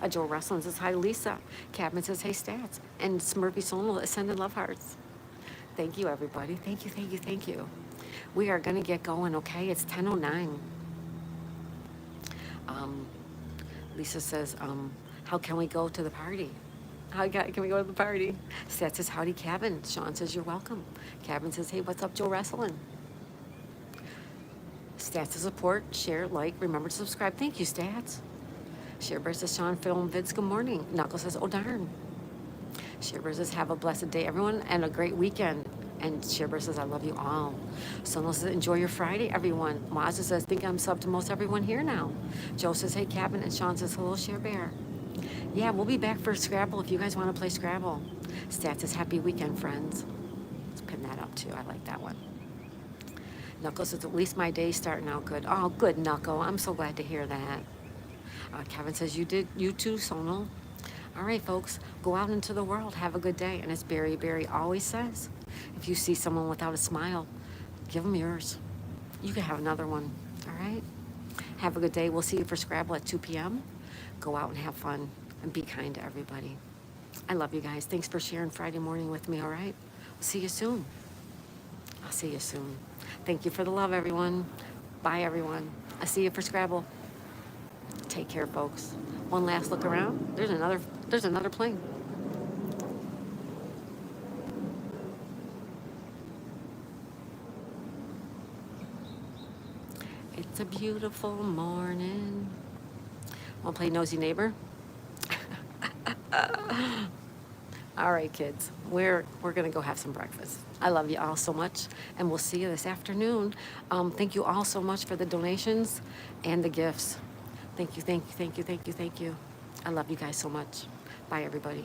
Joe Wrestling says, hi, Lisa. Cabin says, hey, Stats. And Smurfy Sono is sending love hearts. Thank you, everybody. Thank you, thank you, thank you. We are going to get going, okay? It's 10:09. Lisa says, how can we go to the party? How can we go to the party? Stats says, howdy, Cabin. Sean says, you're welcome. Cabin says, hey, what's up, Joe Wrestling? Stats to support, share, like, remember to subscribe. Thank you, Stats. Sharebear says, Sean Film Vids, good morning. Knuckles says, oh, darn. Sharebear says, have a blessed day, everyone, and a great weekend. And Sharebear says, I love you all. Sono says, enjoy your Friday, everyone. Mazda says, think I'm sub to most everyone here now. Joe says, hey, Cabin. And Sean says, hello, Sharebear. Yeah, we'll be back for Scrabble if you guys want to play Scrabble. Stats says, happy weekend, friends. Let's pin that up, too. I like that one. Knuckles says, at least my day's starting out good. Oh, good, Knuckle. I'm so glad to hear that. Kevin says, you too, Sono. All right, folks, go out into the world. Have a good day. And as Barry always says, if you see someone without a smile, give them yours. You can have another one, all right? Have a good day. We'll see you for Scrabble at 2 p.m. Go out and have fun and be kind to everybody. I love you guys. Thanks for sharing Friday morning with me, all right? We'll see you soon. I'll see you soon. Thank you for the love, everyone. Bye, everyone. I'll see you for Scrabble. Take care, folks. One last look around. There's another plane. It's a beautiful morning. Want to play Nosy Neighbor? All right, kids. We're gonna go have some breakfast. I love you all so much, and we'll see you this afternoon. Thank you all so much for the donations and the gifts. Thank you, thank you, thank you, thank you, thank you. I love you guys so much. Bye, everybody.